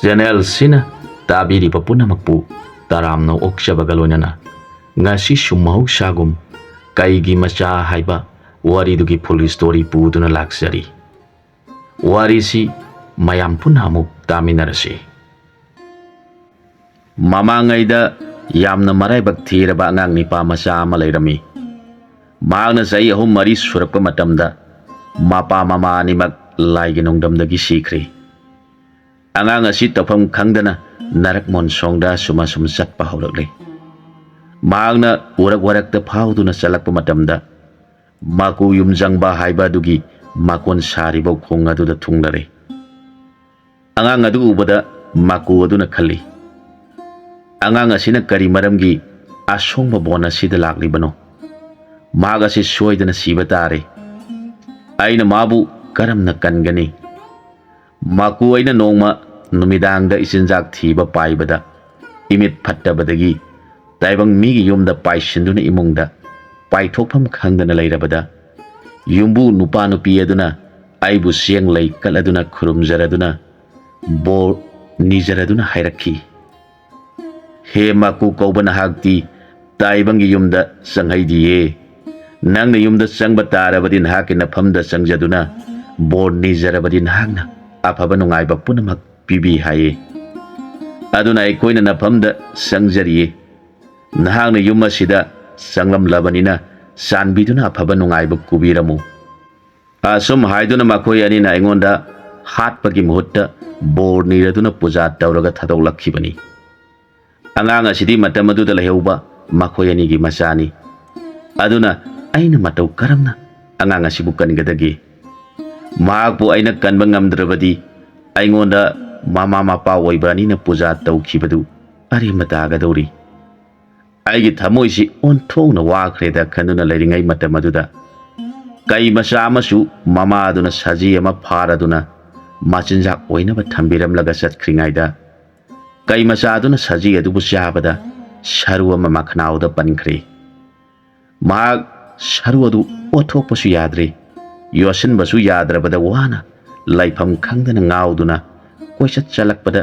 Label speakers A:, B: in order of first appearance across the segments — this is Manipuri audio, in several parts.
A: ꯆꯦꯅꯦꯜ ꯑꯁꯤꯅ ꯇꯥꯕꯤꯔꯤꯕ ꯄꯨꯝꯅꯃꯛꯄꯨ ꯇꯔꯥꯝꯅ ꯑꯣꯛꯆꯕꯒ ꯂꯣꯏꯅꯅ ꯉꯁꯤꯁꯨ ꯃꯍꯧꯁꯥꯒꯨꯝ ꯀꯩꯒꯤ ꯃꯆꯥ ꯍꯥꯏꯕ ꯋꯥꯔꯤꯗꯨꯒꯤ ꯐꯨꯜ ꯁ꯭ꯇꯣꯔꯤ ꯄꯨꯗꯨꯅ ꯂꯥꯛꯆꯔꯤ꯫ ꯋꯥꯔꯤꯁꯤ ꯃꯌꯥꯝ ꯄꯨꯟꯅ ꯑꯃꯨꯛ ꯇꯥꯃꯤꯟꯅꯔꯁꯤ꯫ ꯃꯃꯥꯡꯉꯩꯗ ꯌꯥꯝꯅ ꯃꯔꯥꯏꯕꯛ ꯊꯤꯔꯕ ꯑꯉꯥꯡ ꯅꯤꯄꯥ ꯃꯆꯥ ꯑꯃ ꯂꯩꯔꯝꯃꯤ꯫ ꯃꯍꯥꯛꯅ ꯆꯍꯤ 3-4 ꯁꯨꯔꯛꯄ ꯃꯇꯝꯗ ꯃꯄꯥ ꯃꯃꯥ ꯑꯅꯤꯃꯛ ꯂꯥꯏꯒꯤ ꯅꯣꯡꯗꯝꯗꯒꯤ ꯁꯤꯈ꯭ꯔꯦ꯫ ꯑꯉꯥꯡ ꯑꯁꯤ ꯇꯧꯐꯝ ꯈꯪꯗꯅ ꯅꯔꯛ ꯃꯣꯟꯁꯣꯡꯗ ꯁꯨꯝ ꯆꯠꯄ ꯍꯧꯔꯛꯂꯦ꯫ ꯃꯍꯥꯛꯅ ꯎꯔꯛ ꯋꯥꯔꯛꯇ ꯐꯥꯎꯗꯨꯅ ꯆꯠꯂꯛꯄ ꯃꯇꯝꯗ ꯃꯀꯨ ꯌꯨꯝꯖꯪꯕ ꯍꯥꯏꯕ ꯑꯗꯨꯒꯤ ꯃꯀꯣꯟ ꯁꯥꯔꯤꯕ ꯈꯣꯡ ꯑꯗꯨꯗ ꯊꯨꯡꯂꯔꯦ꯫ ꯑꯉꯥꯡ ꯑꯗꯨ ꯎꯕꯗ ꯃꯀꯨ ꯑꯗꯨꯅ ꯈꯜꯂꯤ, ꯑꯉꯥꯡ ꯑꯁꯤꯅ ꯀꯔꯤ ꯃꯔꯝꯒꯤ ꯑꯁꯣꯡꯕ ꯕꯣꯟ ꯑꯁꯤꯗ ꯂꯥꯛꯂꯤꯕꯅꯣ? ꯃꯍꯥꯛ ꯑꯁꯤ ꯁꯣꯏꯗꯅ ꯁꯤꯕ ꯇꯥꯔꯦ꯫ ꯑꯩꯅ ꯃꯥꯕꯨ ꯀꯔꯝꯅ ꯀꯟꯒꯅꯤ? ꯃꯀꯨ ꯑꯩꯅ ꯅꯣꯡꯃ ꯅꯨꯃꯤꯗꯥꯡꯗ ꯏꯆꯤꯟꯖꯥꯛ ꯊꯤꯕ ꯄꯥꯏꯕꯗ ꯏꯃꯤꯠ ꯐꯠꯇꯕꯗꯒꯤ ꯇꯥꯏꯕꯪ ꯃꯤꯒꯤ ꯌꯨꯝꯗ ꯄꯥꯏꯁꯤꯟꯗꯨꯅ ꯏꯃꯨꯡꯗ ꯄꯥꯏꯊꯣꯛꯐꯝ ꯈꯪꯗꯅ ꯂꯩꯔꯕꯗ ꯌꯨꯝꯕꯨ ꯅꯨꯄꯥ ꯅꯨꯄꯤ ꯑꯗꯨꯅ ꯑꯩꯕꯨ ꯆꯦꯡ ꯂꯩ ꯀꯠꯂꯗꯨꯅ ꯈꯨꯔꯨꯝꯖꯔꯗꯨꯅ ꯕꯣꯔ ꯅꯤꯖꯔꯗꯨꯅ ꯍꯥꯏꯔꯛꯈꯤ, ꯍꯦ ꯃꯀꯨ ꯀꯧꯕ ꯅꯍꯥꯛꯇꯤ ꯇꯥꯏꯕꯪꯒꯤ ꯌꯨꯝꯗ ꯆꯪꯍꯩꯗꯤꯌꯦ꯫ ꯅꯪꯅ ꯌꯨꯝꯗ ꯆꯪꯕ ꯇꯥꯔꯕꯗꯤ ꯅꯍꯥꯛꯀꯤ ꯅꯐꯝꯗ ꯆꯪꯖꯗꯨꯅ ꯕꯣꯔ ꯅꯤꯖꯔꯕꯗꯤ ꯅꯍꯥꯛꯅ ꯑꯐꯕ ꯅꯨꯡꯉꯥꯏꯕ ꯄꯨꯝꯅꯃꯛ ꯄꯤꯕꯤ ꯍꯥꯏꯌꯦ꯫ ꯑꯗꯨꯅ ꯑꯩꯈꯣꯏꯅ ꯅꯐꯝꯗ ꯆꯪꯖꯔꯤꯌꯦ꯫ ꯅꯍꯥꯛꯅ ꯌꯨꯝ ꯑꯁꯤꯗ ꯆꯪꯂꯝꯂꯕꯅꯤꯅ ꯆꯥꯟꯕꯤꯗꯨꯅ ꯑꯐꯕ ꯅꯨꯡꯉꯥꯏꯕ ꯀꯨꯕꯤꯔꯝꯃꯨ꯫ ꯑꯁꯨꯝ ꯍꯥꯏꯗꯨꯅ ꯃꯈꯣꯏ ꯑꯅꯤꯅ ꯑꯩꯉꯣꯟꯗ ꯍꯥꯠꯄꯒꯤ ꯃꯍꯨꯠꯇ ꯕꯣꯔ ꯅꯤꯔꯗꯨꯅ ꯄꯨꯖꯥ ꯇꯧꯔꯒ ꯊꯥꯗꯣꯛꯂꯛꯈꯤꯕꯅꯤ꯫ ꯑꯉꯥꯡ ꯑꯁꯤꯗꯤ ꯃꯇꯝ ꯑꯗꯨꯗ ꯂꯩꯍꯧꯕ ꯃꯈꯣꯏ ꯑꯅꯤꯒꯤ ꯃꯆꯥꯅꯤ꯫ ꯑꯗꯨꯅ ꯑꯩꯅ ꯃꯇꯧ ꯀꯔꯝꯅ ꯑꯉꯥꯡ ꯑꯁꯤꯕꯨ ꯀꯟꯒꯗꯒꯦ? ꯃꯍꯥꯛꯄꯨ ꯑꯩꯅ ꯀꯟꯕ ꯉꯝꯗ꯭ꯔꯕꯗꯤ ꯑꯩꯉꯣꯟꯗ ꯃꯃꯥ ꯃꯄꯥ ꯑꯣꯏꯕ ꯑꯅꯤꯅ ꯄꯨꯖꯥ ꯇꯧꯈꯤꯕꯗꯨ ꯑꯔꯦꯝꯕ ꯇꯥꯒꯗꯧꯔꯤ꯫ ꯑꯩꯒꯤ ꯊꯃꯣꯏꯁꯤ ꯑꯣꯟꯊꯣꯛꯅ ꯋꯥꯈ꯭ꯔꯦꯗ ꯈꯟꯗꯨꯅ ꯂꯩꯔꯤꯉꯩ ꯃꯇꯝ ꯑꯗꯨꯗ ꯀꯩ ꯃꯆꯥ ꯑꯃꯁꯨ ꯃꯃꯥ ꯑꯗꯨꯅ ꯁꯖꯤ ꯑꯃ ꯐꯥꯔꯗꯨꯅ ꯃꯆꯤꯟꯖꯥꯛ ꯑꯣꯏꯅꯕ ꯊꯝꯕꯤꯔꯝꯂꯒ ꯆꯠꯈ꯭ꯔꯤꯉꯩꯗ ꯀꯩ ꯃꯆꯥ ꯑꯗꯨꯅ ꯁꯖꯤ ꯑꯗꯨꯕꯨ ꯆꯥꯕꯗ ꯁꯔꯨ ꯑꯃ ꯃꯈꯅꯥꯎꯗ ꯄꯟꯈ꯭ꯔꯦ꯫ ꯃꯍꯥꯛ ꯁꯔꯨ ꯑꯗꯨ ꯑꯣꯠꯊꯣꯛꯄꯁꯨ ꯌꯥꯗ꯭ꯔꯦ, ꯌꯣꯠꯁꯤꯟꯕꯁꯨ ꯌꯥꯗ꯭ꯔꯕꯗ ꯋꯥꯅ ꯂꯩꯐꯝ ꯈꯪꯗꯅ ꯉꯥꯎꯗꯨꯅ ꯀꯣꯏꯆꯠ ꯆꯠꯂꯛꯄꯗ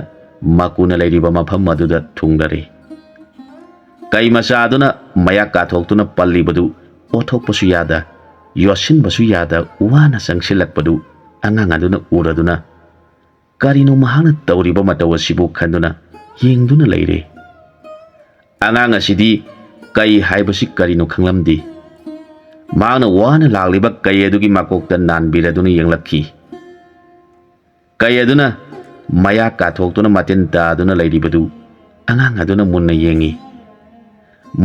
A: ꯃꯀꯨꯅ ꯂꯩꯔꯤꯕ ꯃꯐꯝ ꯑꯗꯨꯗ ꯊꯨꯡꯂꯔꯦ꯫ ꯀꯩ ꯃꯆꯥ ꯑꯗꯨꯅ ꯃꯌꯥꯛ ꯀꯥꯊꯣꯛꯇꯨꯅ ꯄꯜꯂꯤꯕꯗꯨ ꯑꯣꯠꯊꯣꯛꯄꯁꯨ ꯌꯥꯗ, ꯌꯣꯠꯁꯤꯟꯕꯁꯨ ꯌꯥꯗ ꯋꯥꯅ ꯆꯪꯁꯤꯜꯂꯛꯄꯗꯨ ꯑꯉꯥꯡ ꯑꯗꯨꯅ ꯎꯔꯗꯨꯅ ꯀꯔꯤꯅꯣ ꯃꯍꯥꯛꯅ ꯇꯧꯔꯤꯕ ꯃꯇꯧ ꯑꯁꯤꯕꯨ ꯈꯟꯗꯨꯅ ꯌꯦꯡꯗꯨꯅ ꯂꯩꯔꯦ꯫ ꯑꯉꯥꯡ ꯑꯁꯤꯗꯤ ꯀꯩ ꯍꯥꯏꯕꯁꯤ ꯀꯔꯤꯅꯣ ꯈꯪꯂꯝꯗꯦ꯫ ꯃꯍꯥꯛꯅ ꯋꯥꯅ ꯂꯥꯛꯂꯤꯕ ꯀꯩ ꯑꯗꯨꯒꯤ ꯃꯀꯣꯛꯇ ꯅꯥꯟꯕꯤꯔꯗꯨꯅ ꯌꯦꯡꯂꯛꯈꯤ꯫ ꯀꯩ ꯑꯗꯨꯅ ꯃꯌꯥꯛ ꯀꯥꯊꯣꯛꯇꯨꯅ ꯃꯇꯤꯟ ꯇꯥꯗꯨꯅ ꯂꯩꯔꯤꯕꯗꯨ ꯑꯉꯥꯡ ꯑꯗꯨꯅ ꯃꯨꯟꯅ ꯌꯦꯡꯉꯤ꯫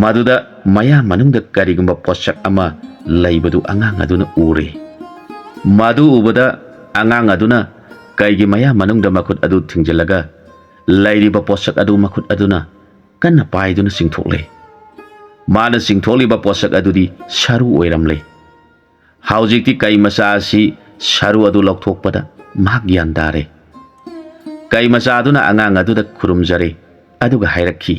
A: ꯃꯗꯨꯗ ꯃꯌꯥ ꯃꯅꯨꯡꯗ ꯀꯔꯤꯒꯨꯝꯕ ꯄꯣꯠꯁꯛ ꯑꯃ ꯂꯩꯕꯗꯨ ꯑꯉꯥꯡ ꯑꯗꯨꯅ ꯎꯔꯦ꯫ ꯃꯗꯨ ꯎꯕꯗ ꯑꯉꯥꯡ ꯑꯗꯨꯅ ꯀꯩꯒꯤ ꯃꯌꯥ ꯃꯅꯨꯡꯗ ꯃꯈꯨꯠ ꯑꯗꯨ ꯊꯤꯡꯖꯤꯜꯂꯒ ꯂꯩꯔꯤꯕ ꯄꯣꯠꯁꯛ ꯑꯗꯨ ꯃꯈꯨꯠ ꯑꯗꯨꯅ ꯀꯟꯅ ꯄꯥꯏꯗꯨꯅ ꯆꯤꯡꯊꯣꯛꯂꯦ꯫ ꯃꯥꯅ ꯆꯤꯡꯊꯣꯛꯂꯤꯕ ꯄꯣꯠꯁꯛ ꯑꯗꯨꯗꯤ ꯁꯔꯨ ꯑꯣꯏꯔꯝꯂꯦ꯫ ꯍꯧꯖꯤꯛꯇꯤ ꯀꯩ ꯃꯆꯥ ꯑꯁꯤ ꯁꯔꯨ ꯑꯗꯨ ꯂꯧꯊꯣꯛꯄꯗ ꯃꯍꯥꯛ ꯒ꯭ꯌꯥꯟ ꯇꯥꯔꯦ꯫ ꯀꯩ ꯃꯆꯥ ꯑꯗꯨꯅ ꯑꯉꯥꯡ ꯑꯗꯨꯗ ꯈꯨꯔꯨꯝꯖꯔꯦ ꯑꯗꯨꯒ ꯍꯥꯏꯔꯛꯈꯤ,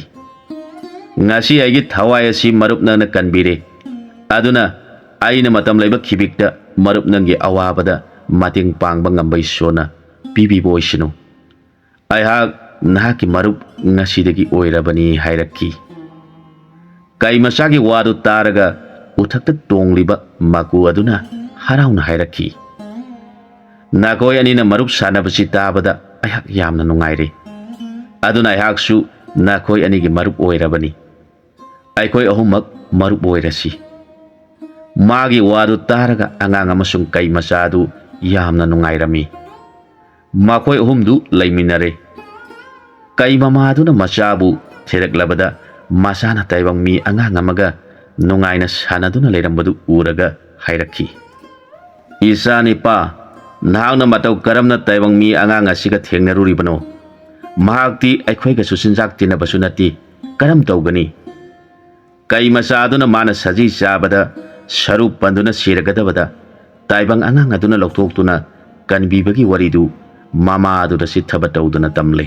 A: ꯉꯁꯤ ꯑꯩꯒꯤ ꯊꯋꯥꯏ ꯑꯁꯤ ꯃꯔꯨꯞ ꯅꯪꯅ ꯀꯟꯕꯤꯔꯦ꯫ ꯑꯗꯨꯅ ꯑꯩꯅ ꯃꯇꯝ ꯂꯩꯕ ꯈꯤꯕꯤꯛꯇ ꯃꯔꯨꯞ ꯅꯪꯒꯤ ꯑꯋꯥꯕꯗ ꯃꯇꯦꯡ ꯄꯥꯡꯕ ꯉꯝꯕ ꯏꯁꯣꯔꯅ ꯄꯤꯕꯤꯕ ꯑꯣꯏꯁꯅꯨ꯫ ꯑꯩꯍꯥꯛ ꯅꯍꯥꯛꯀꯤ ꯃꯔꯨꯞ ꯉꯁꯤꯗꯒꯤ ꯑꯣꯏꯔꯕꯅꯤ ꯍꯥꯏꯔꯛꯈꯤ꯫ ꯀꯩ ꯃꯆꯥꯒꯤ ꯋꯥꯗꯨ ꯇꯥꯔꯒ ꯎꯊꯛꯇ ꯇꯣꯡꯂꯤꯕ ꯃꯀꯨ ꯑꯗꯨꯅ ꯍꯔꯥꯎꯅ ꯍꯥꯏꯔꯛꯈꯤ, ꯅꯈꯣꯏ ꯑꯅꯤꯅ ꯃꯔꯨꯞ ꯁꯥꯟꯅꯕꯁꯤ ꯇꯥꯕꯗ ꯑꯩꯍꯥꯛ ꯌꯥꯝꯅ ꯅꯨꯡꯉꯥꯏꯔꯦ꯫ ꯑꯗꯨꯅ ꯑꯩꯍꯥꯛꯁꯨ ꯅꯈꯣꯏ ꯑꯅꯤꯒꯤ ꯃꯔꯨꯞ ꯑꯣꯏꯔꯕꯅꯤ꯫ ꯑꯩꯈꯣꯏ ꯑꯍꯨꯝꯃꯛ ꯃꯔꯨꯞ ꯑꯣꯏꯔꯁꯤ꯫ ꯃꯥꯒꯤ ꯋꯥꯗꯨ ꯇꯥꯔꯒ ꯑꯉꯥꯡ ꯑꯃꯁꯨꯡ ꯀꯩ ꯃꯆꯥ ꯑꯗꯨ ꯌꯥꯝꯅ ꯅꯨꯡꯉꯥꯏꯔꯝꯃꯤ꯫ ꯃꯈꯣꯏ ꯑꯍꯨꯝꯗꯨ ꯂꯩꯃꯤꯟꯅꯔꯦ꯫ ꯀꯩ ꯃꯃꯥ ꯑꯗꯨꯅ ꯃꯆꯥꯕꯨ ꯊꯤꯔꯛꯂꯕꯗ ꯃꯆꯥꯅ ꯇꯥꯏꯕꯪ ꯃꯤ ꯑꯉꯥꯡ ꯑꯃꯒ ꯅꯨꯡꯉꯥꯏꯅ ꯁꯥꯟꯅꯗꯨꯅ ꯂꯩꯔꯝꯕꯗꯨ ꯎꯔꯒ ꯍꯥꯏꯔꯛꯈꯤ, ꯏꯆꯥꯅꯤꯄꯥ, ꯅꯍꯥꯛꯅ ꯃꯇꯧ ꯀꯔꯝꯅ ꯇꯥꯏꯕꯪ ꯃꯤ ꯑꯉꯥꯡ ꯑꯁꯤꯒ ꯊꯦꯡꯅꯔꯨꯔꯤꯕꯅꯣ? ꯃꯍꯥꯛꯇꯤ ꯑꯩꯈꯣꯏꯒꯁꯨ ꯆꯤꯟꯖꯥꯛ ꯇꯤꯟꯅꯕꯁꯨ ꯅꯠꯇꯦ, ꯀꯔꯝ ꯇꯧꯒꯅꯤ? ꯀꯩ ꯃꯆꯥ ꯑꯗꯨꯅ ꯃꯥꯅ ꯁꯖꯤ ꯆꯥꯕꯗ ꯁꯔꯨ ꯄꯟꯗꯨꯅ ꯁꯤꯔꯒꯗꯕꯗ ꯇꯥꯏꯕꯪ ꯑꯉꯥꯡ ꯑꯗꯨꯅ ꯂꯧꯊꯣꯛꯇꯨꯅ ꯀꯟꯕꯤꯕꯒꯤ ꯋꯥꯔꯤꯗු ꯃꯃꯥ ꯑꯗꯨꯗ ꯆꯤꯠꯊꯕ ꯇꯧꯗꯨꯅ ꯇꯝꯂꯦ꯫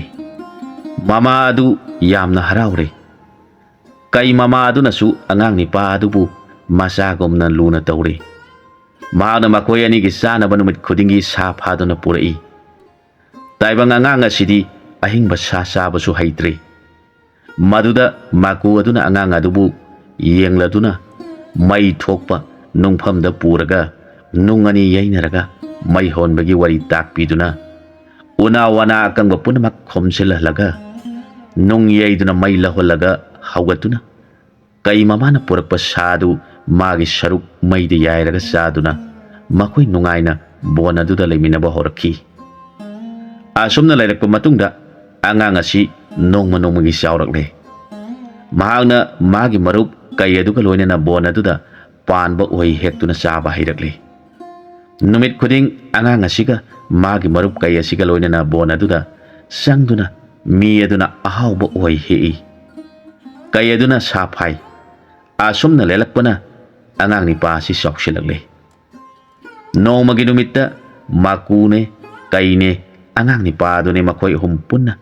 A: ꯃꯃꯥ ꯑꯗꯨ ꯌꯥꯝꯅ ꯍꯔꯥꯎꯔꯦ꯫ ꯀꯩ ꯃꯃꯥ ꯑꯗꯨꯅꯁꯨ ꯑꯉꯥꯡ ꯅꯤꯄꯥ ꯑꯗꯨꯕꯨ ꯃꯆꯥꯒꯨꯝꯅ ꯂꯨꯅ ꯇꯧꯔꯦ꯫ ꯃꯍꯥꯛꯅ ꯃꯈꯣꯏ ꯑꯅꯤꯒꯤ ꯆꯥꯅꯕ ꯅꯨꯃꯤꯠ ꯈꯨꯗꯤꯡꯒꯤ ꯁꯥ ꯐꯥꯗꯨꯅ ꯄꯨꯔꯛꯏ꯫ ꯇꯥꯏꯕꯪ ꯑꯉꯥꯡ ꯑꯁꯤꯗꯤ ꯑꯍꯤꯡꯕ ꯁꯥ ꯆꯥꯕꯁꯨ ꯍꯩꯇ꯭ꯔꯦ ꯃꯗꯨꯗ ꯃꯥꯀꯨ ꯑꯗꯨꯅ ꯑꯉꯥꯡ ꯑꯗꯨꯕꯨ ꯌꯦꯡꯂꯗꯨꯅ ꯃꯩ ꯊꯣꯛꯄ ꯅꯨꯡꯐꯝꯗ ꯄꯨꯔꯒ ꯅꯨꯡ ꯑꯅꯤ ꯌꯩꯅꯔꯒ ꯃꯩ ꯍꯣꯟꯕꯒꯤ ꯋꯥꯔꯤ ꯇꯥꯛꯄꯤꯗꯨꯅ ꯎꯅꯥ ꯋꯥꯅꯥ ꯑꯀꯪꯕ ꯄꯨꯝꯅꯃꯛ ꯈꯣꯝꯖꯤꯜꯍꯜꯂꯒ ꯅꯨꯡ ꯌꯩꯗꯨꯅ ꯃꯩ ꯂꯧꯍꯜꯂꯒ ꯍꯧꯒꯠꯇꯨꯅ ꯀꯩ ꯃꯃꯥꯅ ꯄꯨꯔꯛꯄ ꯁꯥꯗꯨ ꯃꯥꯒꯤ ꯁꯔꯨꯛ ꯃꯩꯗ ꯌꯥꯏꯔꯒ ꯆꯥꯗꯨꯅ ꯃꯈꯣꯏ ꯅꯨꯡꯉꯥꯏꯅ ꯕꯣꯟ ꯑꯗꯨꯗ ꯂꯩꯃꯤꯟꯅꯕ ꯍꯧꯔꯛꯈꯤ ꯑꯁꯨꯝꯅ ꯂꯩꯔꯛꯄ ꯃꯇꯨꯡꯗ ꯑꯉꯥꯡ ꯑꯁꯤ ꯅꯣꯡꯃ ꯅꯣꯡꯃꯒꯤ ꯆꯥꯎꯔꯛꯂꯦ ꯃꯍꯥꯛꯅ ꯃꯥꯒꯤ ꯃꯔꯨꯞ ꯀꯩ ꯑꯗꯨꯒ ꯂꯣꯏꯅꯅ ꯕꯣꯟ ꯑꯗꯨꯗ ꯄꯥꯟꯕ ꯎꯍꯩ ꯍꯦꯛꯇꯨꯅ ꯆꯥꯕ ꯍꯩꯔꯛꯂꯦ ꯅꯨꯃꯤꯠ ꯈꯨꯗꯤꯡ ꯑꯉꯥꯡ ꯑꯁꯤꯒ ꯃꯥꯒꯤ ꯃꯔꯨꯞ ꯀꯩ ꯑꯁꯤꯒ ꯂꯣꯏꯅꯅ ꯕꯣꯟ ꯑꯗꯨꯗ ꯆꯪꯗꯨꯅ ꯃꯤ ꯑꯗꯨꯅ ꯑꯍꯥꯎꯕ ꯎꯍꯩ ꯍꯦꯛꯏ ꯀꯩ ꯑꯗꯨꯅ ꯁꯥ ꯐꯥꯏ ꯑꯁꯨꯝꯅ ꯂꯦꯜꯂꯛꯄꯅ ꯑꯉꯥꯡ ꯅꯤꯄꯥ ꯑꯁꯤ ꯆꯥꯎꯁꯤꯜꯂꯛꯂꯦ ꯅꯣꯡꯃꯒꯤ ꯅꯨꯃꯤꯠꯇ ꯃꯥꯀꯨꯅꯦ ꯀꯩꯅꯦ ꯑꯉꯥꯡ ꯅꯤꯄꯥ ꯑꯗꯨꯅꯦ ꯃꯈꯣꯏ ꯑꯍꯨꯝ ꯄꯨꯟꯅ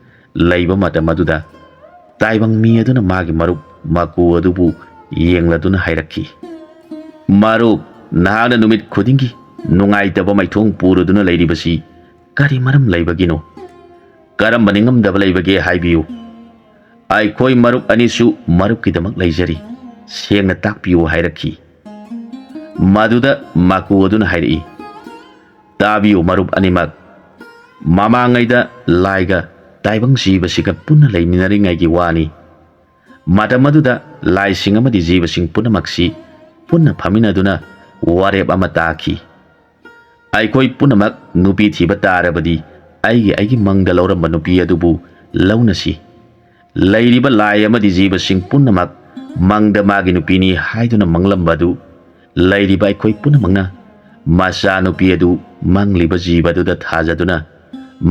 A: ꯂꯩꯕ ꯃꯇꯝ ꯑꯗꯨꯗ ꯇꯥꯏꯕꯪ ꯃꯤ ꯑꯗꯨꯅ ꯃꯥꯒꯤ ꯃꯔꯨꯞ ꯃꯥꯀꯨ ꯑꯗꯨꯕꯨ ꯌꯦꯡꯂꯗꯨꯅ ꯍꯥꯏꯔꯛꯈꯤ ꯃꯔꯨꯞ ꯅꯍꯥꯛꯅ ꯅꯨꯃꯤꯠ ꯈꯨꯗꯤꯡꯒꯤ ꯅꯨꯡꯉꯥꯏꯇꯕ ꯃꯥꯏꯊꯣꯡ ꯄꯨꯔꯗꯨꯅ ꯂꯩꯔꯤꯕꯁꯤ ꯀꯔꯤ ꯃꯔꯝ ꯂꯩꯕꯒꯤꯅꯣ ꯀꯔꯝꯕ ꯅꯤꯡꯉꯝꯗꯕ ꯂꯩꯕꯒꯦ ꯍꯥꯏꯕꯤꯌꯨ ꯑꯩꯈꯣꯏ ꯃꯔꯨꯞ ꯑꯅꯤꯁꯨ ꯃꯔꯨꯞꯀꯤꯗꯃꯛ ꯂꯩꯖꯔꯤ ꯁꯦꯡꯅ ꯇꯥꯛꯄꯤꯌꯨ ꯍꯥꯏꯔꯛꯈꯤ ꯃꯗꯨꯗ ꯃꯥꯀꯨ ꯑꯗꯨꯅ ꯍꯥꯏꯔꯛꯏ ꯇꯥꯕꯤꯌꯨ ꯃꯔꯨꯞ ꯑꯅꯤꯃꯛ ꯃꯃꯥꯡꯉꯩꯗ ꯂꯥꯏꯒ ꯇꯥꯏꯕꯪ ꯖꯤꯕꯁꯤꯒ ꯄꯨꯟꯅ ꯂꯩꯃꯤꯟꯅꯔꯤꯉꯩꯒꯤ ꯋꯥꯅꯤ ꯃꯇꯝ ꯑꯗꯨꯗ ꯂꯥꯏꯁꯤꯡ ꯑꯃꯗꯤ ꯖꯤꯕꯁꯤꯡ ꯄꯨꯝꯅꯃꯛꯁꯤ ꯄꯨꯟꯅ ꯐꯝꯃꯤꯟꯅꯗꯨꯅ ꯋꯥꯔꯦꯞ ꯑꯃ ꯇꯥꯈꯤ ꯑꯩꯈꯣꯏ ꯄꯨꯝꯅꯃꯛ ꯅꯨꯄꯤ ꯊꯤꯕ ꯇꯥꯔꯕꯗꯤ ꯑꯩꯒꯤ ꯃꯪꯗ ꯂꯧꯔꯝꯕ ꯅꯨꯄꯤ ꯑꯗꯨꯕꯨ ꯂꯧꯅꯁꯤ ꯂꯩꯔꯤꯕ ꯂꯥꯏ ꯑꯃꯗꯤ ꯖꯤꯕꯁꯤꯡ ꯄꯨꯝꯅꯃꯛ ꯃꯪꯗ ꯃꯥꯒꯤ ꯅꯨꯄꯤꯅꯤ ꯍꯥꯏꯗꯨꯅ ꯃꯪꯂꯝꯕ ꯑꯗꯨ ꯂꯩꯔꯤꯕ ꯑꯩꯈꯣꯏ ꯄꯨꯝꯅꯃꯛꯅ ꯃꯆꯥ ꯅꯨꯄꯤ ꯑꯗꯨ ꯃꯪꯂꯤꯕ ꯖꯤꯕ ꯑꯗꯨꯗ ꯊꯥꯖꯗꯨꯅ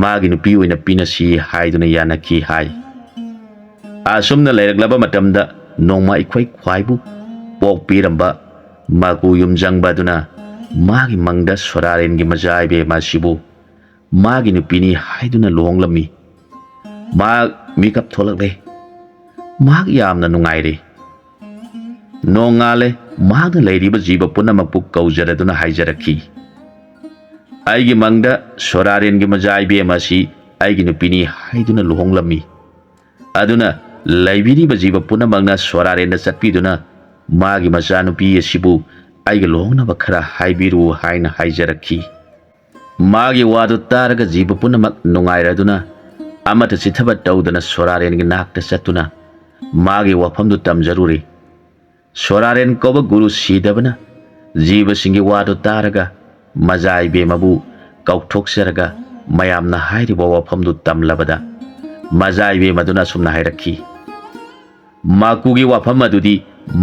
A: ꯃꯥꯒꯤ ꯅꯨꯄꯤ ꯑꯣꯏꯅ ꯄꯤꯅꯁꯤ ꯍꯥꯏꯗꯨꯅ ꯌꯥꯅꯈꯤ ꯍꯥꯏ ꯑꯁꯨꯝꯅ ꯂꯩꯔꯛꯂꯕ ꯃꯇꯝꯗ ꯅꯣꯡꯃ ꯑꯩꯈꯣꯏ ꯈ꯭ꯋꯥꯏꯕꯨ ꯄꯣꯛꯄꯤꯔꯝꯕ ꯃꯥꯀꯨ ꯌꯨꯝꯖꯪꯕ ꯑꯗꯨꯅ ꯃꯥꯒꯤ ꯃꯪꯗ ꯁꯣꯔꯥꯔꯦꯟꯒꯤ ꯃꯆꯥꯏꯕꯦꯝ ꯑꯁꯤꯕꯨ ꯃꯥꯒꯤ ꯅꯨꯄꯤꯅꯤ ꯍꯥꯏꯗꯨꯅ ꯂꯨꯍꯣꯡꯂꯝꯃꯤ ꯃꯍꯥꯛ ꯃꯤꯀꯞ ꯊꯣꯛꯂꯛꯂꯦ ꯃꯍꯥꯛ ꯌꯥꯝꯅ ꯅꯨꯡꯉꯥꯏꯔꯦ ꯅꯣꯡꯉꯥꯜꯂꯦ ꯃꯍꯥꯛꯅ ꯂꯩꯔꯤꯕ ꯖꯤꯕ ꯄꯨꯝꯅꯃꯛꯄꯨ ꯀꯧꯖꯔꯗꯨꯅ ꯍꯥꯏꯖꯔꯛꯈꯤ ꯑꯩꯒꯤ ꯃꯪꯗ ꯁꯣꯔꯥꯔꯦꯟꯒꯤ ꯃꯆꯥꯏꯕꯦꯝ ꯑꯁꯤ ꯑꯩꯒꯤ ꯅꯨꯄꯤꯅꯤ ꯍꯥꯏꯗꯨꯅ ꯂꯨꯍꯣꯡꯂꯝꯃꯤ ꯑꯗꯨꯅ ꯂꯩꯕꯤꯔꯤꯕ ꯖꯤꯕ ꯄꯨꯝꯅꯃꯛꯅ ꯁꯣꯔꯥꯔꯦꯟꯗ ꯆꯠꯄꯤꯗꯨꯅ ꯃꯥꯒꯤ ꯃꯆꯥꯅꯨꯄꯤ ꯑꯁꯤꯕꯨ ꯑꯩꯒ ꯂꯨꯍꯣꯡꯅꯕ ꯈꯔ ꯍꯥꯏꯕꯤꯔꯨ ꯍꯥꯏꯅ ꯍꯥꯏꯖꯔꯛꯈꯤ ꯃꯥꯒꯤ ꯋꯥꯗꯨ ꯇꯥꯔꯒ ꯖꯤꯕ ꯄꯨꯝꯅꯃꯛ ꯅꯨꯡꯉꯥꯏꯔꯗꯨꯅ ꯑꯃꯠꯇ ꯆꯤꯊꯕ ꯇꯧꯗꯅ ꯁꯣꯔꯥꯔꯦꯟꯒꯤ ꯅꯥꯛꯇ ꯆꯠꯇꯨꯅ ꯃꯥꯒꯤ ꯋꯥꯐꯝꯗꯨ ꯇꯝꯖꯔꯨꯔꯦ ꯁꯣꯔꯥꯔꯦꯟ ꯀꯧꯕ ꯒꯨꯔꯨ ꯁꯤꯗꯕꯅ ꯖꯤꯕꯁꯤꯡꯒꯤ ꯋꯥꯗꯨ ꯇꯥꯔꯒ ꯃꯆꯥꯏꯕꯦꯝ ꯑꯕꯨ ꯀꯧꯊꯣꯛꯆꯔꯒ ꯃꯌꯥꯝꯅ ꯍꯥꯏꯔꯤꯕ ꯋꯥꯐꯝꯗꯨ ꯇꯝꯂꯕꯗ ꯃꯆꯥꯏꯕꯦꯝ ꯑꯗꯨꯅ ꯑꯁꯨꯝꯅ ꯍꯥꯏꯔꯛꯈꯤ ꯃꯥꯀꯨꯒꯤ ꯋꯥꯐꯝ ꯑꯗꯨꯗꯤ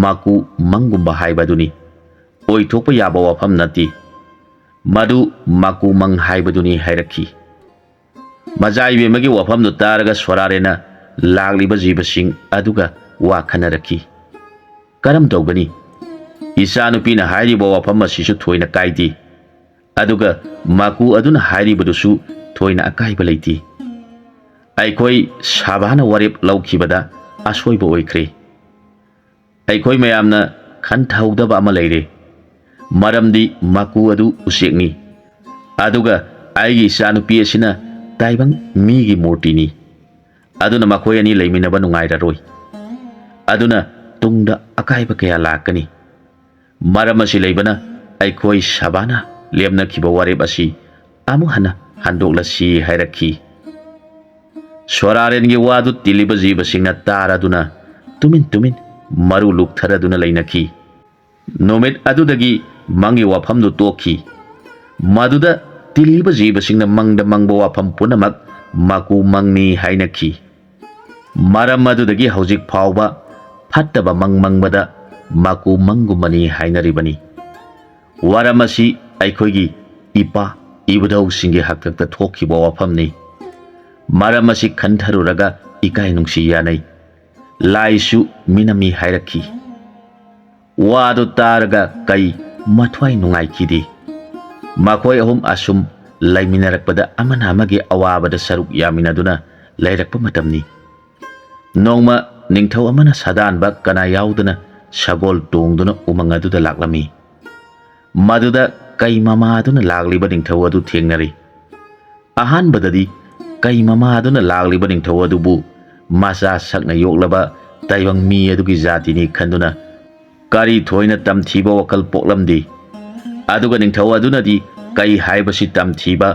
A: ꯃꯥꯀꯨ ꯃꯪꯒꯨꯝꯕ ꯍꯥꯏꯕ ꯑꯗꯨꯅꯤ ꯑꯣꯏꯊꯣꯛꯄ ꯌꯥꯕ ꯋꯥꯐꯝ ꯅꯠꯇꯦ ꯃꯗꯨ ꯃꯥꯀꯨ ꯃꯪ ꯍꯥꯏꯕꯗꯨꯅꯤ ꯍꯥꯏꯔꯛꯈꯤ ꯃꯆꯥꯏꯕꯦꯝꯒꯤ ꯋꯥꯐꯝꯗꯨ ꯇꯥꯔꯒ ꯁꯣꯔꯥꯔꯦꯟꯅ ꯂꯥꯛꯂꯤꯕ ꯖꯤꯕꯁꯤꯡ ꯑꯗꯨꯒ ꯋꯥ ꯈꯟꯅꯔꯛꯈꯤ ꯀꯔꯝ ꯇꯧꯒꯅꯤ ꯏꯆꯥꯅꯨꯄꯤꯅ ꯍꯥꯏꯔꯤꯕ ꯋꯥꯐꯝ ꯑꯁꯤꯁꯨ ꯊꯣꯏꯅ ꯀꯥꯏꯗꯦ ꯑꯗꯨꯒ ꯃꯥꯀꯨ ꯑꯗꯨꯅ ꯍꯥꯏꯔꯤꯕꯗꯨꯁꯨ ꯊꯣꯏꯅ ꯑꯀꯥꯏꯕ ꯂꯩꯇꯦ ꯑꯩꯈꯣꯏ ꯁꯥꯕꯥꯅ ꯋꯥꯔꯦꯞ ꯂꯧꯈꯤꯕꯗ ꯑꯁꯣꯏꯕ ꯑꯣꯏꯈ꯭ꯔꯦ ꯑꯩꯈꯣꯏ ꯃꯌꯥꯝꯅ ꯈꯟꯊꯍꯧꯗꯕ ꯑꯃ ꯂꯩꯔꯦ ꯃꯔꯝꯗꯤ ꯃꯥꯀꯨ ꯑꯗꯨ ꯎꯆꯦꯛꯅꯤ ꯑꯗꯨꯒ ꯑꯩꯒꯤ ꯏꯆꯥꯅꯨꯄꯤ ꯑꯁꯤꯅ ꯇꯥꯏꯕꯪ ꯃꯤꯒꯤ ꯃꯨꯔꯇꯤꯅꯤ ꯑꯗꯨꯅ ꯃꯈꯣꯏ ꯑꯅꯤ ꯂꯩꯃꯤꯟꯅꯕ ꯅꯨꯡꯉꯥꯏꯔꯔꯣꯏ ꯑꯗꯨꯅ ꯇꯨꯡꯗ ꯑꯀꯥꯏꯕ ꯀꯌꯥ ꯂꯥꯛꯀꯅꯤ ꯃꯔꯝ ꯑꯁꯤ ꯂꯩꯕꯅ ꯑꯩꯈꯣꯏ ꯁꯥꯕꯥꯅ ꯂꯦꯞꯅꯈꯤꯕ ꯋꯥꯔꯦꯞ ꯑꯁꯤ ꯑꯃꯨꯛ ꯍꯟꯅ ꯍꯟꯗꯣꯛꯂꯁꯤ ꯍꯥꯏꯔꯛꯈꯤ ꯁꯣꯔꯥꯔꯦꯟꯒꯤ ꯋꯥꯗꯨ ꯇꯤꯜꯂꯤꯕ ꯖꯤꯕꯁꯤꯡꯅ ꯇꯥꯔꯗꯨꯅ ꯇꯨꯃꯤꯟ ꯃꯔꯨ ꯂꯨꯛꯊꯔꯗꯨꯅ ꯂꯩꯅꯈꯤ ꯅꯨꯃꯤꯠ ꯑꯗꯨꯗꯒꯤ ꯃꯪꯒꯤ ꯋꯥꯐꯝꯗꯨ ꯇꯣꯛꯈꯤ ꯃꯗꯨꯗ ꯇꯤꯜꯂꯤꯕ ꯖꯤꯕꯁꯤꯡꯅ ꯃꯪꯗ ꯃꯪꯕ ꯋꯥꯐꯝ ꯄꯨꯝꯅꯃꯛ ꯃꯥꯀꯨ ꯃꯪꯅꯤ ꯍꯥꯏꯅꯈꯤ ꯃꯔꯝ ꯑꯗꯨꯗꯒꯤ ꯍꯧꯖꯤꯛ ꯐꯥꯎꯕ ꯐꯠꯇꯕ ꯃꯪ ꯃꯪꯕꯗ ꯃꯥꯀꯨ ꯃꯪꯒꯨꯝꯕꯅꯤ ꯍꯥꯏꯅꯔꯤꯕꯅꯤ ꯋꯥꯔꯝ ꯑꯁꯤ ꯑꯩꯈꯣꯏꯒꯤ ꯏꯄꯥ ꯏꯕꯨꯙꯧꯁꯤꯡꯒꯤ ꯍꯥꯛꯇꯛꯇ ꯊꯣꯛꯈꯤꯕ ꯋꯥꯐꯝꯅꯤ ꯃꯔꯝ ꯑꯁꯤ ꯈꯟꯊꯔꯨꯔꯒ ꯏꯀꯥꯏ ꯅꯨꯡꯁꯤ ꯌꯥꯅꯩ ꯂꯥꯏꯁꯨ ꯃꯤꯅꯝꯃꯤ ꯍꯥꯏꯔꯛꯈꯤ ꯋꯥꯗꯨ ꯇꯥꯔꯒ ꯀꯩ ꯃꯊ꯭ꯋꯥꯏ ꯅꯨꯡꯉꯥꯏꯈꯤꯗꯦ ꯃꯈꯣꯏ ꯑꯍꯨꯝ ꯑꯁꯨꯝ ꯂꯩꯃꯤꯟꯅꯔꯛꯄꯗ ꯑꯃꯅ ꯑꯃꯒꯤ ꯑꯋꯥꯕꯗ ꯁꯔꯨꯛ ꯌꯥꯃꯤꯟꯅꯗꯨꯅ ꯂꯩꯔꯛꯄ ꯃꯇꯝꯅꯤ ꯅꯣꯡꯃ ꯅꯤꯡꯊꯧ ꯑꯃꯅ ꯁꯥꯗꯥꯟꯕ ꯀꯅꯥ ꯌꯥꯎꯗꯅ ꯁꯒꯣꯜ ꯇꯣꯡꯗꯨꯅ ꯎꯃꯪ ꯑꯗꯨꯗ ꯂꯥꯛꯂꯝꯃꯤ ꯃꯗꯨꯗ ꯀꯩ ꯃꯃꯥ ꯑꯗꯨꯅ ꯂꯥꯛꯂꯤꯕ ꯅꯤꯡꯊꯧ ꯑꯗꯨ ꯊꯦꯡꯅꯔꯤ ꯑꯍꯥꯟꯕꯗꯗꯤ ꯀꯩ ꯃꯃꯥꯗꯨꯅ ꯂꯥꯛꯂꯤꯕ ꯅꯤꯡꯊꯧ ꯑꯗꯨꯕꯨ ꯃꯆꯥ ꯁꯛꯅ ꯌꯣꯛꯂꯕ ꯇꯥꯏꯕꯪ ꯃꯤ ꯑꯗꯨꯒꯤ ꯖꯥꯇꯤꯅꯤ ꯈꯟꯗꯨꯅ ꯀꯔꯤ ꯊꯣꯏꯅ ꯇꯝꯊꯤꯕ ꯋꯥꯈꯜ ꯄꯣꯛꯂꯝꯗꯦ꯫ ꯑꯗꯨꯒ ꯅꯤꯡꯊꯧ ꯑꯗꯨꯅꯗꯤ ꯀꯩ ꯍꯥꯏꯕꯁꯤ ꯇꯝꯊꯤꯕ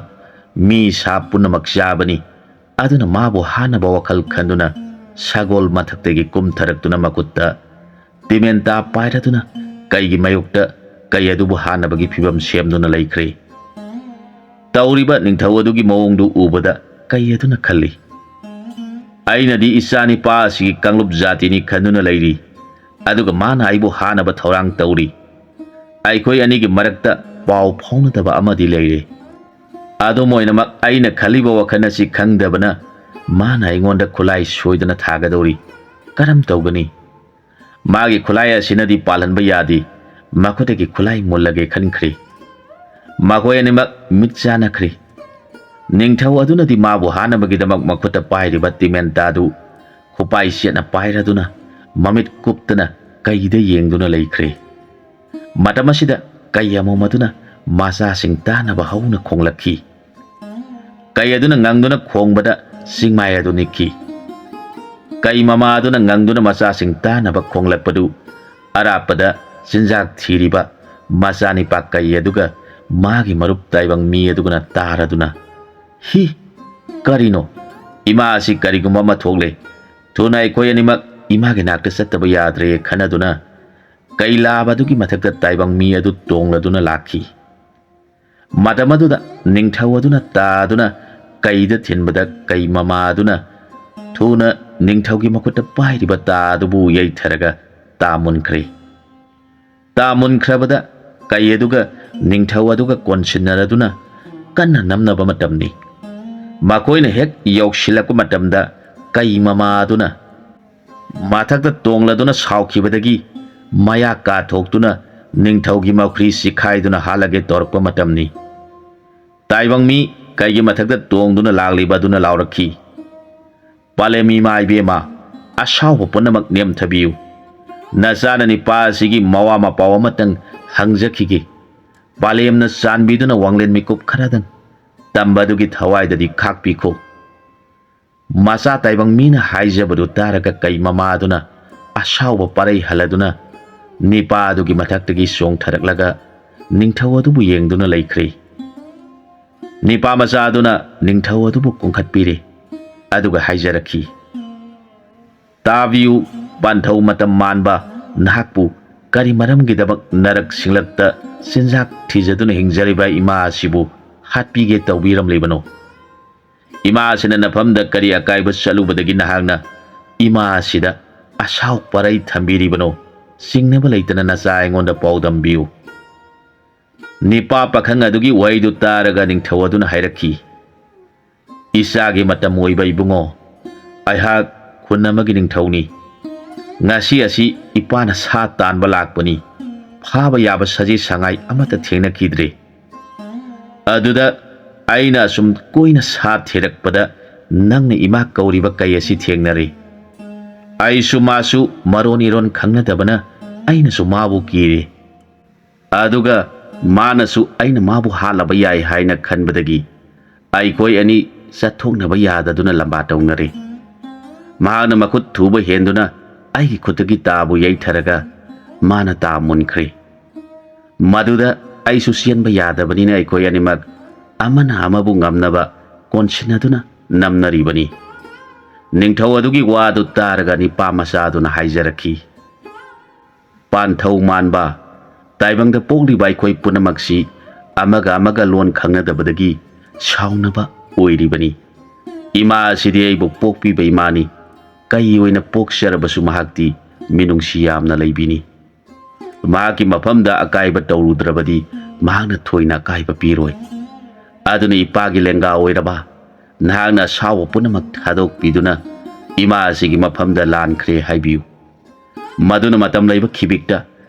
A: ꯃꯤ ꯁꯥ ꯄꯨꯝꯅꯃꯛ ꯆꯥꯕꯅꯤ, ꯑꯗꯨꯅ ꯃꯥꯕꯨ ꯍꯥꯠꯅꯕ ꯋꯥꯈꯜ ꯈꯟꯗꯨꯅ ꯁꯒꯣꯜ ꯃꯊꯛꯇꯒꯤ ꯀꯨꯝꯊꯔꯛꯇꯨꯅ ꯃꯈꯨꯠꯇ ꯇꯤꯃꯦꯟꯇꯥ ꯄꯥꯏꯔꯗꯨꯅ ꯀꯩꯒꯤ ꯃꯥꯌꯣꯛꯇ ꯀꯩ ꯑꯗꯨꯕꯨ ꯍꯥꯠꯅꯕꯒꯤ ꯐꯤꯚꯝ ꯁꯦꯝꯗꯨꯅ ꯂꯩꯈ꯭ꯔꯦ꯫ ꯇꯧꯔꯤꯕ ꯅꯤꯡꯊꯧ ꯑꯗꯨꯒꯤ ꯃꯑꯣꯡꯗꯨ ꯎꯕꯗ ꯀꯩ ꯑꯗꯨꯅ ꯈꯜꯂꯤ, ꯑꯩꯅꯗꯤ ꯏꯆꯥꯅꯤꯄꯥ ꯑꯁꯤꯒꯤ ꯀꯥꯡꯂꯨꯞ ꯖꯥꯇꯤꯅꯤ ꯈꯟꯗꯨꯅ ꯂꯩꯔꯤ, ꯑꯗꯨꯒ ꯃꯥꯅ ꯑꯩꯕꯨ ꯍꯥꯠꯅꯕ ꯊꯧꯔꯥꯡ ꯇꯧꯔꯤ꯫ ꯑꯩꯈꯣꯏ ꯑꯅꯤꯒꯤ ꯃꯔꯛꯇ ꯄꯥꯎ ꯐꯥꯎꯅꯗꯕ ꯑꯃꯗꯤ ꯂꯩꯔꯦ꯫ ꯑꯗꯨꯝ ꯑꯣꯏꯅꯃꯛ ꯑꯩꯅ ꯈꯜꯂꯤꯕ ꯋꯥꯈꯜ ꯑꯁꯤ ꯈꯪꯗꯕꯅ ꯃꯥꯅ ꯑꯩꯉꯣꯟꯗ ꯈꯨꯠꯂꯥꯏ ꯁꯣꯏꯗꯅ ꯊꯥꯒꯗꯧꯔꯤ꯫ ꯀꯔꯝ ꯇꯧꯒꯅꯤ? ꯃꯥꯒꯤ ꯈꯨꯠꯂꯥꯏ ꯑꯁꯤꯅꯗꯤ ꯄꯥꯜꯍꯟꯕ ꯌꯥꯗꯦ, ꯃꯈꯨꯠꯇꯒꯤ ꯈꯨꯠꯂꯥꯏ ꯃꯨꯜꯂꯒꯦ ꯈꯟꯈ꯭ꯔꯦ꯫ ꯃꯈꯣꯏ ꯑꯅꯤꯃꯛ ꯃꯤꯠ ꯆꯥꯟꯅꯈ꯭ꯔꯦ꯫ ꯅꯤꯡꯊꯧ ꯑꯗꯨꯅꯗꯤ ꯃꯥꯕꯨ ꯍꯥꯠꯅꯕꯒꯤꯗꯃꯛ ꯃꯈꯨꯠꯇ ꯄꯥꯏꯔꯤꯕ ꯇꯤꯃꯦꯟꯇꯥꯗꯨ ꯈꯨꯄꯥꯏ ꯆꯦꯠꯅ ꯄꯥꯏꯔꯗꯨꯅ ꯃꯃꯤꯠ ꯀꯨꯞꯇꯅ ꯀꯩꯗ ꯌꯦꯡꯗꯨꯅ ꯂꯩꯈ꯭ꯔꯦ꯫ ꯃꯇꯝ ꯑꯁꯤꯗ ꯀꯩ ꯑꯃꯣꯝ ꯑꯗꯨꯅ ꯃꯆꯥꯁꯤꯡ ꯇꯥꯅꯕ ꯍꯧꯅ ꯈꯣꯡꯂꯛꯈꯤ꯫ ꯀꯩ ꯑꯗꯨꯅ ꯉꯪꯗꯨꯅ ꯈꯣꯡꯕꯗ ꯆꯤꯡꯃꯥꯏ ꯑꯗꯨ ꯅꯤꯛꯈꯤ꯫ ꯀꯩ ꯃꯃꯥ ꯑꯗꯨꯅ ꯉꯪꯗꯨꯅ ꯃꯆꯥꯁꯤꯡ ꯇꯥꯅꯕ ꯈꯣꯡꯂꯛꯄꯗꯨ ꯑꯔꯥꯞꯄꯗ ꯆꯤꯟꯖꯥꯛ ꯊꯤꯔꯤꯕ ꯃꯆꯥꯅꯤꯄꯥ ꯀꯩ ꯑꯗꯨꯒ ꯃꯥꯒꯤ ꯃꯔꯨꯞ ꯇꯥꯏꯕꯪ ꯃꯤ ꯑꯗꯨꯒꯅ ꯇꯥꯔꯗꯨꯅ, ꯍꯤ, ꯀꯔꯤꯅꯣ? ꯏꯃꯥ ꯑꯁꯤ ꯀꯔꯤꯒꯨꯝꯕ ꯑꯃ ꯊꯣꯛꯂꯦ꯫ ꯊꯨꯅ ꯑꯩꯈꯣꯏ ꯑꯅꯤꯃꯛ ꯏꯃꯥꯒꯤ ꯅꯥꯛꯇ ꯆꯠꯇꯕ ꯌꯥꯗ꯭ꯔꯦ ꯈꯟꯅꯗꯨꯅ ꯀꯩ ꯂꯥꯕ ꯑꯗꯨꯒꯤ ꯃꯊꯛꯇ ꯇꯥꯏꯕꯪ ꯃꯤ ꯑꯗꯨ ꯇꯣꯡꯂꯗꯨꯅ ꯂꯥꯛꯈꯤ꯫ ꯃꯇꯝ ꯑꯗꯨꯗ ꯅꯤꯡꯊꯧ ꯑꯗꯨꯅ ꯇꯥꯗꯨꯅ ꯀꯩꯗ ꯊꯤꯟꯕꯗ ꯀꯩ ꯃꯃꯥ ꯑꯗꯨꯅ ꯊꯨꯅ ꯅꯤꯡꯊꯧꯒꯤ ꯃꯈꯨꯠꯇ ꯄꯥꯏꯔꯤꯕ ꯇꯥ ꯑꯗꯨꯕꯨ ꯌꯩꯊꯔꯒ ꯇꯥ ꯃꯨꯟꯈ꯭ꯔꯦ꯫ ꯇꯥ ꯃꯨꯟꯈ꯭ꯔꯕꯗ ꯀꯩ ꯑꯗꯨꯒ ꯅꯤꯡꯊꯧ ꯑꯗꯨꯒ ꯀꯣꯟꯁꯤꯟꯅꯔꯗꯨꯅ ꯀꯟꯅ ꯅꯝꯅꯕ ꯃꯇꯝꯅꯤ꯫ ꯃꯈꯣꯏꯅ ꯍꯦꯛ ꯌꯧꯁꯤꯜꯂꯛꯄ ꯃꯇꯝꯗ ꯀꯩ ꯃꯃꯥ ꯑꯗꯨꯅ ꯃꯊꯛꯇ ꯇꯣꯡꯂꯗꯨꯅ ꯁꯥꯎꯈꯤꯕꯗꯒꯤ ꯃꯌꯥ ꯀꯥꯊꯣꯛꯇꯨꯅ ꯅꯤꯡꯊꯧꯒꯤ ꯃꯈ꯭ꯔꯤ ꯆꯤꯈꯥꯏꯗꯨꯅ ꯍꯥꯠꯂꯒꯦ ꯇꯧꯔꯛꯄ ꯃꯇꯝꯅꯤ꯫ ꯇꯥꯏꯕꯪ ꯃꯤ ꯀꯩꯒꯤ ꯃꯊꯛꯇ ꯇꯣꯡꯗꯨꯅ ꯂꯥꯛꯂꯤꯕ ꯑꯗꯨꯅ ꯂꯥꯎꯔꯛꯈꯤ, ꯄꯥꯂꯦꯝ ꯏꯃꯥ ꯏꯕꯦꯝꯃ, ꯑꯁꯥꯎꯕ ꯄꯨꯝꯅꯃꯛ ꯅꯦꯝꯊꯕꯤꯌꯨ꯫ ꯅꯆꯥꯅ ꯅꯤꯄꯥ ꯑꯁꯤꯒꯤ ꯃꯋꯥ ꯃꯄꯥꯎ ꯑꯃꯇꯪ ꯍꯪꯖꯈꯤꯒꯦ꯫ ꯄꯥꯂꯦꯝꯅ ꯆꯥꯟꯕꯤꯗꯨꯅ ꯋꯥꯡꯂꯦꯟ ꯃꯤꯀꯨꯞ ꯈꯔꯗꯪ ꯇꯝꯕ ꯑꯗꯨꯒꯤ ꯊꯋꯥꯏꯗꯗꯤ ꯈꯥꯛꯄꯤꯈꯣ꯫ ꯃꯆꯥ ꯇꯥꯏꯕꯪ ꯃꯤꯅ ꯍꯥꯏꯖꯕꯗꯨ ꯇꯥꯔꯒ ꯀꯩ ꯃꯃꯥ ꯑꯗꯨꯅ ꯑꯁꯥꯎꯕ ꯄꯥꯔꯩ ꯍꯜꯂꯗꯨꯅ ꯅꯤꯄꯥ ꯑꯗꯨꯒꯤ ꯃꯊꯛꯇꯒꯤ ꯆꯣꯡꯊꯔꯛꯂꯒ ꯅꯤꯡꯊꯧ ꯑꯗꯨꯕꯨ ꯌꯦꯡꯗꯨꯅ ꯂꯩꯈ꯭ꯔꯦ꯫ ꯅꯤꯄꯥ ꯃꯆꯥ ꯑꯗꯨꯅ ꯅꯤꯡꯊꯧ ꯑꯗꯨꯕꯨ ꯀꯣꯡꯈꯠꯄꯤꯔꯦ, ꯑꯗꯨꯒ ꯍꯥꯏꯖꯔꯛꯈꯤ, ꯇꯥꯕꯤꯌꯨ ꯄꯟꯊꯧ ꯃꯇꯝ ꯃꯥꯟꯕ, ꯅꯍꯥꯛꯄꯨ ꯀꯔꯤ ꯃꯔꯝꯒꯤꯗꯃꯛ ꯅꯔꯛ ꯁꯤꯡꯂꯛꯇ ꯆꯤꯟꯖꯥꯛ ꯊꯤꯖꯗꯨꯅ ꯍꯤꯡꯖꯔꯤꯕ ꯏꯃꯥ ꯑꯁꯤꯕꯨ ꯍꯥꯠꯄꯤꯒꯦ ꯇꯧꯕꯤꯔꯝꯂꯤꯕꯅꯣ? ꯏꯃꯥ ꯑꯁꯤꯅ ꯅꯐꯝꯗ ꯀꯔꯤ ꯑꯀꯥꯏꯕ ꯆꯠꯂꯨꯕꯗꯒꯤ ꯅꯍꯥꯛꯅ ꯏꯃꯥ ꯑꯁꯤꯗ ꯑꯁꯥꯎ ꯄꯥꯔꯩ ꯊꯝꯕꯤꯔꯤꯕꯅꯣ? ꯆꯤꯡꯅꯕ ꯂꯩꯇꯅ ꯅꯆꯥ ꯑꯩꯉꯣꯟꯗ ꯄꯥꯎꯗꯝꯕꯤꯌꯨ꯫ ꯅꯤꯄꯥ ꯄꯥꯈꯪ ꯑꯗꯨꯒꯤ ꯋꯥꯍꯩꯗꯨ ꯇꯥꯔꯒ ꯅꯤꯡꯊꯧ ꯑꯗꯨꯅ ꯍꯥꯏꯔꯛꯈꯤ, ꯏꯆꯥꯒꯤ ꯃꯇꯝ ꯑꯣꯏꯕ ꯏꯕꯨꯡꯉꯣ, ꯑꯩꯍꯥꯛ ꯈꯨꯟ ꯑꯃꯒꯤ ꯅꯤꯡꯊꯧꯅꯤ꯫ ꯉꯁꯤ ꯑꯁꯤ ꯏꯄꯥꯅ ꯁꯥ ꯇꯥꯟꯕ ꯂꯥꯛꯄꯅꯤ꯫ ꯐꯥꯕ ꯌꯥꯕ ꯁꯖꯤ ꯁꯉꯥꯏ ꯑꯃꯠꯇ ꯊꯦꯡꯅꯈꯤꯗ꯭ꯔꯦ꯫ ꯑꯗꯨꯗ ꯑꯩꯅ ꯑꯁꯨꯝ ꯀꯣꯏꯅ ꯁꯥ ꯊꯤꯔꯛꯄꯗ ꯅꯪꯅ ꯏꯃꯥ ꯀꯧꯔꯤꯕ ꯀꯩ ꯑꯁꯤ ꯊꯦꯡꯅꯔꯦ꯫ ꯑꯩꯁꯨ ꯃꯥꯁꯨ ꯃꯔꯣꯟ ꯏꯔꯣꯟ ꯈꯪꯅꯗꯕꯅ ꯑꯩꯅꯁꯨ ꯃꯥꯕꯨ ꯀꯤꯔꯦ꯫ ꯑꯗꯨꯒ ꯃꯥꯅꯁꯨ ꯑꯩꯅ ꯃꯥꯕꯨ ꯍꯥꯠꯂꯕ ꯌꯥꯏ ꯍꯥꯏꯅ ꯈꯟꯕꯗꯒꯤ ꯑꯩꯈꯣꯏ ꯑꯅꯤ ꯆꯠꯊꯣꯛꯅꯕ ꯌꯥꯗꯗꯨꯅ ꯂꯝꯕꯥ ꯇꯧꯅꯔꯦ꯫ ꯃꯍꯥꯛꯅ ꯃꯈꯨꯠ ꯊꯨꯕ ꯍꯦꯟꯗꯨꯅ ꯑꯩꯒꯤ ꯈꯨꯠꯇꯒꯤ ꯇꯥꯕꯨ ꯌꯩꯊꯔꯒ ꯃꯥꯅ ꯇꯥ ꯃꯨꯟꯈ꯭ꯔꯦ꯫ ꯃꯗꯨꯗ ꯑꯩꯁꯨ ꯆꯦꯟꯕ ꯌꯥꯗꯕꯅꯤꯅ ꯑꯩꯈꯣꯏ ꯑꯅꯤꯃꯛ ꯑꯃꯅ ꯑꯃꯕꯨ ꯉꯝꯅꯕ ꯀꯣꯟꯁꯤꯟꯅꯗꯨꯅ ꯅꯝꯅꯔꯤꯕꯅꯤ꯫ ꯅꯤꯡꯊꯧ ꯑꯗꯨꯒꯤ ꯋꯥꯗꯨ ꯇꯥꯔꯒ ꯅꯤꯄꯥ ꯃꯆꯥ ꯑꯗꯨꯅ ꯍꯥꯏꯖꯔꯛꯈꯤ, ꯄꯥꯟꯊꯧ ꯃꯥꯟꯕ, ꯇꯥꯏꯕꯪꯗ ꯄꯣꯛꯂꯤꯕ ꯑꯩꯈꯣꯏ ꯄꯨꯝꯅꯃꯛꯁꯤ ꯑꯃꯒ ꯑꯃꯒ ꯂꯣꯟ ꯈꯪꯅꯗꯕꯗꯒꯤ ꯁꯥꯎꯅꯕ ꯑꯣꯏꯔꯤꯕꯅꯤ꯫ ꯏꯃꯥ ꯑꯁꯤꯗꯤ ꯑꯩꯕꯨ ꯄꯣꯛꯄꯤꯕ ꯏꯃꯥꯅꯤ꯫ ꯀꯩ ꯑꯣꯏꯅ ꯄꯣꯛꯆꯔꯕꯁꯨ ꯃꯍꯥꯛꯇꯤ ꯃꯤꯅꯨꯡꯁꯤ ꯌꯥꯝꯅ ꯂꯩꯕꯤꯅꯤ꯫ ꯃꯍꯥꯛꯀꯤ ꯃꯐꯝꯗ ꯑꯀꯥꯏꯕ ꯇꯧꯔꯨꯗ꯭ꯔꯕꯗꯤ ꯃꯍꯥꯛꯅ ꯊꯣꯏꯅ ꯑꯀꯥꯏꯕ ꯄꯤꯔꯣꯏ꯫ ꯑꯗꯨꯅ ꯏꯄꯥꯒꯤ ꯂꯦꯡꯒꯥ ꯑꯣꯏꯔꯕ ꯅꯍꯥꯛꯅ ꯑꯁꯥꯎꯕ ꯄꯨꯝꯅꯃꯛ ꯊꯥꯗꯣꯛꯄꯤꯗꯨꯅ ꯏꯃꯥ ꯑꯁꯤꯒꯤ ꯃꯐꯝꯗ ꯂꯥꯟꯈ꯭ꯔꯦ ꯍꯥꯏꯕꯤꯌꯨ꯫ ꯃꯗꯨꯅ ꯃꯇꯝ ꯂꯩꯕ ꯈꯤꯕꯤꯛꯇ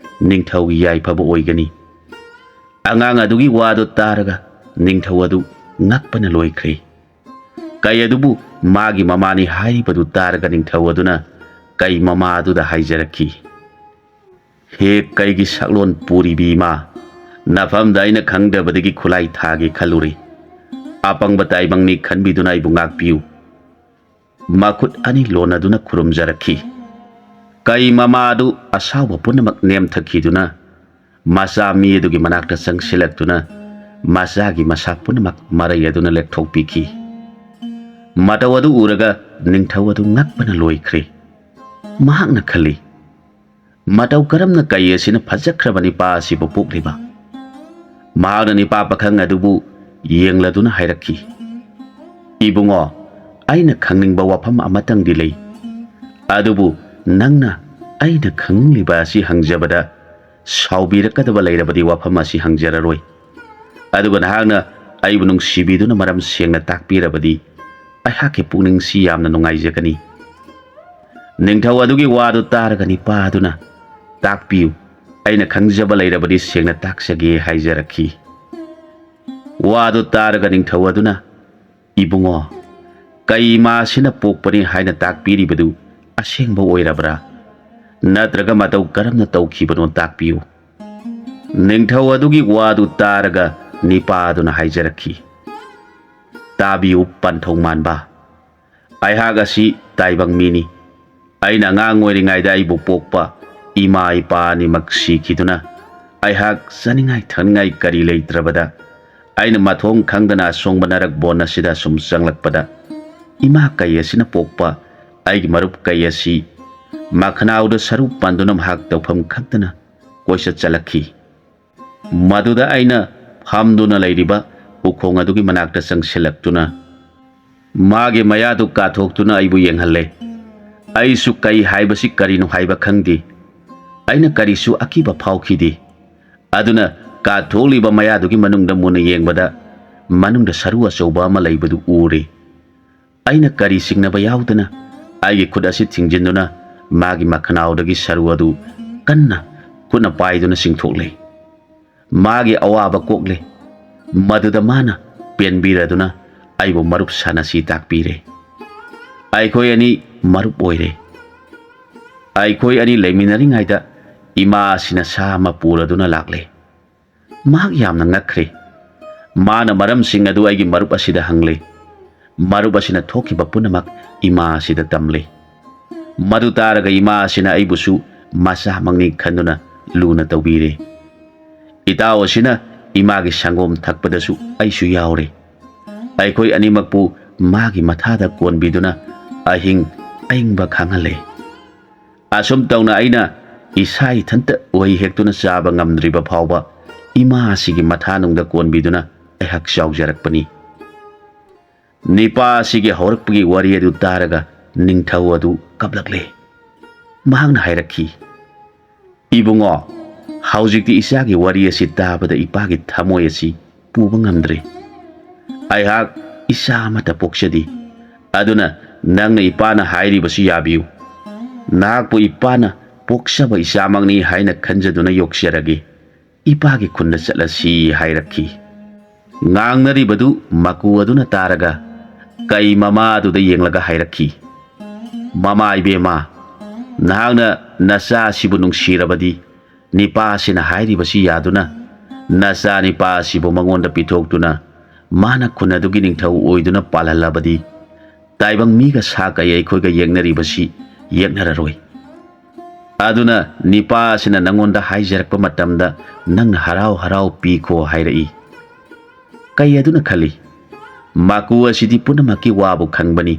A: ꯅꯤꯡꯊꯧꯒꯤ ꯌꯥꯏꯐꯕ ꯑꯣꯏꯒꯅꯤ꯫ ꯑꯉꯥꯡ ꯑꯗꯨꯒꯤ ꯋꯥꯗꯨ ꯇꯥꯔꯒ ꯅꯤꯡꯊꯧ ꯑꯗꯨ ꯉꯛꯄꯅ ꯂꯣꯏꯈ꯭ꯔꯦ꯫ ꯀꯩ ꯑꯗꯨꯕꯨ ꯃꯥꯒꯤ ꯃꯃꯥꯅꯤ ꯍꯥꯏꯔꯤꯕꯗꯨ ꯇꯥꯔꯒ ꯅꯤꯡꯊꯧ ꯑꯗꯨꯅ ꯀꯩ ꯃꯃꯥ ꯑꯗꯨꯗ ꯍꯥꯏꯖꯔꯛꯈꯤ, ꯍꯦ ꯀꯩꯒꯤ ꯁꯛꯂꯣꯟ ꯄꯨꯔꯤꯕꯤ ꯏꯃꯥ, ꯅꯐꯝꯗ ꯑꯩꯅ ꯈꯪꯗꯕꯗꯒꯤ ꯈꯨꯠꯂꯥꯏ ꯊꯥꯒꯦ ꯈꯜꯂꯨꯔꯦ꯫ apangba taibangni khanbiduna aibu ngakpiu makut ani lonaduna khurumjarakhi kai mamadu asawa punamak nemthakiduna masa mi adugi manakta sangsilaktuna masagi masak punamak marai aduna lekthokpiki mataw adu uraga ningthau adu ngakpana loikhre mahakna khali mataw karamna kai asina phajakhrabani pa asibu pokliba mahakna nipa pakhang adubu yengladuna hairakhi ibungo aina khangningba wafam amatang dilei adubu nangna aina khangliba asi hangjabada saubirakadaba leirabadi wafam asi hangjararoi aduga nahakna aibu nungsibiduna maram sengna takpirabadi aihake puning si yamna nungaijakani ningthau adugi wadu taraga nipaduna takpiu aina khangjaba leirabadi sengna taksage haijarakhi wadu taraga ningthau aduna ibungo kai masina pokpani haina takpiribadu asengba oirabra natraga matau karamna taukhibano takpiu ningthau adugi wadu taraga nipaduna haijarakhi tabiu panthong manba aihak asi taibang mini aina ngang oiringaida aibu pokpa ima ipa ni maksi kiduna aihak saningai thangai kari leitrabada aina mathong khangdana songbanarag bona sida sum sanglakpada ima kai asina pokpa aigi marup kai asi makhnauda sarup pandunam hak tawpham khakdana koisa chalakhi maduda aina hamduna leiriba ukhong adugi manakta sangsilaktuna mage mayadu kathoktuna aibu yenghalle aisu kai haibasi karinu haiba khangdi aina karisu akiba phaukhidi aduna katholiba mayadugi manungda muna yengbada manungda saru achauba ama leibadu ure aina kari singnaba yaudana aigi khud asi thingjinduna magi makhnaudagi saru adu kanna kuna paiduna singthokle magi awaba kokle maduda mana penbiraduna aibu marup sanasi takpire aikoi ani marup oire aikoi ani leiminaringaida ima sina sama puraduna lakle mak yamna ngakre mana maram sing adu aigi marup asida hangle marup asina thokiba punamak ima sida tamle madu taraga ima sina aibusu masa mangni khanduna luna tawbire itaw asina imagi sangom thakpadasu aisu yaure aikoi animakpu magi mathada konbiduna ahing aingba khangale asum tawna aina isai thanta oi hektuna chaba ngamdriba phawba ima sigi mathanungda konbiduna aihak chawjarakpani nipa sigi horakpagi wari adu taraga ningthau adu kablakle mahangna hairakhi ibungo haujikti isagi wari asi tabada ipagi thamoi asi puba ngamdre aihak isa mata pokshadi aduna nangna ipana hairibasi yabiu nakpu ipana poksaba isamangni haina khanjaduna yoksharage ipagi khunna chatlasi hairakhi ngangnaribadu maku aduna taraga kai mama aduda yenglaga hairakhi mama ibema nahangna nasa sibu nungsirabadi nipa sina hairibasi yaduna nasa nipa sibu mangonda pithoktuna mana khunnadugi ningthau oiduna palalabadi taibang miga sakai aikhoiga yengnaribasi yengnararoi aduna nipa sina nangonda haijarakpa matamda nangna harau harau pikho hairai kai aduna khali maku asidi punamaki wabu khangbani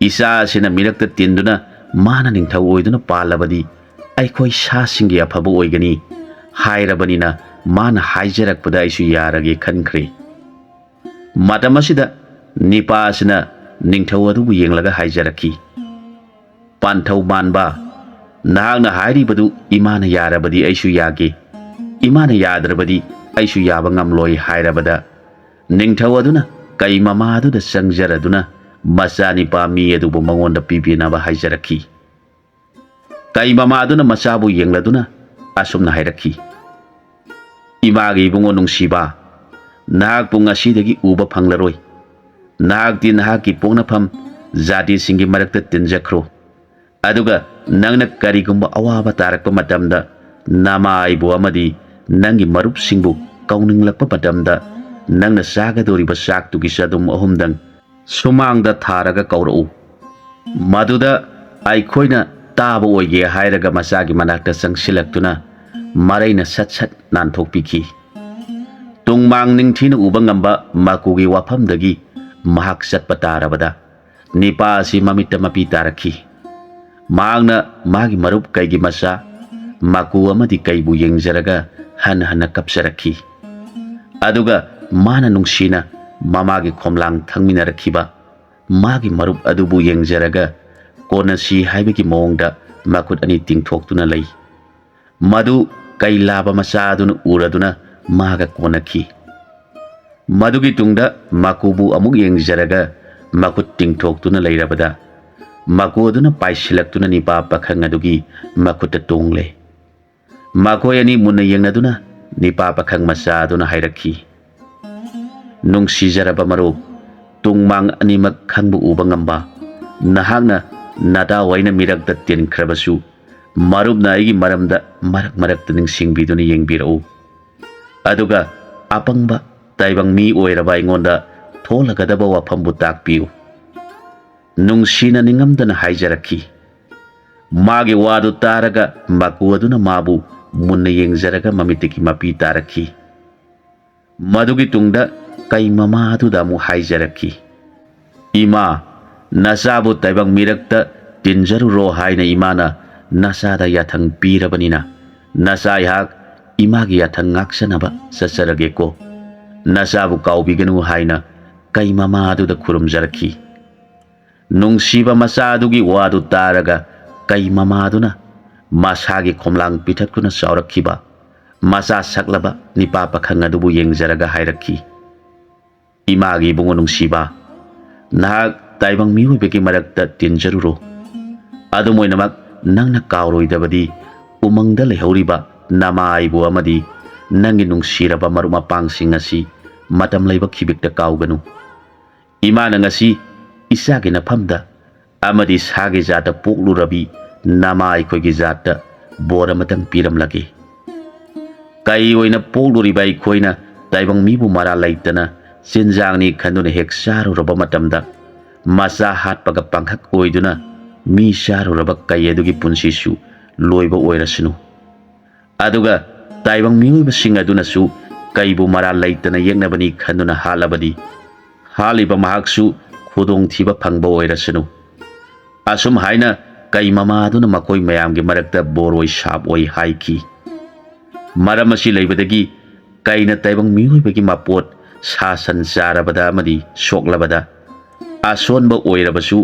A: isa sina mirakta tinduna mana ningthau oiduna palabadi aikhoi sa singi aphabu oigani hairabanina mana haijarakpada aisu yarage khankhre matamasida nipa sina ningthau adubu yenglaga haijarakhi panthau manba nahangna hairibadu imana yarabadi aisu yage imana yadrabadi aisu yaba ngamloi hairabada ningthau aduna kai mama aduda sangjaraduna macha nipa mi adubu mangonda pibinaba haijarakhi kai mama aduna machabu yengladuna asumna hairakhi imagi ibungo nungsiba nahak pung asidagi uba phanglaroi nahak ti nahak ki pongnafam jati singi marakta tinjakhro aduga nangna karigumba awaba tarakpa matamda nama aibu amadi nangi marup singbu kauninglakpa matamda ꯅꯪꯅ ꯆꯥꯒꯗꯧꯔꯤꯕ ꯆꯥꯛꯇꯨꯒꯤ ꯆꯗꯨꯝ ꯑꯍꯨꯝꯗꯪ ꯁꯨꯃꯥꯡꯗ ꯊꯥꯔꯒ ꯀꯧꯔꯛꯎ꯫ ꯃꯗꯨꯗ ꯑꯩꯈꯣꯏꯅ ꯇꯥꯕ ꯑꯣꯏꯒꯦ ꯍꯥꯏꯔꯒ ꯃꯆꯥꯒꯤ ꯃꯅꯥꯛꯇ ꯆꯪꯁꯤꯜꯂꯛꯇꯨꯅ ꯃꯔꯩꯅ ꯁꯠ ꯁꯠ ꯅꯥꯟꯊꯣꯛꯄꯤꯈꯤ꯫ ꯇꯨꯡꯃꯥꯡ ꯅꯤꯡꯊꯤꯅ ꯎꯕ ꯉꯝꯕ ꯃꯀꯨꯒꯤ ꯋꯥꯐꯝꯗꯒꯤ ꯃꯍꯥꯛ ꯆꯠꯄ ꯇꯥꯔꯕꯗ ꯅꯤꯄꯥ ꯑꯁꯤ ꯃꯃꯤꯠꯇ ꯃꯄꯤ ꯇꯥꯔꯛꯈꯤ꯫ ꯃꯍꯥꯛꯅ ꯃꯥꯒꯤ ꯃꯔꯨꯞ ꯀꯩꯒꯤ ꯃꯆꯥ ꯃꯀꯨ ꯑꯃꯗꯤ ꯀꯩꯕꯨ ꯌꯦꯡꯖꯔꯒ ꯍꯟꯅ ꯍꯟꯅ ꯀꯞꯆꯔꯛꯈꯤ꯫ ꯑꯗꯨꯒ ꯃꯥꯅ ꯅꯨꯡꯁꯤꯅ ꯃꯃꯥꯒꯤ ꯈꯣꯝꯂꯥꯡ ꯊꯪꯃꯤꯟꯅꯔꯛꯈꯤꯕ ꯃꯥꯒꯤ ꯃꯔꯨꯞ ꯑꯗꯨꯕꯨ ꯌꯦꯡꯖꯔꯒ ꯀꯣꯟꯅꯁꯤ ꯍꯥꯏꯕꯒꯤ ꯃꯑꯣꯡꯗ ꯃꯈꯨꯠ ꯑꯅꯤ ꯇꯤꯡꯊꯣꯛꯇꯨꯅ ꯂꯩ꯫ ꯃꯗꯨ ꯀꯩ ꯂꯥꯕ ꯃꯆꯥ ꯑꯗꯨꯅ ꯎꯔꯗꯨꯅ ꯃꯥꯒ ꯀꯣꯟꯅꯈꯤ꯫ ꯃꯗꯨꯒꯤ ꯇꯨꯡꯗ ꯃꯀꯨꯕꯨ ꯑꯃꯨꯛ ꯌꯦꯡꯖꯔꯒ ꯃꯈꯨꯠ ꯇꯤꯡꯊꯣꯛꯇꯨꯅ ꯂꯩꯔꯕꯗ ꯃꯀꯨ ꯑꯗꯨꯅ ꯄꯥꯏꯁꯤꯜꯂꯛꯇꯨꯅ ꯅꯤꯄꯥ ꯄꯥꯈꯪ ꯑꯗꯨꯒꯤ ꯃꯈꯨꯠꯇ ꯇꯣꯡꯂꯦ꯫ ꯃꯈꯣꯏ ꯑꯅꯤ ꯃꯨꯟꯅ ꯌꯦꯡꯅꯗꯨꯅ ꯅꯤꯄꯥ ꯄꯥꯈꯪ ꯃꯆꯥ ꯑꯗꯨꯅ ꯍꯥꯏꯔꯛꯈꯤ, ꯅꯨꯡꯁꯤꯖꯔꯕ ꯃꯔꯨꯞ, ꯇꯨꯡꯃꯥꯡ ꯑꯅꯤꯃꯛ ꯈꯪꯕ ꯎꯕ ꯉꯝꯕ ꯅꯍꯥꯛꯅ ꯅꯗꯥꯋꯥꯏꯅ ꯃꯤꯔꯛꯇ ꯇꯤꯟꯈ꯭ꯔꯕꯁꯨ ꯃꯔꯨꯞꯅ ꯑꯩꯒꯤ ꯃꯔꯝꯗ ꯃꯔꯛ ꯃꯔꯛꯇ ꯅꯤꯡꯁꯤꯡꯕꯤꯗꯨꯅ ꯌꯦꯡꯕꯤꯔꯛꯎ꯫ ꯑꯗꯨꯒ ꯑꯄꯪꯕ ꯇꯥꯏꯕꯪ ꯃꯤ ꯑꯣꯏꯔꯕ ꯑꯩꯉꯣꯟꯗ ꯊꯣꯛꯂꯒꯗꯕ ꯋꯥꯐꯝꯕꯨ ꯇꯥꯛꯄꯤꯌꯨ꯫ ꯅꯨꯡꯁꯤꯅ ꯅꯤꯡꯉꯝꯗꯅ ꯍꯥꯏꯖꯔꯛꯈꯤ꯫ ꯃꯥꯒꯤ ꯋꯥꯗꯨ ꯇꯥꯔꯒ ꯃꯀꯨ ꯑꯗꯨꯅ ꯃꯥꯕꯨ ꯃꯨꯟꯅ ꯌꯦꯡꯖꯔꯒ ꯃꯃꯤꯠꯇꯒꯤ ꯃꯄꯤ ꯇꯥꯔꯛꯈꯤ꯫ ꯃꯗꯨꯒꯤ ꯇꯨꯡꯗ ꯀꯩ ꯃꯃꯥ ꯑꯗꯨꯗ ꯑꯃꯨꯛ ꯍꯥꯏꯖꯔꯛꯈꯤ, ꯏꯃꯥ, ꯅꯆꯥꯕꯨ ꯇꯥꯏꯕꯪ ꯃꯤꯔꯛꯇ ꯇꯤꯟꯖꯔꯨꯔꯣ ꯍꯥꯏꯅ ꯏꯃꯥꯅ ꯅꯆꯥꯗ ꯌꯥꯊꯪ ꯄꯤꯔꯕꯅꯤꯅ ꯅꯆꯥ ꯑꯩꯍꯥꯛ ꯏꯃꯥꯒꯤ ꯌꯥꯊꯪ ꯉꯥꯛꯆꯅꯕ ꯆꯠꯆꯔꯒꯦꯀꯣ꯫ ꯅꯆꯥꯕꯨ ꯀꯥꯎꯕꯤꯒꯅꯨ ꯍꯥꯏꯅ ꯀꯩ ꯃꯃꯥ ꯑꯗꯨꯗ ꯈꯨꯔꯨꯝꯖꯔꯛꯈꯤ꯫ ꯅꯨꯡꯁꯤꯕ ꯃꯆꯥ ꯑꯗꯨꯒꯤ ꯋꯥꯗꯨ ꯇꯥꯔꯒ ꯀꯩ ꯃꯃꯥ ꯑꯗꯨꯅ ꯃꯁꯥꯒꯤ ꯈꯣꯝꯂꯥꯡ ꯄꯤꯊꯛꯇꯨꯅ ꯆꯥꯎꯔꯛꯈꯤꯕ ꯃꯆꯥ ꯁꯛꯂꯕ ꯅꯤꯄꯥ ꯄꯥꯈꯪ ꯑꯗꯨꯕꯨ ꯌꯦꯡꯖꯔꯒ ꯍꯥꯏꯔꯛꯈꯤ, ꯏꯃꯥꯒꯤ ꯏꯕꯨꯡꯉꯣ ꯅꯨꯡꯁꯤꯕ, ꯅꯍꯥꯛ ꯇꯥꯏꯕꯪ ꯃꯤꯑꯣꯏꯕꯒꯤ ꯃꯔꯛꯇ ꯇꯤꯟꯖꯔꯨꯔꯣ꯫ ꯑꯗꯨꯝ ꯑꯣꯏꯅꯃꯛ ꯅꯪꯅ ꯀꯥꯎꯔꯣꯏꯗꯕꯗꯤ ꯎꯃꯪꯗ ꯂꯩꯍꯧꯔꯤꯕ ꯅꯃꯥ ꯑꯩꯕꯨ ꯑꯃꯗꯤ ꯅꯪꯒꯤ ꯅꯨꯡꯁꯤꯔꯕ ꯃꯔꯨꯞ ꯃꯄꯥꯡꯁꯤꯡ ꯑꯁꯤ ꯃꯇꯝ ꯂꯩꯕ ꯈꯤꯕꯤꯛꯇ ꯀꯥꯎꯒꯅꯨ꯫ ꯏꯃꯥꯅ ꯉꯁꯤ ꯏꯆꯥꯒꯤ ꯅꯐꯝꯗ ꯑꯃꯗꯤ ꯁꯥꯒꯤ ꯖꯥꯠꯇ ꯄꯣꯛꯂꯨꯔꯕꯤ ꯅꯃꯥ ꯑꯩꯈꯣꯏꯒꯤ ꯖꯥꯠꯇ ꯕꯣꯔ ꯑꯃꯇꯪ ꯄꯤꯔꯝꯂꯒꯦ꯫ ꯀꯩ ꯑꯣꯏꯅ ꯄꯣꯛꯂꯨꯔꯤꯕ ꯑꯩꯈꯣꯏꯅ ꯇꯥꯏꯕꯪ ꯃꯤꯕꯨ ꯃꯔꯥꯜ ꯂꯩꯇꯅ ꯆꯤꯟꯖꯥꯡꯅꯤ ꯈꯟꯗꯨꯅ ꯍꯦꯛ ꯆꯥꯔꯨꯔꯕ ꯃꯇꯝꯗ ꯃꯆꯥ ꯍꯥꯠꯄꯒ ꯄꯥꯡꯈꯛ ꯑꯣꯏꯗꯨꯅ ꯃꯤ ꯆꯥꯔꯨꯔꯕ ꯀꯩ ꯑꯗꯨꯒꯤ ꯄꯨꯟꯁꯤꯁꯨ ꯂꯣꯏꯕ ꯑꯣꯏꯔꯁꯅꯨ꯫ ꯑꯗꯨꯒ ꯇꯥꯏꯕꯪ ꯃꯤꯑꯣꯏꯕꯁꯤꯡ ꯑꯗꯨꯅꯁꯨ ꯀꯩꯕꯨ ꯃꯔꯥꯜ ꯂꯩꯇꯅ ꯌꯦꯛꯅꯕꯅꯤ ꯈꯟꯗꯨꯅ ꯍꯥꯠꯂꯕꯗꯤ ꯍꯥꯠꯂꯤꯕ ꯃꯍꯥꯛꯁꯨ ꯈꯨꯗꯣꯡꯊꯤꯕ ꯐꯪꯕ ꯑꯣꯏꯔꯁꯅꯨ꯫ ꯑꯁꯨꯝ ꯍꯥꯏꯅ ꯀꯩ ꯃꯃꯥ ꯑꯗꯨꯅ ꯃꯈꯣꯏ ꯃꯌꯥꯝꯒꯤ ꯃꯔꯛꯇ ꯕꯣꯔꯣꯏ ꯁꯥꯞ ꯑꯣꯏ ꯍꯥꯏꯈꯤ꯫ ꯃꯔꯝ ꯑꯁꯤ ꯂꯩꯕꯗꯒꯤ ꯀꯩꯅ ꯇꯥꯏꯕꯪ ꯃꯤꯑꯣꯏꯕꯒꯤ ꯃꯄꯣꯠ ꯁꯥ ꯁꯟ ꯆꯥꯔꯕꯗ ꯑꯃꯗꯤ ꯁꯣꯛꯂꯕꯗ ꯑꯁꯣꯟꯕ ꯑꯣꯏꯔꯕꯁꯨ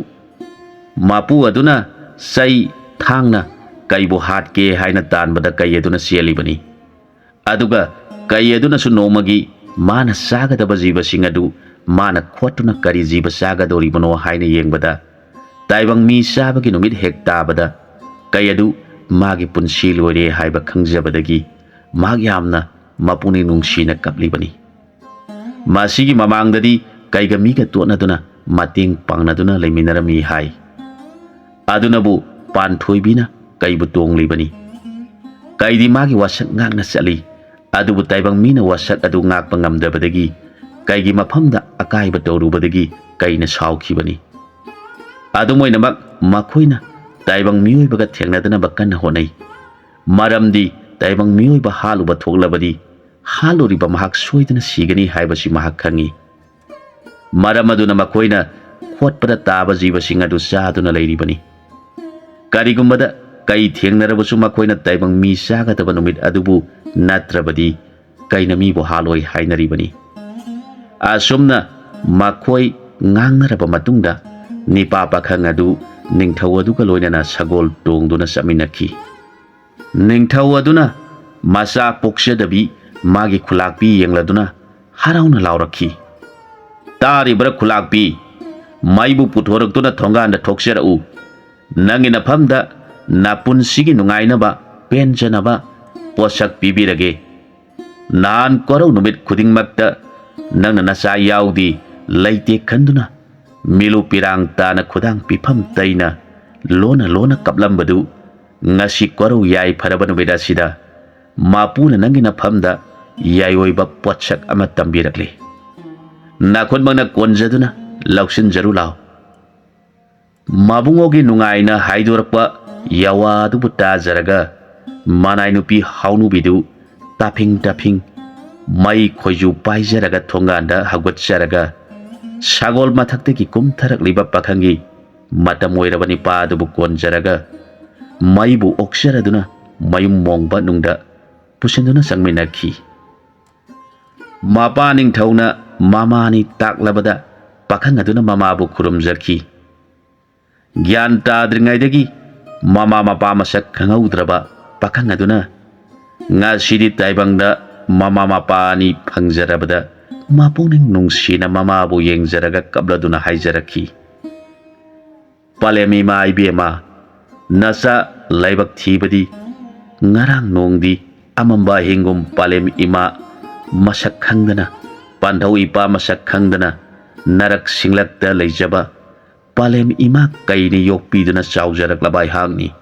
A: ꯃꯄꯨ ꯑꯗꯨꯅ ꯆꯩ ꯊꯥꯡꯅ ꯀꯩꯕꯨ ꯍꯥꯠꯀꯦ ꯍꯥꯏꯅ ꯇꯥꯟꯕꯗ ꯀꯩ ꯑꯗꯨꯅ ꯆꯦꯜꯂꯤꯕꯅꯤ꯫ ꯑꯗꯨꯒ ꯀꯩ ꯑꯗꯨꯅꯁꯨ ꯅꯣꯡꯃꯒꯤ ꯃꯥꯅ ꯆꯥꯒꯗꯕ ꯖꯤꯕꯁꯤꯡ ꯑꯗꯨ ꯃꯥꯅ ꯈꯣꯠꯇꯨꯅ ꯀꯔꯤ ꯖꯤꯕ ꯆꯥꯒꯗꯧꯔꯤꯕꯅꯣ ꯍꯥꯏꯅ ꯌꯦꯡꯕꯗ ꯇꯥꯏꯕꯪ ꯃꯤ ꯆꯥꯕꯒꯤ ꯅꯨꯃꯤꯠ ꯍꯦꯛ ꯇꯥꯕꯗ ꯀꯩ ꯑꯗꯨ ꯃꯥꯒꯤ ꯄꯨꯟꯁꯤ ꯂꯣꯏꯔꯦ ꯍꯥꯏꯕ ꯈꯪꯖꯕꯗꯒꯤ ꯃꯍꯥꯛ ꯌꯥꯝꯅ ꯃꯄꯨꯛꯅꯤꯡ ꯅꯨꯡꯁꯤꯅ ꯀꯞꯂꯤꯕꯅꯤ꯫ ꯃꯁꯤꯒꯤ ꯃꯃꯥꯡꯗꯗꯤ ꯀꯩꯒ ꯃꯤꯒ ꯇꯣꯠꯅꯗꯨꯅ ꯃꯇꯦꯡ ꯄꯥꯡꯅꯗꯨꯅ ꯂꯩꯃꯤꯟꯅꯔꯝꯃꯤ ꯍꯥꯏ꯫ ꯑꯗꯨꯅꯕꯨ ꯄꯥꯟꯊꯣꯏꯕꯤꯅ ꯀꯩꯕꯨ ꯇꯣꯡꯂꯤꯕꯅꯤ꯫ ꯀꯩꯗꯤ ꯃꯥꯒꯤ ꯋꯥꯁꯛ ꯉꯥꯛꯅ ꯆꯠꯂꯤ, ꯑꯗꯨꯕꯨ ꯇꯥꯏꯕꯪ ꯃꯤꯅ ꯋꯥꯁꯛ ꯑꯗꯨ ꯉꯥꯛꯄ ꯉꯝꯗꯕꯗꯒꯤ ꯀꯩꯒꯤ ꯃꯐꯝꯗ ꯑꯀꯥꯏꯕ ꯇꯧꯔꯨꯕꯗꯒꯤ ꯀꯩꯅ ꯁꯥꯎꯈꯤꯕꯅꯤ꯫ ꯑꯗꯨꯝ ꯑꯣꯏꯅꯃꯛ ꯃꯈꯣꯏꯅ ꯇꯥꯏꯕꯪ ꯃꯤꯑꯣꯏꯕꯒ ꯊꯦꯡꯅꯗꯅꯕ ꯀꯟꯅ ꯍꯣꯠꯅꯩ꯫ ꯃꯔꯝꯗꯤ ꯇꯥꯏꯕꯪ ꯃꯤꯑꯣꯏꯕ ꯍꯥꯠꯂꯨꯕ ꯊꯣꯛꯂꯕꯗꯤ ꯍꯥꯠꯂꯨꯔꯤꯕ ꯃꯍꯥꯛ ꯁꯣꯏꯗꯅ ꯁꯤꯒꯅꯤ ꯍꯥꯏꯕꯁꯤ ꯃꯍꯥꯛ ꯈꯪꯉꯤ꯫ ꯃꯔꯝ ꯑꯗꯨꯅ ꯃꯈꯣꯏꯅ ꯈꯣꯠꯄꯗ ꯇꯥꯕ ꯖꯤꯕꯁꯤꯡ ꯑꯗꯨ ꯆꯥꯗꯨꯅ ꯂꯩꯔꯤꯕꯅꯤ꯫ ꯀꯔꯤꯒꯨꯝꯕꯗ ꯀꯩ ꯊꯦꯡꯅꯔꯕꯁꯨ ꯃꯈꯣꯏꯅ ꯇꯥꯏꯕꯪ ꯃꯤ ꯆꯥꯒꯗꯕ ꯅꯨꯃꯤꯠ ꯑꯗꯨꯕꯨ ꯅꯠꯇ꯭ꯔꯕꯗꯤ ꯀꯩꯅ ꯃꯤꯕꯨ ꯍꯥꯠꯂꯣꯏ ꯍꯥꯏꯅꯔꯤꯕꯅꯤ꯫ ꯑꯁꯨꯝꯅ ꯃꯈꯣꯏ ꯉꯥꯡꯅꯔꯕ ꯃꯇꯨꯡꯗ ꯅꯤꯄꯥ ꯄꯥꯈꯪ ꯑꯗꯨ ꯅꯤꯡꯊꯧ ꯑꯗꯨꯒ ꯂꯣꯏꯅꯅ ꯁꯒꯣꯜ ꯇꯣꯡꯗꯨꯅ ꯆꯠꯃꯤꯟꯅꯈꯤ꯫ ꯅꯤꯡꯊꯧ ꯑꯗꯨꯅ ꯃꯆꯥ ꯄꯣꯛꯆꯗꯕꯤ ꯃꯥꯒꯤ ꯈꯨꯂꯥꯛꯄꯤ ꯌꯦꯡꯂꯗꯨꯅ ꯍꯔꯥꯎꯅ ꯂꯥꯎꯔꯛꯈꯤ, ꯇꯥꯔꯤꯕ꯭ꯔꯥ ꯈꯨꯂꯥꯛꯄꯤ, ꯃꯩꯕꯨ ꯄꯨꯊꯣꯔꯛꯇꯨꯅ ꯊꯣꯡꯒꯥꯟꯗ ꯊꯣꯛꯆꯔꯛꯎ꯫ ꯅꯪꯒꯤ ꯅꯐꯝꯗ ꯅꯄꯨꯟꯁꯤꯒꯤ ꯅꯨꯡꯉꯥꯏꯅꯕ ꯄꯦꯟꯖꯅꯕ ꯄꯣꯠꯁꯛ ꯄꯤꯕꯤꯔꯒꯦ꯫ ꯅꯍꯥꯟ ꯀꯣꯔꯧ ꯅꯨꯃꯤꯠ ꯈꯨꯗꯤꯡꯃꯛꯇ ꯅꯪꯅ ꯅꯆꯥ ꯌꯥꯎꯗꯤ ꯂꯩꯇꯦ ꯈꯟꯗꯨꯅ ꯃꯤꯂꯨ ꯄꯤꯔꯥꯡ ꯇꯥꯅ ꯈꯨꯗꯥꯡ ꯄꯤꯐꯝ ꯇꯩꯅ ꯂꯣꯟꯅ ꯂꯣꯟꯅ ꯀꯞꯂꯝꯕꯗꯨ ꯉꯁꯤ ꯀꯣꯔꯧ ꯌꯥꯏ ꯐꯔꯕ ꯅꯨꯃꯤꯠ ꯑꯁꯤꯗ ꯃꯄꯨꯅ ꯅꯪꯒꯤ ꯅꯐꯝꯗ ꯌꯥꯏꯑꯣꯏꯕ ꯄꯣꯠꯁꯛ ꯑꯃ ꯇꯝꯕꯤꯔꯛꯂꯤ꯫ nakhonmangna konjaduna lauksinjaru lao. Mabungogi nungaina haidorakpa yawa adubu tajaraga manai nupi haunubidu taping mai khoiju paijaraga thonganda hagwatjaraga sagol mathaktagi kumtharakliba pakhangi matam oirabani padubu konjaraga maibu oksaraduna mayum mongba nungda pusinduna sangminakhi. Mapa ningthauna mamani taklabada pakhang aduna mamabu khurumjarki. Gyan tadringaidagi mama mapa masak khangaudraba pakhang aduna ngasidi taibangda mama mapa ni phangjarabada mapuning nungsina mamabu yengjaraga kabladuna haijarakhi. Palemi ma ibema nasa laibak thibadi ngarang nongdi amamba hingum palem ima masak khangdana pandhau ipa masak khangdana narak singlakta leijaba palem ima kaini yokpiduna chaujaraklabai hangni.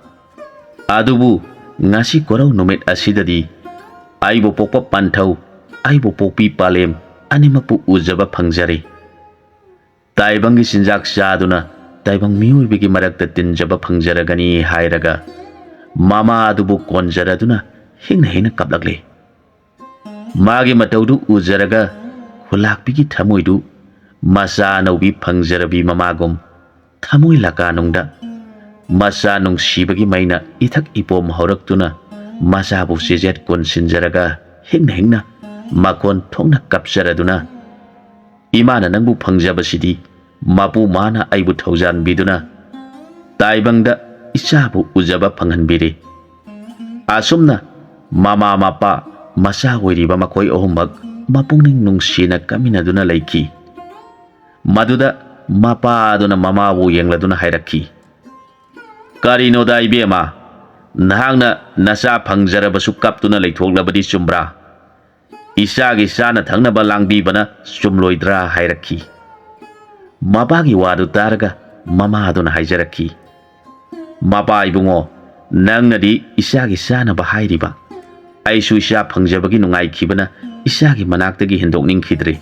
A: Adubu ngasi korau numit asidadi aibo pokpa panthau aibo pokpi palem animakpu ujaba phangjari. Taibangi sinjak chaduna taibang miyoibigi marakta tinjaba phangjaragani hairaga mama adubu konjaraduna hingna kaplakle. Magi mataudu ujaraga khulakpigi thamoidu masa naubi phangjarabi mamagum thamoi lakanungda masa nungsibagi maina ithak ipom horaktuna masa bu sijet konsinjaraga hingna makon thongna kapsaraduna imana nangbu phangjabasidi mapu mana aibu thaujan biduna taibangda isabu ujaba phanghanbiri. Asumna mama mapa masa oiriba makoi ohumbak mapungning nungsina kaminaduna laiki. Maduda mapa aduna mamabu yengladuna hairakhi. Karino da ibema nahangna nasa phangjarabasu kaptuna leithoklabadi chumbra isagi sana thangnaba langbibana chumloidra hairakhi. Mapagi wadu targa mama aduna haijarakhi. Mapa ibungo nangnadi isagi sana bahairiba aisu isa phangjabagi nungai khibana isagi manaktagi hindokningkhidri.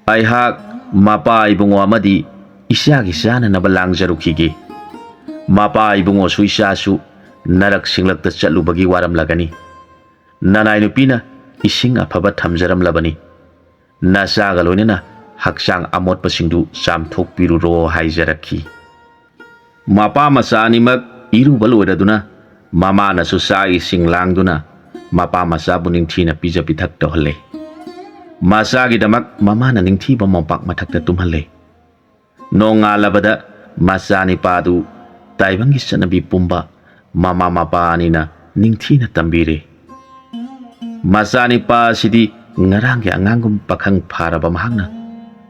A: Aihak mapa ibungo amadi isagi sana nabalangjarukhige. Mapa ibungo su isasu narak singlakta chatlubagi waram lagani. Nanai nupina ising afaba thamjaramlabani. Nasaga loinana haksang amotpasingdu chamthokpiruro haijarakhi. Mapa masa animak iruba loiraduna mama nasu sa ising langduna mapa masa bu ningthina pija pithak tohalle. Masa gi damak mama na ningthiba mompak mathakta tumhalle. Nonga labada masa ni padu taibangi sanabi pumba mama mapa anina ningthina tambire. Masa ni pa sidi ngarang ya angangum pakhang pharaba mahangna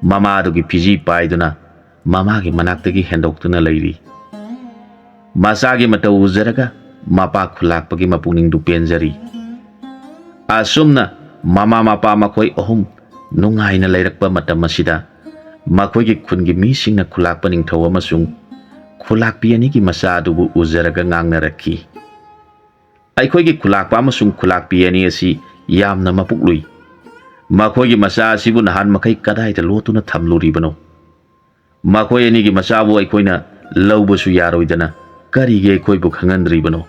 A: mama adugi piji paiduna mama gi manaktagi hendoktuna leiri. Masa gi matau ujaraga mapa khulakpagi mapuning du penjari. Asumna mama mapa makoi ohum nungaina leirakpa matam masida makoi gi khungi misingna khulakpa ningthau amasung khulakpi ani gi masa adubu ujaraga ngangnarakhi. Aikoi gi khulakpa amasung khulakpi ani asi yamna mapuklui. Makoi gi masa asibu nahan makai kadaita lotuna thamluribano. Makoi ani gi masa bu aikoina laubasu yaroidana karige aikoi bu khangandribano.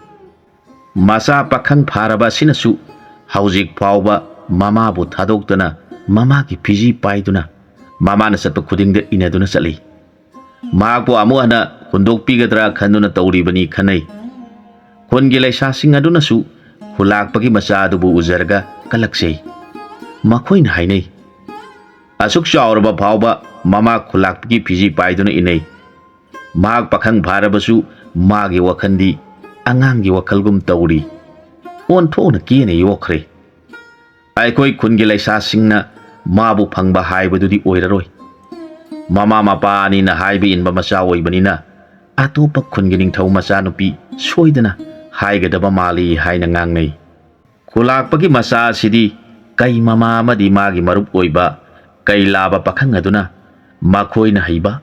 A: Masa pakhang pharaba sinasu haujik phauba mama bu thadoktana mama ki piji paiduna mama na satpa khudingda inaduna sali. Maakpo amu ana hundokpigadra khanduna tauribani khanai. Khungi laisasing aduna su khulakpagi masa adubu ujaraga kalaksei. Makhoina hainai asuk chauraba phauba mama khulakpagi piji paiduna inai. Maak pakhang pharabasu magi wakhandi angangi wakhalgum tauri. Onthona kiyana yokhre. Aikoi khungi laisasingna mabu phangba haibadudi oiraroi. Mama mapa ani na haibi inba masa oibanina atopa khungi ningthau masa nupi soidana haigadaba mali haina ngangnai. Khulakpagi masa sidi kai mama amadi magi marup oiba kai laba pakhang aduna makhoina haiba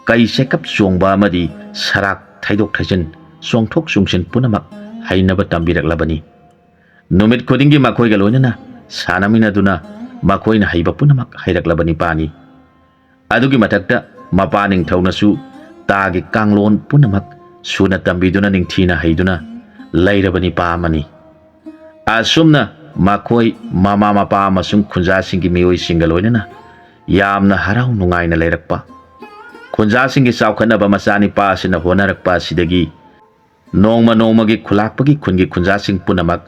A: kai sekap chongba amadi sarak thaidok thaijin songthok sungsin punamak hainaba tambiraklabani. Numit khudingi makhoi ga loinana sanamina duna makoina haiba punamak hairaklabani pani. Adugi matakta mapa ningthaunasu tagi kanglon punamak suna tambiduna ningthina haiduna lairabani pa amani. Asumna makoi mama mapa amasung khunja singi mioi singa loinana yamna harau nungaina leirakpa. Khunja singi saukhanaba masani pa sina honarakpa sidagi nongma nongmagi khulakpagi khungi khunja sing punamak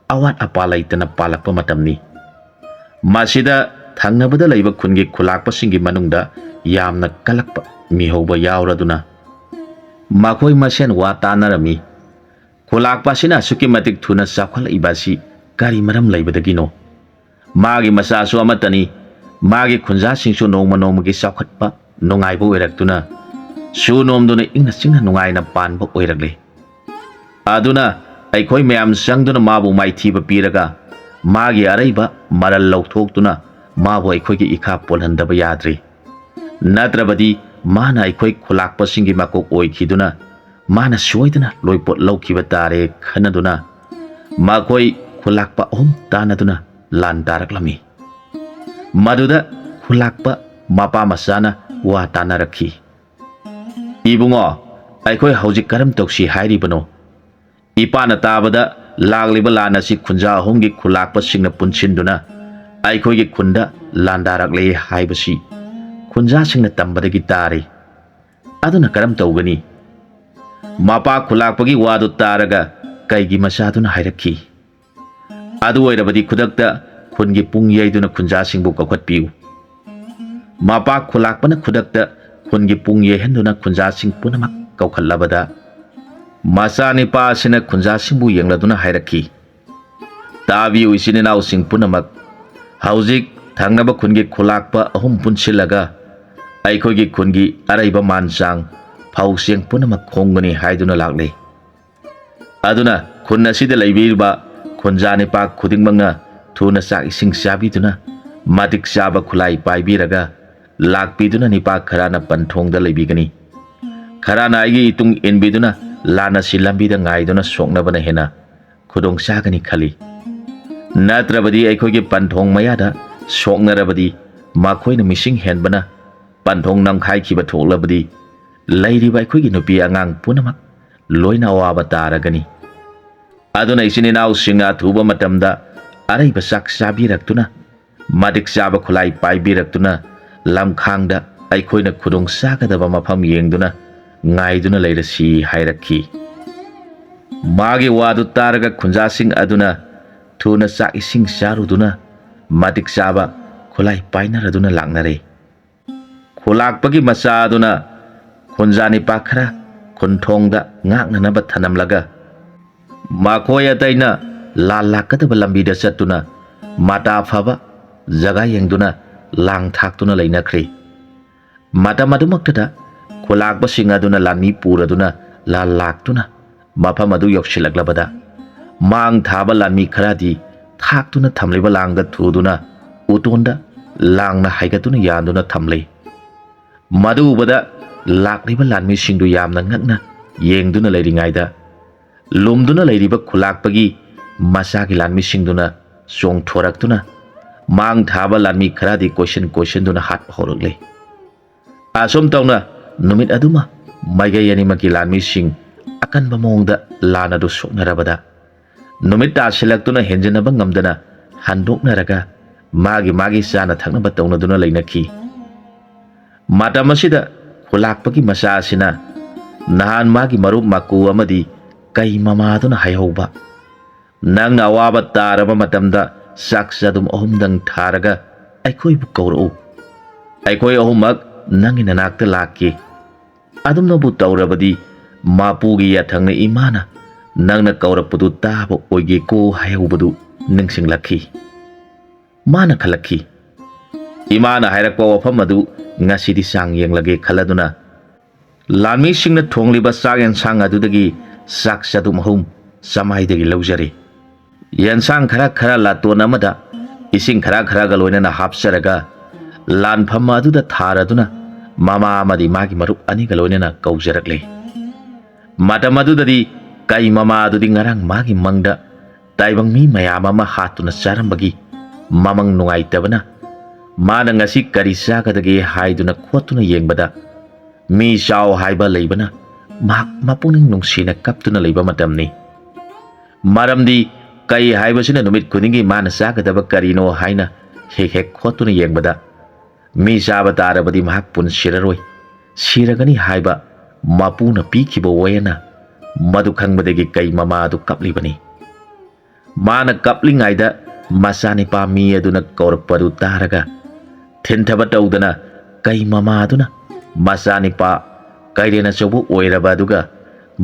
A: awat apa laitana palakpa matamni. Masida thangnabada laiba khungi khulakpa singi manungda yamna kalakpa mihauba yauraduna makoi masen wa tanarami. Khulakpa sina suki matik thuna sakhala ibasi kari maram laibadagino. Magi masasu amatani magi khunja singsu nongma nongmagi sakhatpa nongaiba oiraktuna su nomduna ingna singna nongaina panba oiragle. Aduna aikhoi mayam sangduna mabu maithiba piraga magi araiba maral lauthokduna mabu aikhoi ikha polhandaba yadre. Natrabadi mana aikhoi khulakpa singi makok oikhiduna mana soidana loipot laukiba tare khanaduna makoi khulakpa tanaduna lan taraklami. Maduda khulakpa mapa masana wa tanarakhi. Ibungo aikhoi haujik karam tokshi hairibano. Ipana tabada lagliba lana si khunja ahomgi khulakpa singna punchinduna aikhoi khunda landarakle haibasi khunja singna tambadagi tare. Aduna karam tawgani. Mapa khulakpagi wadu taraga kaigi masaduna hairakhi. Adu oirabadi khudakta khungi pungyaiduna khunja singbu kakhatpiu. Mapa khulakpana khudakta khungi pungyaihanduna khunja sing punamak kaukhatlabada masani pa sina khunja singbu yengladuna hairakhi. Tabiu isininaw sing punamak haujik thangnaba khungi khulakpa ahum punsilaga aikhogi khungi araiba mansang pauseng punamak khongani haiduna lakle. Aduna khunna sida laibirba khunjani pa khudingmanga thuna sak ising sabiduna matik saba khulai paibiraga lakpiduna nipa kharana panthongda laibigani. Kharana aigi itung inbiduna lana silambida ngaiduna soknabana hena khudong sagani khali. Natrabadi aikhogi panthong mayada soknarabadi makhoina mising henbana panthong nangkhai khiba thoklabadi lairiba aikhogi nupi angang punamak loina awaba taragani. Aduna isininaw singa thuba matamda araiba sak sabiraktuna madik saba khulai paibiraktuna lamkhangda aikhoina khudong sagadaba mafam yengduna ngaiduna lairasi hairakhi. Magi wadu taraga khunja sing aduna thuna sak ising saruduna madik saba khulai painaraduna langnare. Khulakpagi masa aduna khunjani pakhara khunthongda ngaknanaba thanamlaga makhoi ataina lalakadaba lambida satuna mata phaba jaga yengduna lang thaktuna lainakhre. Mata madumaktada khulakpa sing aduna lami puraduna lalaktuna mafam adu yokshilaklabada mang thaba lami kharadi thaktuna thamliba langda thuduna utonda langna haigatuna yanduna thamle. Madu ubada lakliba lanmi singdu yamna ngakna yengduna lairingaida lumduna lairiba khulakpagi masagi lanmi singduna chongthoraktuna mang thaba lanmi kharadi question duna hat horogle. Asom tawna numit aduma maigai animaki lanmi sing akan bamongda lana do soknarabada numit ta selaktuna henjanaba ngamdana handoknaraga magi sana thaknaba tawnaduna lainakhi. Matamasida khulakpagi masa asina nahan magi marup maku amadi kai mamaduna haihauba nang awaba taraba matamda saksadum ohumdang tharaga aikhoi bu kaurau aikhoi ohumak nangina nakta lakki adumna bu taurabadi mapugi yathangna imana nangna kaurapudu taba oige ko haihubadu ningsinglakhi. Mana khalakhi imana hairakpa wafam adu ngasidi sang yenglage khaladuna lanmi singna thongliba sak yensang adudagi sak sadum hum samaidagi laujare. Yensang khara laton amada ising khara galoina hapsaraga lan pham aduda tharaduna mama amadi magi marup ani galoina kaujarakle. Matam adudadi kai mama adudi ngarang magi mangda taibang mi mayam ama hatuna sarambagi mamang nungaitabana mana ngasi kari sakadage haiduna khotuna yengbada mi shaw haiba leibana mak mapuning nungsina kaptuna leiba matamni maramdi kai haibasina numit kuningi mana sakadaba karino haina hek khotuna yengbada mi saba tarabadi mahak pun siraroi siragani haiba mapuna pikiba wayana madu khangbadagi kai mama adu kaplibani mana kaplingaida masani pa mi aduna kaurpadu taraga thinthaba tawdana kai mama aduna masani pa kairena chobu oiraba aduga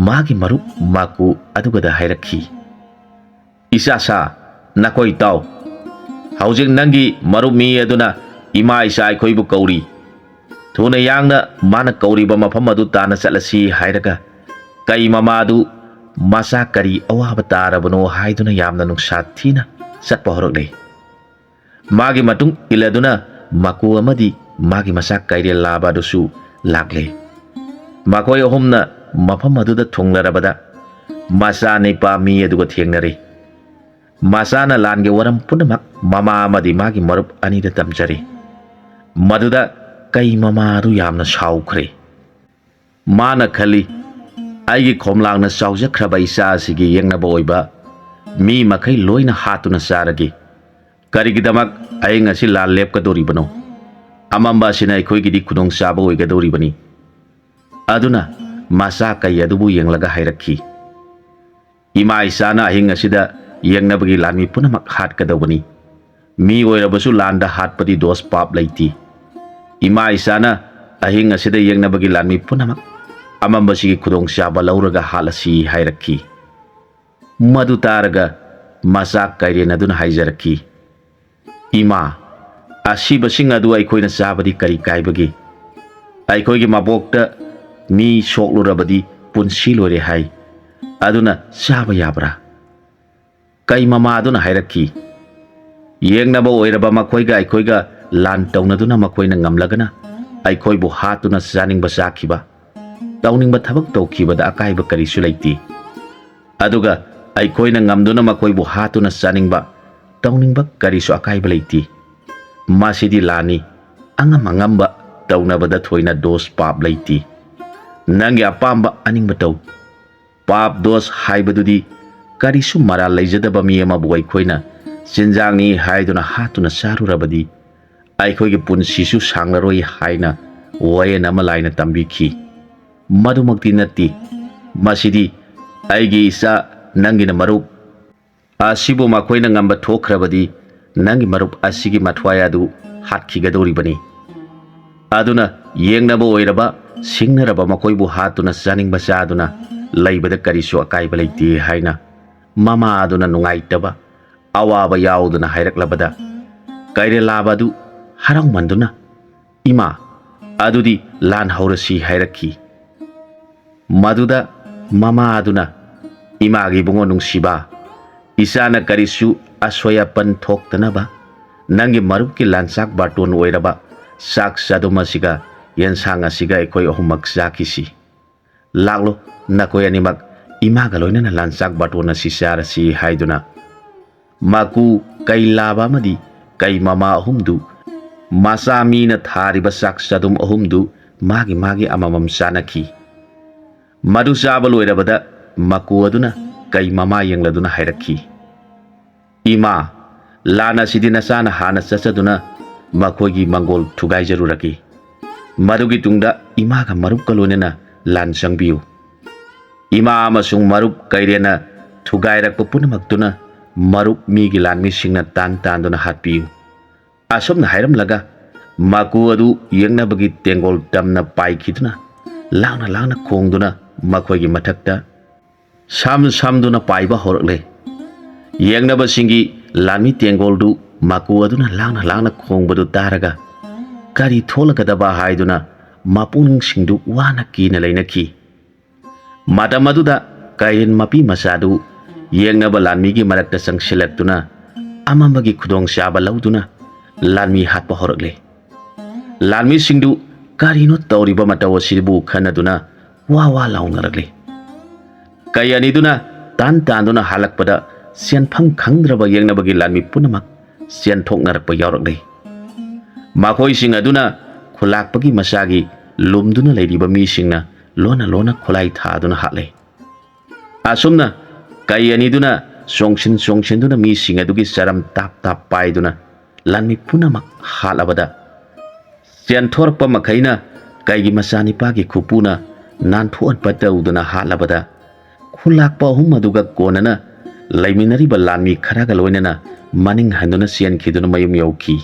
A: magi marup maku aduga da hairakhi isa sa nakoi taw haujik nangi marup mi aduna ima isa khoibu kauri thuna yangna mana kauri ba mafam adu tana salasi hairaga kai mama adu masa kari awaba tarabano haiduna yamna nungsa thina satpa horokle magi matung iladuna maku amadi magi masa kaire laba dusu lakle makoi homna mafam aduda thunglarabada masa ne pa mi aduga thengnare masana lange waram punamak mama amadi magi marup ani da tamjari maduda kai mama adu yamna shaukhre mana khali aigi khomlangna saujakraba isa sigi yengna boiba mi makai loina hatuna saragi karigidamak ainga si lal lep ka dori bano amamba sina khoi gidi khudong saba oi ga dori bani aduna masa kai adubu yenglaga hairakhi ima isana hinga sida yengna bagi lanmi punamak hat ka dawani mi oirabasu landa hat padi dos pap laiti ima isana ahinga sida yengna bagi lanmi punamak amamba sigi khudong saba lauraga halasi hairakhi madu taraga masa kairena duna haijarakhi ima asibasing adu aikoina sabadi kari kaibagi aikoigi mabokta mi soklurabadi punsi lore hai aduna saba yabra kai mama aduna hairakhi yengnaba oiraba makoiga aikoiga lan tawnaduna makoina ngamlagana aikoibu hatuna janing basakhiba tawning ba thabak tawkhibada akaiba karisu laiti aduga aikoina ngamduna makoibu hatuna janing ba tawning ba karisu akaiba laiti masidi lani angam angamba tawnabada thoina dos pap laiti nangi apamba aningba taw pap dos haibadudi karisu mara leijadaba mi ama buai khoina sinjangni haiduna hatuna sarurabadi aikhoigi punsisu sanglaroi haina wayena malaina tambikhi madumukti natti masidi aigi isa nangina marup asibu makoina ngamba thokrabadi nangi marup asigi mathwaya du hatkigadori bani aduna yengnaba oiraba singnaraba makoibu hatuna janing basa aduna laibada karisu akaiba leiti haina mama aduna nungaitaba awaba yauduna hairaklabada kaire labadu harang manduna ima adudi lan haurasi hairakhi maduda mama aduna imagi bungo nungsiba isana karisu aswaya pan thoktanaba nangi marup ki lansak baton oiraba sak saduma siga yensang asiga ekoi ohumak zakisi laglo nakoi animak imaga loina lansak baton asi sarasi haiduna maku kai laba madi kai mama ahumdu masami na thariba sak sadum ahumdu magi amamam sanaki madu sabal oirabada maku aduna kai mama yengladuna hairakhi ima lana sidina sana hana sasaduna makogi mangol thugai jaruraki madugi tungda ima ga marup kalonena lan sangbiu ima amasung marup kairena thugai rakpa punamakduna marup migi lanmi singna tan duna hatpiu asomna hairam laga maku adu yengna bagi tengol damna paikhiduna langna khongduna makogi mathakta samduna paiba horakle yengnaba singi lanmi tengoldu maku aduna langna khongbadu taraga kari tholakadaba haiduna mapuning singdu wana kina lainaki madamaduda kayen mapi masadu yengnaba lanmi gi marakta sangsilaktuna amambagi khudong saba lauduna lanmi hatpa horakle lanmi singdu karino tawriba matawa sirbu khanaduna wa laungarakle kayaniduna tan duna halakpada sianpham khangraba yengnabagi lanmi punamak ꯆꯦꯟꯊꯣꯛꯅꯔꯛꯄ ꯌꯥꯎꯔꯛꯂꯦ꯫ ꯃꯈꯣꯏꯁꯤꯡ ꯑꯗꯨꯅ ꯈꯨꯜꯂꯥꯛꯄꯒꯤ ꯃꯆꯥꯒꯤ ꯂꯨꯝꯗꯨꯅ ꯂꯩꯔꯤꯕ ꯃꯤꯁꯤꯡꯅ ꯂꯣꯟꯅ ꯂꯣꯟꯅ ꯈꯨꯠꯂꯥꯏ ꯊꯥꯗꯨꯅ ꯍꯥꯠꯂꯦ꯫ ꯑꯁꯨꯝꯅ ꯀꯩ ꯑꯅꯤꯗꯨꯅ ꯆꯣꯡꯁꯤꯟꯗꯨꯅ ꯃꯤꯁꯤꯡ ꯑꯗꯨꯒꯤ ꯆꯔꯝ ꯇꯥꯞ ꯇꯥꯞ ꯄꯥꯏꯗꯨꯅ ꯂꯥꯟꯃꯤ ꯄꯨꯝꯅꯃꯛ ꯍꯥꯠꯂꯕꯗ ꯆꯦꯟꯊꯣꯔꯛꯄ ꯃꯈꯩꯅ ꯀꯩꯒꯤ ꯃꯆꯥꯅꯤꯄꯥꯒꯤ ꯈꯨꯄꯨꯅ ꯅꯥꯟꯊꯣꯛꯍꯟꯕ ꯇꯧꯗꯨꯅ ꯍꯥꯠꯂꯕꯗ ꯈꯨꯜꯂꯥꯛꯄ ꯑꯍꯨꯝ ꯑꯗꯨꯒ ꯀꯣꯟꯅꯅ ꯂꯩꯃꯤꯟꯅꯔꯤꯕ ꯂꯥꯟꯃꯤ ꯈꯔꯒ ꯂꯣꯏꯅꯅ ꯃꯅꯤꯡ ꯍꯟꯗꯨꯅ ꯆꯦꯟꯈꯤꯗꯨꯅ ꯃꯌꯨꯝ ꯌꯧꯈꯤ꯫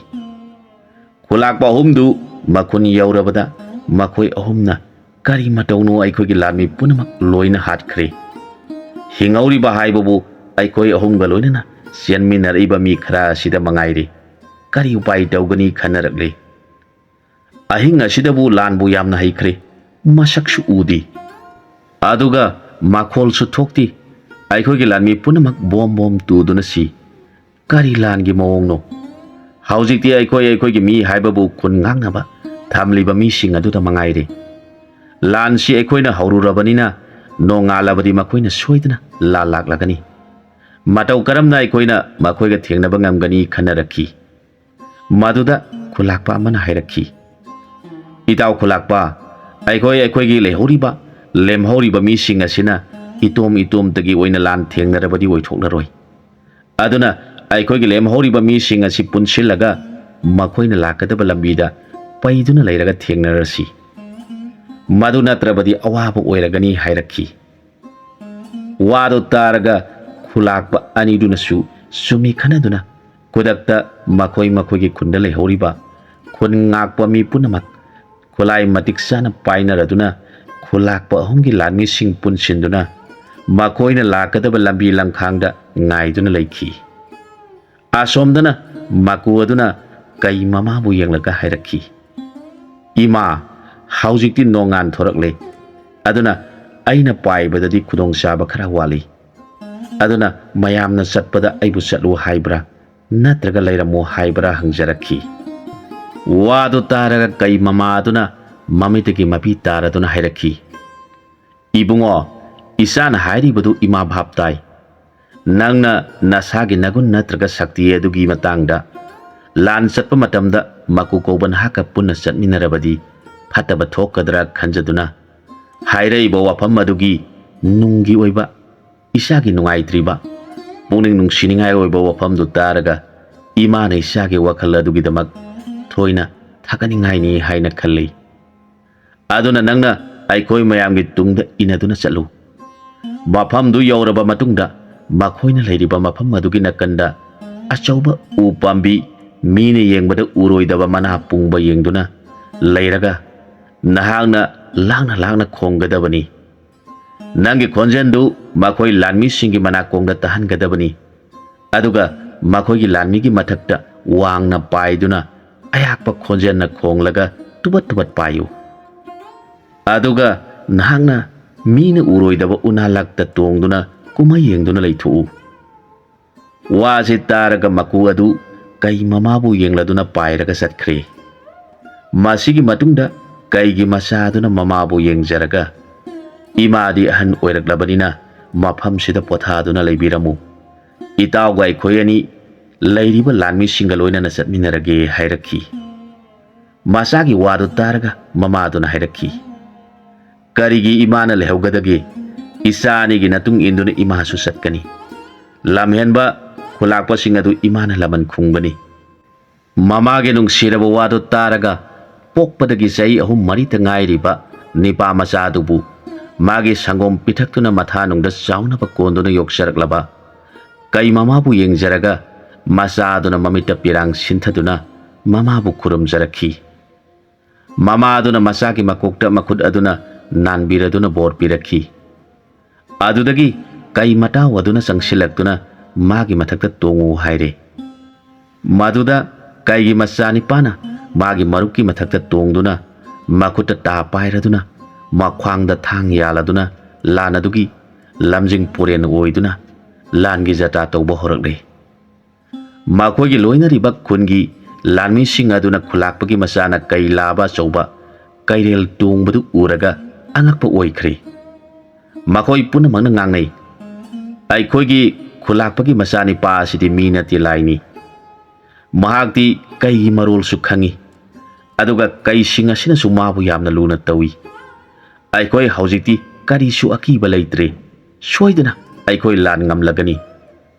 A: ꯈꯨꯜꯂꯥꯛꯄ ꯑꯍꯨꯝꯗꯨ ꯃꯈꯨꯟ ꯌꯧꯔꯕꯗ ꯃꯈꯣꯏ ꯑꯍꯨꯝꯅ ꯀꯔꯤ ꯃꯇꯧꯅꯣ ꯑꯩꯈꯣꯏꯒꯤ ꯂꯥꯟꯃꯤ ꯄꯨꯝꯅꯃꯛ ꯂꯣꯏꯅ ꯍꯥꯠꯈ꯭ꯔꯦ꯫ ꯍꯤꯡꯍꯧꯔꯤꯕ ꯍꯥꯏꯕꯕꯨ ꯑꯩꯈꯣꯏ ꯑꯍꯨꯝꯒ ꯂꯣꯏꯅꯅ ꯆꯦꯟꯃꯤꯟꯅꯔꯛꯏꯕ ꯃꯤ ꯈꯔ ꯑꯁꯤꯗ ꯃꯉꯥꯏꯔꯦ꯫ ꯀꯔꯤ ꯎꯄꯥꯏ ꯇꯧꯒꯅꯤ ꯈꯟꯅꯔꯛꯂꯦ꯫ ꯑꯍꯤꯡ ꯑꯁꯤꯗꯕꯨ ꯂꯥꯟꯕꯨ ꯌꯥꯝꯅ ꯍꯩꯈ꯭ꯔꯦ, ꯃꯁꯛꯁꯨ ꯎꯗꯦ, ꯑꯗꯨꯒ ꯃꯈꯣꯜꯁꯨ ꯊꯣꯛꯇꯦ꯫ ꯑꯩꯈꯣꯏꯒꯤ ꯂꯥꯟꯃꯤ ꯄꯨꯝꯅꯃꯛ ꯕꯣꯝ ꯕꯣꯝ ꯇꯨꯗꯨꯅ ꯁꯤ꯫ ꯀꯔꯤ ꯂꯥꯟꯒꯤ ꯃꯑꯣꯡꯅꯣ? ꯍꯧꯖꯤꯛꯇꯤ ꯑꯩꯈꯣꯏꯒꯤ ꯃꯤ ꯍꯥꯏꯕꯕꯨ ꯈꯨꯟ ꯉꯥꯛꯅꯕ ꯊꯝꯂꯤꯕ ꯃꯤꯁꯤꯡ ꯑꯗꯨꯗ ꯃꯉꯥꯏꯔꯦ꯫ ꯂꯥꯟꯁꯤ ꯑꯩꯈꯣꯏꯅ ꯍꯧꯔꯨꯔꯕꯅꯤꯅ ꯅꯣꯡꯉꯥꯜꯂꯕꯗꯤ ꯃꯈꯣꯏꯅ ꯁꯣꯏꯗꯅ ꯂꯥꯟ ꯂꯥꯛꯂꯒꯅꯤ꯫ ꯃꯇꯧ ꯀꯔꯝꯅ ꯑꯩꯈꯣꯏꯅ ꯃꯈꯣꯏꯒ ꯊꯦꯡꯅꯕ ꯉꯝꯒꯅꯤ ꯈꯟꯅꯔꯛꯈꯤ꯫ ꯃꯗꯨꯗ ꯈꯨꯜꯂꯥꯛꯄ ꯑꯃꯅ ꯍꯥꯏꯔꯛꯈꯤ, ꯏꯇꯥꯎ ꯈꯨꯜꯂꯥꯛꯄ, ꯑꯩꯈꯣꯏꯒꯤ ꯂꯦꯝꯍꯧꯔꯤꯕ ꯃꯤꯁꯤꯡ ꯑꯁꯤꯅ ꯏꯇꯣꯝꯇꯒꯤ ꯑꯣꯏꯅ ꯂꯥꯟ ꯊꯦꯡꯅꯔꯕꯗꯤ ꯑꯣꯏꯊꯣꯛꯂꯔꯣꯏ꯫ ꯑꯗꯨꯅ ꯑꯩꯈꯣꯏꯒꯤ ꯂꯦꯝꯍꯧꯔꯤꯕ ꯃꯤꯁꯤꯡ ꯑꯁꯤ ꯄꯨꯟꯁꯤꯜꯂꯒ ꯃꯈꯣꯏꯅ ꯂꯥꯛꯀꯗꯕ ꯂꯝꯕꯤꯗ ꯄꯩꯗꯨꯅ ꯂꯩꯔꯒ ꯊꯦꯡꯅꯔꯁꯤ꯫ ꯃꯗꯨ ꯅꯠꯇ꯭ꯔꯕꯗꯤ ꯑꯋꯥꯕ ꯑꯣꯏꯔꯒꯅꯤ ꯍꯥꯏꯔꯛꯈꯤ꯫ ꯋꯥꯗꯨ ꯇꯥꯔꯒ ꯈꯨꯜꯂꯥꯛꯄ ꯑꯅꯤꯗꯨꯅꯁꯨ ꯆꯨꯝꯃꯤ ꯈꯟꯅꯗꯨꯅ ꯈꯨꯗꯛꯇ ꯃꯈꯣꯏꯒꯤ ꯈꯨꯟꯗ ꯂꯩꯍꯧꯔꯤꯕ ꯈꯨꯟ ꯉꯥꯛꯄ ꯃꯤ ꯄꯨꯝꯅꯃꯛ ꯈꯨꯠꯂꯥꯏ ꯃꯇꯤꯛ ꯆꯥꯅ ꯄꯥꯏꯅꯔꯗꯨꯅ ꯈꯨꯜꯂꯥꯛꯄ ꯑꯍꯨꯝꯒꯤ ꯂꯥꯟꯃꯤꯁꯤꯡ ꯄꯨꯟꯁꯤꯟꯗꯨꯅ ꯃꯈꯣꯏꯅ ꯂꯥꯛꯀꯗꯕ ꯂꯝꯕꯤ ꯂꯝꯈꯥꯡꯗ ꯉꯥꯏꯗꯨꯅ ꯂꯩꯈꯤ꯫ ꯑꯁꯣꯝꯗꯅ ꯃꯀꯨ ꯑꯗꯨꯅ ꯀꯩ ꯃꯃꯥꯕꯨ ꯌꯦꯡꯂꯒ ꯍꯥꯏꯔꯛꯈꯤ, ꯏꯃꯥ, ꯍꯧꯖꯤꯛꯇꯤ ꯅꯣꯡꯉꯥꯟ ꯊꯣꯔꯛꯂꯦ, ꯑꯗꯨꯅ ꯑꯩꯅ ꯄꯥꯏꯕꯗꯗꯤ ꯈꯨꯗꯣꯡꯆꯥꯕ ꯈꯔ ꯋꯥꯠꯂꯤ꯫ ꯑꯗꯨꯅ ꯃꯌꯥꯝꯅ ꯆꯠꯄꯗ ꯑꯩꯕꯨ ꯆꯠꯂꯨ ꯍꯥꯏꯕ꯭ꯔꯥ ꯅꯠꯇ꯭ꯔꯒ ꯂꯩꯔꯝꯃꯨ ꯍꯥꯏꯕ꯭ꯔꯥ ꯍꯪꯖꯔꯛꯈꯤ꯫ ꯋꯥꯗꯨ ꯇꯥꯔꯒ ꯀꯩ ꯃꯃꯥ ꯑꯗꯨꯅ ꯃꯃꯤꯠꯇꯒꯤ ꯃꯄꯤ ꯇꯥꯔꯗꯨꯅ ꯍꯥꯏꯔꯛꯈꯤ, ꯏꯕꯨꯡꯉꯣ, ꯏꯆꯥꯅ ꯍꯥꯏꯔꯤꯕꯗꯨ ꯏꯃꯥ ꯚꯥꯞ ꯇꯥꯏ꯫ ꯅꯪꯅ ꯅꯁꯥꯒꯤ ꯅꯒꯨꯟ ꯅꯠꯇ꯭ꯔꯒ ꯁꯛꯇꯤ ꯑꯗꯨꯒꯤ ꯃꯇꯥꯡꯗ ꯂꯥꯟ ꯆꯠꯄ ꯃꯇꯝꯗ ꯃꯀꯨ ꯀꯧꯕ ꯅꯍꯥꯛꯀ ꯄꯨꯟꯅ ꯆꯠꯃꯤꯟꯅꯔꯕꯗꯤ ꯐꯠꯇꯕ ꯊꯣꯛꯀꯗ꯭ꯔꯥ ꯈꯟꯖꯗꯨꯅ ꯍꯥꯏꯔꯛꯏꯕ ꯋꯥꯐꯝ ꯑꯗꯨꯒꯤ ꯅꯨꯡꯒꯤ ꯑꯣꯏꯕ, ꯏꯆꯥꯒꯤ ꯅꯨꯡꯉꯥꯏꯇ꯭ꯔꯤꯕ, ꯄꯨꯛꯅꯤꯡ ꯅꯨꯡꯁꯤꯅꯤꯡꯉꯥꯏ ꯑꯣꯏꯕ ꯋꯥꯐꯝꯗꯨ ꯇꯥꯔꯒ ꯏꯃꯥꯅ ꯏꯆꯥꯒꯤ ꯋꯥꯈꯜ ꯑꯗꯨꯒꯤꯗꯃꯛ ꯊꯣꯏꯅ ꯊꯥꯒꯠꯅꯤꯡꯉꯥꯏꯅꯤ ꯍꯥꯏꯅ ꯈꯜꯂꯤ꯫ ꯑꯗꯨꯅ ꯅꯪꯅ ꯑꯩꯈꯣꯏ ꯃꯌꯥꯝꯒꯤ ꯇꯨꯡꯗ ꯏꯟꯅꯗꯨꯅ ꯆꯠꯂꯨ꯫ ꯃꯐꯝꯗꯨ ꯌꯧꯔꯕ ꯃꯇꯨꯡꯗ ꯃꯈꯣꯏꯅ ꯂꯩꯔꯤꯕ ꯃꯐꯝ ꯑꯗꯨꯒꯤ ꯅꯥꯀꯟꯗ ꯑꯆꯧꯕ ꯎ ꯄꯥꯝꯕꯤ, ꯃꯤꯅ ꯌꯦꯡꯕꯗ ꯎꯔꯣꯏꯗꯕ ꯃꯅꯥ ꯄꯨꯡꯕ ꯌꯦꯡꯗꯨꯅ ꯂꯩꯔꯒ ꯅꯍꯥꯛꯅ ꯂꯥꯡꯅ ꯈꯣꯡꯒꯗꯕꯅꯤ꯫ ꯅꯪꯒꯤ ꯈꯣꯟꯖꯦꯜꯗꯨ ꯃꯈꯣꯏ ꯂꯥꯟꯃꯤꯁꯤꯡꯒꯤ ꯃꯅꯥꯀꯣꯡꯗ ꯇꯥꯍꯟꯒꯗꯕꯅꯤ꯫ ꯑꯗꯨꯒ ꯃꯈꯣꯏꯒꯤ ꯂꯥꯟꯃꯤꯒꯤ ꯃꯊꯛꯇ ꯋꯥꯡꯅ ꯄꯥꯏꯗꯨꯅ ꯑꯌꯥꯛꯄ ꯈꯣꯟꯖꯦꯜꯅ ꯈꯣꯡꯂꯒ ꯇꯨꯕꯠ ꯄꯥꯏꯌꯨ꯫ ꯑꯗꯨꯒ ꯅꯍꯥꯛꯅ ꯃꯤꯅ ꯎꯔꯣꯏꯗꯕ ꯎꯅꯥꯂꯛꯇ ꯇꯣꯡꯗꯨꯅ ꯀꯨꯝꯍꯩ ꯌꯦꯡꯗꯨꯅ ꯂꯩꯊꯣꯛꯎ꯫ ꯋꯥꯁꯤ ꯇꯥꯔꯒ ꯃꯀꯨ ꯑꯗꯨ ꯀꯩ ꯃꯃꯥꯕꯨ ꯌꯦꯡꯂꯗꯨꯅ ꯄꯥꯏꯔꯒ ꯆꯠꯈ꯭ꯔꯦ꯫ ꯃꯁꯤꯒꯤ ꯃꯇꯨꯡꯗ ꯀꯩꯒꯤ ꯃꯆꯥꯗꯨꯅ ꯃꯃꯥꯕꯨ ꯌꯦꯡꯖꯔꯒ, ꯏꯃꯥꯗꯤ ꯑꯍꯟ ꯑꯣꯏꯔꯛꯂꯕꯅꯤꯅ ꯃꯐꯝꯁꯤꯗ ꯄꯣꯊꯥꯗꯨꯅ ꯂꯩꯕꯤꯔꯝꯃꯨ, ꯏꯇꯥꯎꯒ ꯑꯩꯈꯣꯏ ꯑꯅꯤ ꯂꯩꯔꯤꯕ ꯂꯥꯟꯃꯤꯁꯤꯡꯒ ꯂꯣꯏꯅꯅ ꯆꯠꯃꯤꯟꯅꯔꯒꯦ ꯍꯥꯏꯔꯛꯈꯤ꯫ ꯃꯆꯥꯒꯤ ꯋꯥꯗꯨ ꯇꯥꯔꯒ ꯃꯃꯥꯗꯨꯅ ꯍꯥꯏꯔꯛꯈꯤ, ꯀꯔꯤꯒꯤ ꯏꯃꯥꯅ ꯂꯩꯍꯧꯒꯗꯒꯦ? ꯏꯆꯥ ꯑꯅꯤꯒꯤ ꯃꯇꯨꯡ ꯏꯟꯗꯨꯅ ꯏꯃꯥꯁꯨ ꯆꯠꯀꯅꯤ꯫ ꯂꯝꯍꯦꯟꯕ ꯈꯨꯜꯂꯥꯛꯄꯁꯤꯡ ꯑꯗꯨ ꯏꯃꯥꯅ ꯂꯃꯟ ꯈꯨꯝꯒꯅꯤ꯫ ꯃꯃꯥꯒꯤ ꯅꯨꯡꯁꯤꯔꯕ ꯋꯥꯗꯨ ꯇꯥꯔꯒ ꯄꯣꯛꯄꯗꯒꯤ ꯆꯍꯤ 3-4ꯇ ꯉꯥꯏꯔꯤꯕ ꯅꯤꯄꯥ ꯃꯆꯥ ꯑꯗꯨꯕꯨ ꯃꯥꯒꯤ ꯁꯪꯒꯣꯝ ꯄꯤꯊꯛꯇꯨꯅ ꯃꯊꯥꯅꯨꯡꯗ ꯆꯥꯎꯅꯕ ꯀꯣꯟꯗꯨꯅ ꯌꯣꯛꯆꯔꯛꯂꯕ ꯀꯩ ꯃꯃꯥꯕꯨ ꯌꯦꯡꯖꯔꯒ ꯃꯆꯥ ꯑꯗꯨꯅ ꯃꯃꯤꯠꯇ ꯄꯤꯔꯥꯡ ꯁꯤꯟꯊꯗꯨꯅ ꯃꯃꯥꯕꯨ ꯈꯨꯔꯨꯝꯖꯔꯛꯈꯤ꯫ ꯃꯃꯥ ꯑꯗꯨꯅ ꯃꯆꯥꯒꯤ ꯃꯀꯣꯛꯇ ꯃꯈꯨꯠ ꯑꯗꯨꯅ ꯅꯥꯟꯕꯤꯔꯗꯨꯅ ꯕꯣꯔ ꯄꯤꯔꯛꯈꯤ꯫ ꯑꯗꯨꯗꯒꯤ ꯀꯩ ꯃꯇꯥꯎ ꯑꯗꯨꯅ ꯆꯪꯁꯤꯜꯂꯛꯇꯨꯅ ꯃꯥꯒꯤ ꯃꯊꯛꯇ ꯇꯣꯡꯉꯨ ꯍꯥꯏꯔꯦ꯫ ꯃꯗꯨꯗ ꯀꯩꯒꯤ ꯃꯆꯥꯅꯤꯄꯥꯅ ꯃꯥꯒꯤ ꯃꯔꯨꯞꯀꯤ ꯃꯊꯛꯇ ꯇꯣꯡꯗꯨꯅ ꯃꯈꯨꯠꯇ ꯇꯥ ꯄꯥꯏꯔꯗꯨꯅ ꯃꯈ꯭ꯋꯥꯡꯗ ꯊꯥꯡ ꯌꯥꯜꯂꯗꯨꯅ ꯂꯥꯟ ꯑꯗꯨꯒꯤ ꯂꯝꯖꯤꯡ ꯄꯨꯔꯦꯟ ꯑꯣꯏꯗꯨꯅ ꯂꯥꯟꯒꯤ ꯖꯇ꯭ꯔꯥ ꯇꯧꯕ ꯍꯧꯔꯛꯂꯦ꯫ ꯃꯈꯣꯏꯒꯤ ꯂꯣꯏꯅꯔꯤꯕ ꯈꯨꯟꯒꯤ ꯂꯥꯟꯃꯤꯁꯤꯡ ꯑꯗꯨꯅ ꯈꯨꯜꯂꯥꯛꯄꯒꯤ ꯃꯆꯥꯅ ꯀꯩ ꯂꯥꯕ ꯑꯆꯧꯕ ꯀꯩꯔꯦꯜ ꯇꯣꯡꯕꯗꯨ ꯎꯔꯒ ꯑꯉꯛꯄ ꯑꯣꯏꯈ꯭ꯔꯦ꯫ ꯃꯈꯣꯏ ꯄꯨꯝꯅꯃꯛꯅ ꯃꯍꯥꯛꯇꯤ ꯀꯩꯒꯤ ꯃꯔꯣꯜꯁꯨ ꯈꯪꯏ ꯑꯗꯨꯒ ꯀꯩꯁꯤꯡ ꯑꯁꯤꯅꯁꯨ ꯃꯥꯕꯨ ꯌꯥꯝꯅ ꯂꯨꯅ ꯇꯧꯏ ꯑꯩꯈꯣꯏ ꯍꯧꯖꯤꯛꯇꯤ ꯀꯔꯤꯁꯨ ꯑꯀꯤꯕ ꯂꯩꯇ꯭ꯔꯦ ꯁꯣꯏꯗꯅ ꯑꯩꯈꯣꯏ ꯂꯥꯟ ꯉꯝꯂꯒꯅꯤ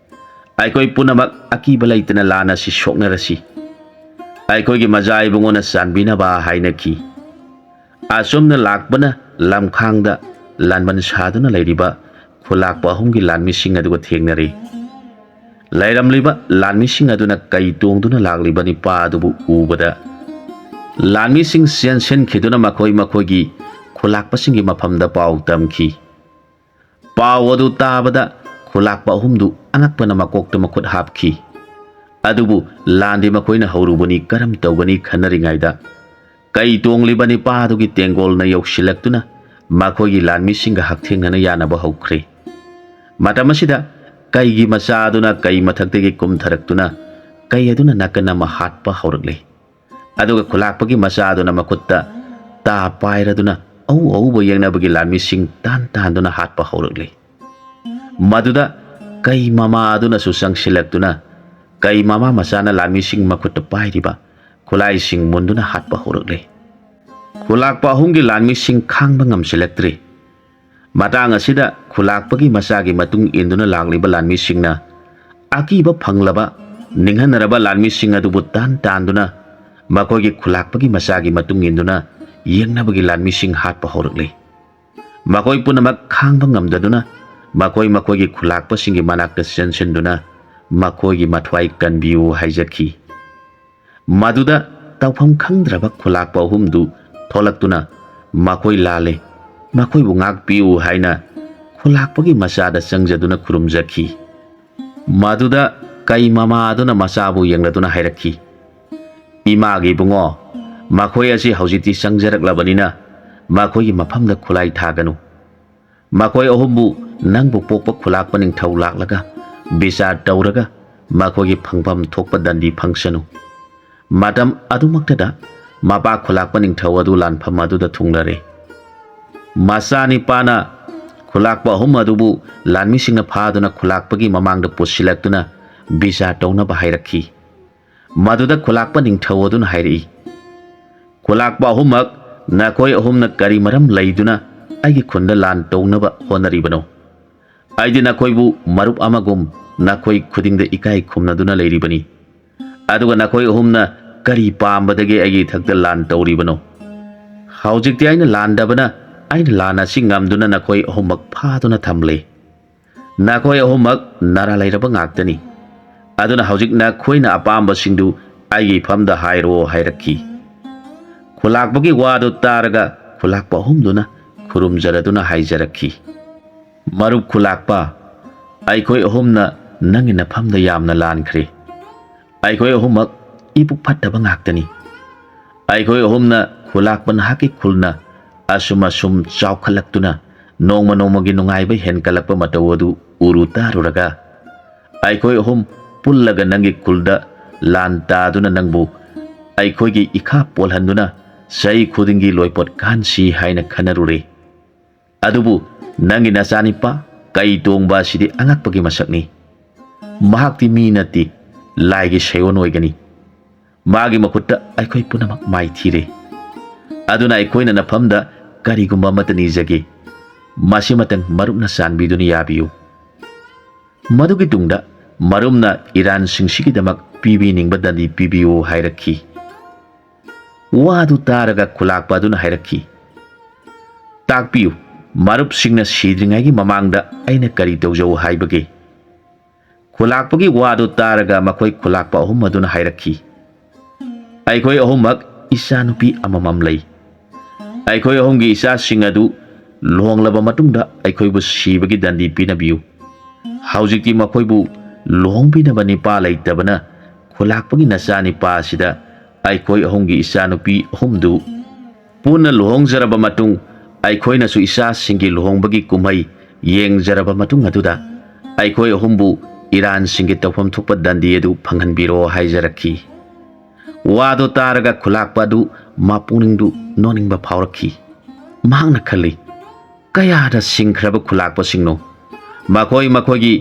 A: ꯑꯩꯈꯣꯏ ꯄꯨꯝꯅꯃꯛ ꯑꯀꯤꯕ ꯂꯩꯇꯅ ꯂꯥꯟ ꯑꯁꯤ ꯁꯣꯛꯅꯔꯁꯤ ꯑꯩꯈꯣꯏꯒꯤ ꯃꯖꯥ ꯏꯕꯨꯡꯉꯣꯅ ꯆꯥꯟꯕꯤꯅꯕ ꯍꯥꯏꯅꯈꯤ ꯑꯁꯨꯝꯅ ꯂꯥꯛꯄꯅ ꯂꯝꯈꯥꯡꯗ ꯂꯥꯟꯕꯟ ꯁꯥꯗꯨꯅ ꯂꯩꯔꯤꯕ ꯈꯨꯂꯥꯛꯄ ꯑꯍꯨꯝꯒꯤ ꯂꯥꯟꯃꯤꯁꯤꯡ ꯑꯗꯨꯒ ꯊꯦꯡꯅꯔꯦ ꯂꯩꯔꯝꯂꯤꯕ ꯂꯥꯟꯃꯤꯁꯤꯡ ꯑꯗꯨꯅ ꯀꯩ ꯇꯣꯡꯗꯨꯅ ꯂꯥꯛꯂꯤꯕ ꯅꯤꯄꯥ ꯑꯗꯨꯕꯨ ꯎꯕꯗ ꯂꯥꯟꯃꯤꯁꯤꯡ ꯆꯦꯟꯁꯤꯟꯈꯤꯗꯨꯅ ꯃꯈꯣꯏꯒꯤ ꯈꯨꯂꯥꯛꯄꯁꯤꯡꯒꯤ ꯃꯐꯝꯗ ꯄꯥꯎ ꯇꯝꯈꯤ ꯄꯥꯎ ꯑꯗꯨ ꯇꯥꯕꯗ ꯈꯨꯂꯥꯛꯄ ꯑꯍꯨꯝꯗꯨ ꯑꯉꯛꯄꯅ ꯃꯀꯣꯛꯇ ꯃꯈꯨꯠ ꯍꯥꯞꯈꯤ ꯑꯗꯨꯕꯨ ꯂꯥꯟꯗꯤ ꯃꯈꯣꯏꯅ ꯍꯧꯔꯨꯕꯅꯤ ꯀꯔꯝ ꯇꯧꯒꯅꯤ ꯈꯟꯅꯔꯤꯉꯩꯗ ꯀꯩ ꯇꯣꯡꯂꯤꯕ ꯅꯤꯄꯥ ꯑꯗꯨꯒꯤ ꯇꯦꯡꯒꯣꯜꯅ ꯌꯧꯁꯤꯜꯂꯛꯇꯨꯅ ꯃꯈꯣꯏꯒꯤ ꯂꯥꯟꯃꯤꯁꯤꯡꯒ ꯍꯛꯊꯦꯡꯅꯅ ꯌꯥꯅꯕ ꯍꯧꯈ꯭ꯔꯦ ꯃꯇꯝ ꯑꯁꯤꯗ ꯀꯩꯒꯤ ꯃꯆꯥ ꯑꯗꯨꯅ ꯀꯩ ꯃꯊꯛꯇꯒꯤ ꯀꯨꯝꯊꯔꯛꯇꯨꯅ ꯀꯩ ꯑꯗꯨꯅ ꯅꯥꯀꯟ ꯑꯃ ꯍꯥꯠꯄ ꯍꯧꯔꯛꯂꯦ ꯑꯗꯨꯒ ꯈꯨꯂꯥꯛꯄꯒꯤ ꯃꯆꯥ ꯑꯗꯨꯅ ꯃꯈꯨꯠꯇ ꯇꯥ ꯄꯥꯏꯔꯗꯨꯅ ꯑꯎ ꯌꯦꯡꯅꯕꯒꯤ ꯂꯥꯟꯃꯤꯁꯤꯡ ꯇꯥꯟꯗꯨꯅ ꯍꯥꯠꯄ ꯍꯧꯔꯛꯂꯦ ꯃꯗꯨꯗ ꯀꯩ ꯃꯃꯥ ꯑꯗꯨꯅꯁꯨ ꯆꯪꯁꯤꯜꯂꯛꯇꯨꯅ ꯀꯩ ꯃꯃꯥ ꯃꯆꯥꯅ ꯂꯥꯟꯃꯤꯁꯤꯡ ꯃꯈꯨꯠꯇ ꯄꯥꯏꯔꯤꯕ ꯈꯨꯠꯂꯥꯏꯁꯤꯡ ꯃꯨꯟꯗꯨꯅ ꯍꯥꯠꯄ ꯍꯧꯔꯛꯂꯦ ꯈꯨꯂꯥꯛꯄ ꯑꯍꯨꯝꯒꯤ ꯂꯥꯟꯃꯤꯁꯤꯡ ꯈꯥꯡꯕ ꯉꯝꯁꯤꯜꯂꯛꯇ꯭ꯔꯦ ꯃꯇꯥꯡ ꯑꯁꯤꯗ ꯈꯨꯂꯥꯛꯄꯒꯤ ꯃꯆꯥꯒꯤ ꯃꯇꯨꯡ ꯏꯟꯗꯨꯅ ꯂꯥꯛꯂꯤꯕ ꯂꯥꯟꯃꯤꯁꯤꯡꯅ ꯑꯀꯤꯕ ꯐꯪꯂꯕ ꯅꯤꯡꯍꯟꯅꯔꯕ ꯂꯥꯟꯃꯤꯁꯤꯡ ꯑꯗꯨꯕꯨ ꯇꯥꯟꯗꯨꯅ ꯃꯈꯣꯏꯒꯤ ꯈꯨꯂꯥꯛꯄꯒꯤ ꯃꯆꯥꯒꯤ ꯃꯇꯨꯡ ꯏꯟꯗꯨꯅ ꯌꯦꯡꯅꯕꯒꯤ ꯂꯥꯟꯃꯤꯁꯤꯡ ꯍꯥꯠꯄ ꯍꯧꯔꯛꯂꯦ ꯃꯈꯣꯏ ꯄꯨꯝꯅꯃꯛ ꯈꯥꯡꯕ ꯉꯝꯗꯗꯨꯅ ꯃꯈꯣꯏꯒꯤ ꯈꯨꯂꯥꯛꯄꯁꯤꯡꯒꯤ ꯃꯅꯥꯛꯇ ꯆꯦꯟꯁꯤꯟꯗꯨꯅ ꯃꯈꯣꯏꯒꯤ ꯃꯊ꯭ꯋꯥꯏ ꯀꯟꯕꯤꯌꯨ ꯍꯥꯏꯖꯈꯤ ꯃꯗꯨꯗ ꯇꯧꯐꯝ ꯈꯪꯗ꯭ꯔꯕ ꯈꯨꯂꯥꯛꯄ ꯑꯍꯨꯝꯗꯨ ꯊꯣꯛꯂꯛꯇꯨꯅ ꯃꯈꯣꯏ ꯂꯥꯜꯂꯦ ꯃꯈꯣꯏꯕꯨ ꯉꯥꯛꯄꯤꯌꯨ ꯍꯥꯏꯅ ꯈꯨꯂꯥꯛꯄꯒꯤ ꯃꯆꯥꯗ ꯆꯪꯖꯗꯨꯅ ꯈꯨꯔꯨꯝꯖꯈꯤ ꯃꯗꯨꯗ ꯀꯩ ꯃꯃꯥ ꯑꯗꯨꯅ ꯃꯆꯥꯕꯨ ꯌꯦꯡꯂꯗꯨꯅ ꯍꯥꯏꯔꯛꯈꯤ ꯏꯃꯥꯒꯤ ꯏꯕꯨꯡꯉꯣ ꯃꯈꯣꯏ ꯑꯁꯤ ꯍꯧꯖꯤꯛꯇꯤ ꯆꯪꯖꯔꯛꯂꯕꯅꯤꯅ ꯃꯈꯣꯏꯒꯤ ꯃꯐꯝꯗ ꯈꯨꯠꯂꯥꯏ ꯊꯥꯒꯅꯨ ꯃꯈꯣꯏ ꯑꯍꯨꯝꯕꯨ ꯅꯪꯕꯨ ꯄꯣꯛꯄ ꯈꯨꯂꯥꯛꯄ ꯅꯤꯡꯊꯧ ꯂꯥꯛꯂꯒ ꯕꯤꯆꯥꯔ ꯇꯧꯔꯒ ꯃꯈꯣꯏꯒꯤ ꯐꯪꯐꯝ ꯊꯣꯛꯄ ꯗꯟꯗꯤ ꯐꯪꯁꯅꯨ ꯃꯇꯝ ꯑꯗꯨꯃꯛꯇꯗ ꯃꯄꯥ ꯈꯨꯂꯥꯛꯄ ꯅꯤꯡꯊꯧ ꯑꯗꯨ ꯂꯥꯟꯐꯝ ꯑꯗꯨꯗ ꯊꯨꯡꯂꯔꯦ ꯃꯆꯥ ꯅꯤꯄꯥꯅ ꯈꯨꯂꯥꯛꯄ ꯑꯍꯨꯝ ꯑꯗꯨꯕꯨ ꯂꯥꯟꯃꯤꯁꯤꯡꯅ ꯐꯥꯗꯨꯅ ꯈꯨꯂꯥꯛꯄꯒꯤ ꯃꯃꯥꯡꯗ ꯄꯨꯁꯤꯜꯂꯛꯇꯨꯅ ꯕꯤꯆꯥꯔ ꯇꯧꯅꯕ ꯍꯥꯏꯔꯛꯈꯤ ꯃꯗꯨꯗ ꯈꯨꯂꯥꯛꯄ ꯅꯤꯡꯊꯧ ꯑꯗꯨꯅ ꯍꯥꯏꯔꯛꯏ ꯈꯨꯂꯥꯛꯄ ꯑꯍꯨꯝꯃꯛ ꯅꯈꯣꯏ ꯑꯍꯨꯝꯅ ꯀꯔꯤ ꯃꯔꯝ ꯂꯩꯗꯨꯅ ꯑꯩꯒꯤ ꯈꯨꯟꯗ ꯂꯥꯟ ꯇꯧꯅꯕ ꯍꯣꯠꯅꯔꯤꯕꯅꯣ ꯑꯩꯗꯤ ꯅꯈꯣꯏꯕꯨ ꯃꯔꯨꯞ ꯑꯃꯒꯨꯝ ꯅꯈꯣꯏ ꯈꯨꯗꯤꯡꯗ ꯏꯀꯥꯏ ꯈꯨꯝꯅꯗꯨꯅ ꯂꯩꯔꯤꯕꯅꯤ ꯑꯗꯨꯒ ꯅꯈꯣꯏ ꯑꯍꯨꯝꯅ ꯀꯔꯤ ꯄꯥꯝꯕꯗꯒꯤ ꯑꯩꯒꯤ ꯏꯊꯛꯇ ꯂꯥꯟ ꯇꯧꯔꯤꯕꯅꯣ ꯍꯧꯖꯤꯛꯇꯤ ꯑꯩꯅ ꯂꯥꯟꯗꯕꯅ ꯑꯩꯅ ꯂꯥꯟ ꯑꯁꯤ ꯉꯝꯗꯨꯅ ꯅꯈꯣꯏ ꯑꯍꯨꯝꯃꯛ ꯐꯥꯗꯨꯅ ꯊꯝꯂꯦ ꯅꯈꯣꯏ ꯑꯍꯨꯝꯃꯛ ꯅꯔꯥ ꯂꯩꯔꯕ ꯉꯥꯛꯇꯅꯤ ꯑꯗꯨꯅ ꯍꯧꯖꯤꯛ ꯅꯈꯣꯏꯅ ꯑꯄꯥꯝꯕꯁꯤꯡꯗꯨ ꯑꯩꯒꯤ ꯏꯐꯝꯗ ꯍꯥꯏꯔꯣ ꯍꯥꯏꯔꯛꯈꯤ ꯈꯨꯂꯥꯛꯄꯒꯤ ꯋꯥꯗꯨ ꯇꯥꯔꯒ ꯈꯨꯂꯥꯛꯄ ꯑꯍꯨꯝꯗꯨꯅ ꯈꯨꯔꯨꯝꯖꯔꯗꯨꯅ ꯍꯥꯏꯖꯔꯛꯈꯤ ꯃꯔꯨꯞ ꯈꯨꯂꯥꯛꯄ ꯑꯩꯈꯣꯏ ꯑꯍꯨꯝꯅ ꯅꯪꯒꯤ ꯅꯐꯝꯗ ꯌꯥꯝꯅ ꯂꯥꯟꯈ꯭ꯔꯦ ꯑꯩꯈꯣꯏ ꯑꯍꯨꯝꯃꯛ ꯏꯄꯨꯛ ꯐꯠꯇꯕ ꯉꯥꯛꯇꯅꯤ ꯑꯩꯈꯣꯏ ꯑꯍꯨꯝꯅ ꯈꯨꯂꯥꯛꯄ ꯅꯍꯥꯛꯀꯤ ꯈꯨꯜꯅ ꯑꯁꯨꯝ ꯆꯥꯎꯈꯠꯂꯛꯇꯨꯅ ꯅꯣꯡꯃꯒꯤ ꯅꯨꯡꯉꯥꯏꯕ ꯍꯦꯟꯒꯠꯂꯛꯄ ꯃꯇꯧ ꯑꯗꯨ ꯎꯔꯨ ꯇꯥꯔꯨꯔꯒ ꯑꯩꯈꯣꯏ ꯑꯍꯨꯝ ꯄꯨꯜꯂꯒ ꯅꯪꯒꯤ ꯈꯨꯜꯗ ꯂꯥꯟ ꯇꯥꯗꯨꯅ ꯅꯪꯕु ꯑꯩꯈꯣꯏꯒꯤ ꯏꯈꯥ ꯄꯣꯜꯍꯟꯗꯨꯅ ꯆꯍꯤ ꯈꯨꯗꯤꯡꯒꯤ ꯂꯣꯏꯄꯣꯠ ꯀꯥꯟꯁꯤ ꯍꯥꯏꯅ ꯈꯟꯅꯔꯨꯔꯦ ꯑꯗꯨꯕꯨ ꯅꯪꯒꯤ ꯅꯆꯥꯅꯤꯄꯥ ꯀꯩ ꯇꯣꯡꯕ ꯑꯁꯤꯗꯤ ꯑꯉꯛꯄꯒꯤ ꯃꯁꯛꯅꯤ ꯃꯍꯥꯛꯇꯤ ꯃꯤ ꯅꯠꯇꯦ ꯂꯥꯏꯒꯤ ꯁꯩꯑꯣꯟ ꯑꯣꯏꯒꯅꯤ ꯃꯥꯒꯤ ꯃꯈꯨꯠꯇ ꯑꯩꯈꯣꯏ ꯄꯨꯝꯅꯃꯛ ꯃꯥꯏꯊꯤꯔꯦ ꯑꯗꯨꯅ ꯑꯩꯈꯣꯏꯅ ꯅꯐꯝꯗ ꯀꯔꯤꯒꯨꯝꯕ ꯑꯃꯠꯇ ꯅꯤꯖꯒꯦ ꯃꯁꯤꯃꯇꯪ ꯃꯔꯨꯞꯅ ꯆꯥꯟꯕꯤꯗꯨꯅ ꯌꯥꯕꯤꯌꯨ ꯃꯗꯨꯒꯤ ꯇꯨꯡꯗ ꯃꯔꯨꯞꯅ ꯏꯔꯥꯟꯁꯤꯡꯁꯤꯒꯤꯗꯃꯛ ꯄꯤꯕꯤꯅꯤꯡꯕ ꯗꯟꯗꯤ ꯄꯤꯕꯤꯌꯨ ꯍꯥꯏꯔꯛꯈꯤ ꯋꯥꯗꯨ ꯇꯥꯔꯒ ꯈꯨꯂꯥꯛꯄ ꯑꯗꯨꯅ ꯍꯥꯏꯔꯛꯈꯤ ꯇꯥꯛꯄꯤꯌꯨ ꯃꯔꯨꯞꯁꯤꯡꯅ ꯁꯤꯗ꯭ꯔꯤꯉꯩꯒꯤ ꯃꯃꯥꯡꯗ ꯑꯩꯅ ꯀꯔꯤ ꯇꯧꯖꯧ ꯍꯥꯏꯕꯒꯦ ꯈꯨꯂꯥꯛꯄꯒꯤ ꯋꯥꯗꯨ ꯇꯥꯔꯒ ꯃꯈꯣꯏ ꯈꯨꯂꯥꯛꯄ ꯑꯍꯨꯝ ꯑꯗꯨꯅ ꯍꯥꯏꯔꯛꯈꯤ ꯑꯩꯈꯣꯏ ꯑꯍꯨꯝꯃꯛ ꯏꯆꯥꯅꯨꯄꯤ ꯑꯃꯃꯝ ꯂꯩ ꯑꯩꯈꯣꯏ ꯑꯍꯨꯝꯒꯤ ꯏꯆꯥꯁꯤꯡ ꯑꯗꯨ ꯂꯨꯍꯣꯡꯂꯕ ꯃꯇꯨꯡꯗ ꯑꯩꯈꯣꯏꯕꯨ ꯁꯤꯕꯒꯤ ꯗꯟꯗꯤ ꯄꯤꯅꯕꯤꯌꯨ ꯍꯧꯖꯤꯛꯇꯤ ꯃꯈꯣꯏꯕꯨ ꯂꯨꯍꯣꯡꯕꯤꯅꯕ ꯅꯤꯄꯥ ꯂꯩꯇꯕꯅ ꯈꯨꯂꯥꯛꯄꯒꯤ ꯅꯆꯥ ꯅꯤꯄꯥ ꯑꯁꯤꯗ ꯑꯩꯈꯣꯏ ꯑꯍꯨꯝꯒꯤ ꯏꯆꯥꯅꯨꯄꯤ ꯑꯍꯨꯝꯗꯨ ꯄꯨꯟꯅ ꯂꯨꯍꯣꯡꯖꯔꯕ ꯃꯇꯨꯡ ꯑꯩꯈꯣꯏꯅꯁꯨ ꯏꯆꯥꯁꯤꯡꯒꯤ ꯂꯨꯍꯣꯡꯕꯒꯤ ꯀꯨꯝꯍꯩ ꯌꯦꯡꯖꯔꯕ ꯃꯇꯨꯡ ꯑꯗꯨꯗ ꯑꯩꯈꯣꯏ ꯑꯍꯨꯝꯕꯨ ꯏꯔꯥꯟꯁꯤꯡꯒꯤ ꯇꯧꯐꯝ ꯊꯣꯛꯄ ꯗꯟꯗꯤ ꯑꯗꯨ ꯐꯪꯍꯟꯕꯤꯔꯣ ꯍꯥꯏꯖꯔꯛꯈꯤ ꯋꯥꯗꯨ ꯇꯥꯔꯒ ꯈꯨꯂꯥꯛꯄ ꯑꯗꯨ ꯃꯄꯨꯛꯅꯤꯡꯗꯨ ꯅꯣꯛꯅꯤꯡꯕ ꯐꯥꯎꯔꯛꯈꯤ ꯃꯍꯥꯛꯅ ꯈꯜꯂꯤ ꯀꯌꯥꯗ ꯁꯤꯡꯈ꯭ꯔꯕ ꯈꯨꯂꯥꯛꯄꯁꯤꯡꯅꯣ ꯃꯈꯣꯏꯒꯤ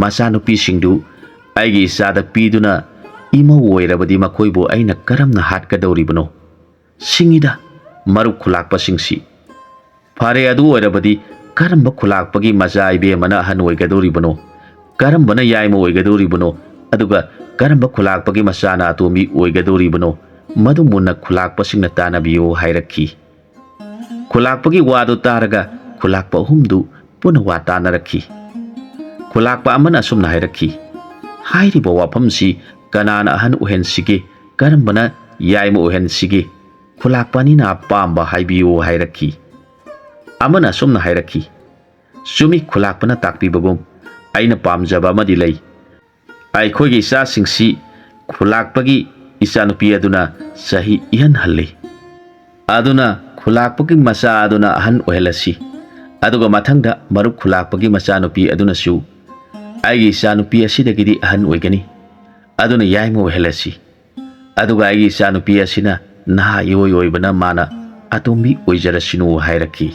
A: ꯃꯆꯥꯅꯨꯄꯤꯁꯤꯡꯗꯨ ꯑꯩꯒꯤ ꯏꯆꯥꯗ ꯄꯤꯗꯨꯅ ꯏꯃꯧ ꯑꯣꯏꯔꯕꯗꯤ ꯃꯈꯣꯏꯕꯨ ꯑꯩꯅ ꯀꯔꯝꯅ ꯍꯥꯠꯀꯗꯧꯔꯤꯕꯅꯣ? ꯁꯤꯡꯏꯗ ꯃꯔꯨꯞ ꯈꯨꯂꯥꯛꯄꯁꯤꯡꯁꯤ꯫ ꯐꯔꯦ ꯑꯗꯨ ꯑꯣꯏꯔꯕꯗꯤ ꯀꯔꯝꯕ ꯈꯨꯂꯥꯛꯄꯒꯤ ꯃꯆꯥ ꯏꯕꯦꯝꯃꯅ ꯑꯍꯟ ꯑꯣꯏꯒꯗꯧꯔꯤꯕꯅꯣ? ꯀꯔꯝꯕꯅ ꯌꯥꯏꯃ ꯑꯣꯏꯒꯗꯧꯔꯤꯕꯅꯣ? ꯑꯗꯨꯒ ꯀꯔꯝꯕ ꯈꯨꯂꯥꯛꯄꯒꯤ ꯃꯆꯥꯅ ꯑꯇꯣꯝꯕꯤ ꯑꯣꯏꯒꯗꯧꯔꯤꯕꯅꯣ? ꯃꯗꯨ ꯃꯨꯟꯅ ꯈꯨꯂꯥꯛꯄꯁꯤꯡꯅ ꯇꯥꯟꯅꯕꯤꯌꯨ ꯍꯥꯏꯔꯛꯈꯤ꯫ ꯈꯨꯂꯥꯛꯄꯒꯤ ꯋꯥꯗꯨ ꯇꯥꯔꯒ ꯈꯨꯂꯥꯛꯄ ꯑꯍꯨꯝꯗꯨ ꯄꯨꯟꯅ ꯋꯥ ꯇꯥꯟꯅꯔꯛꯈꯤ꯫ ꯈꯨꯂꯥꯛꯄ ꯑꯃꯅ ꯑꯁꯨꯝꯅ ꯍꯥꯏꯔꯛꯈꯤ, ꯍꯥꯏꯔꯤꯕ ꯋꯥꯐꯝꯁꯤ ꯀꯅꯥꯅ ꯑꯍꯟ ꯑꯣꯏꯍꯟꯁꯤꯒꯦ? ꯀꯔꯝꯕꯅ ꯌꯥꯏꯃ ꯑꯣꯏꯍꯟꯁꯤꯒꯦ? ꯈꯨꯂꯥꯛꯄ ꯑꯅꯤꯅ ꯑꯄꯥꯝꯕ ꯍꯥꯏꯕꯤꯌꯨ ꯍꯥꯏꯔꯛꯈꯤ꯫ ꯑꯃꯅ ꯑꯁꯨꯝꯅ ꯍꯥꯏꯔꯛꯈꯤ, ꯆꯨꯝꯃꯤ ꯈꯨꯂꯥꯛꯄꯅ ꯇꯥꯛꯄꯤꯕꯒꯨꯝ, ꯑꯩꯅ ꯄꯥꯝꯖꯕ ꯑꯃꯗꯤ ꯂꯩ꯫ ꯑꯩꯈꯣꯏꯒꯤ ꯏꯆꯥꯁꯤꯡꯁꯤ ꯈꯨꯂꯥꯛꯄꯒꯤ ꯏꯆꯥꯅꯨꯄꯤ ꯑꯗꯨꯅ ꯆꯍꯤ ꯏꯍꯟꯍꯜꯂꯤ꯫ ꯑꯗꯨꯅ ꯈꯨꯂꯥꯛꯄꯒꯤ ꯃꯆꯥ ꯑꯗꯨꯅ ꯑꯍꯟ ꯑꯣꯏꯍꯜꯂꯁꯤ꯫ ꯑꯗꯨꯒ ꯃꯊꯪꯗ ꯃꯔꯨꯞ ꯈꯨꯂꯥꯛꯄꯒꯤ ꯃꯆꯥꯅꯨꯄꯤ ꯑꯗꯨꯅꯁꯨ ꯑꯩꯒꯤ ꯏꯆꯥꯅꯨꯄꯤ ꯑꯁꯤꯗꯒꯤꯗꯤ ꯑꯍꯟ ꯑꯣꯏꯒꯅꯤ, ꯑꯗꯨꯅ ꯌꯥꯏꯃ ꯑꯣꯏꯍꯜꯂꯁꯤ꯫ ꯑꯗꯨꯒ ꯑꯩꯒꯤ ꯏꯆꯥꯅꯨꯄꯤ ꯑꯁꯤꯅ ꯅꯍꯥ ꯏꯑꯣꯏ ꯑꯣꯏꯕꯅ ꯃꯥꯅ ꯑꯇꯣꯝꯕꯤ ꯑꯣꯏꯖꯔꯁꯅꯨ ꯍꯥꯏꯔꯛꯈꯤ꯫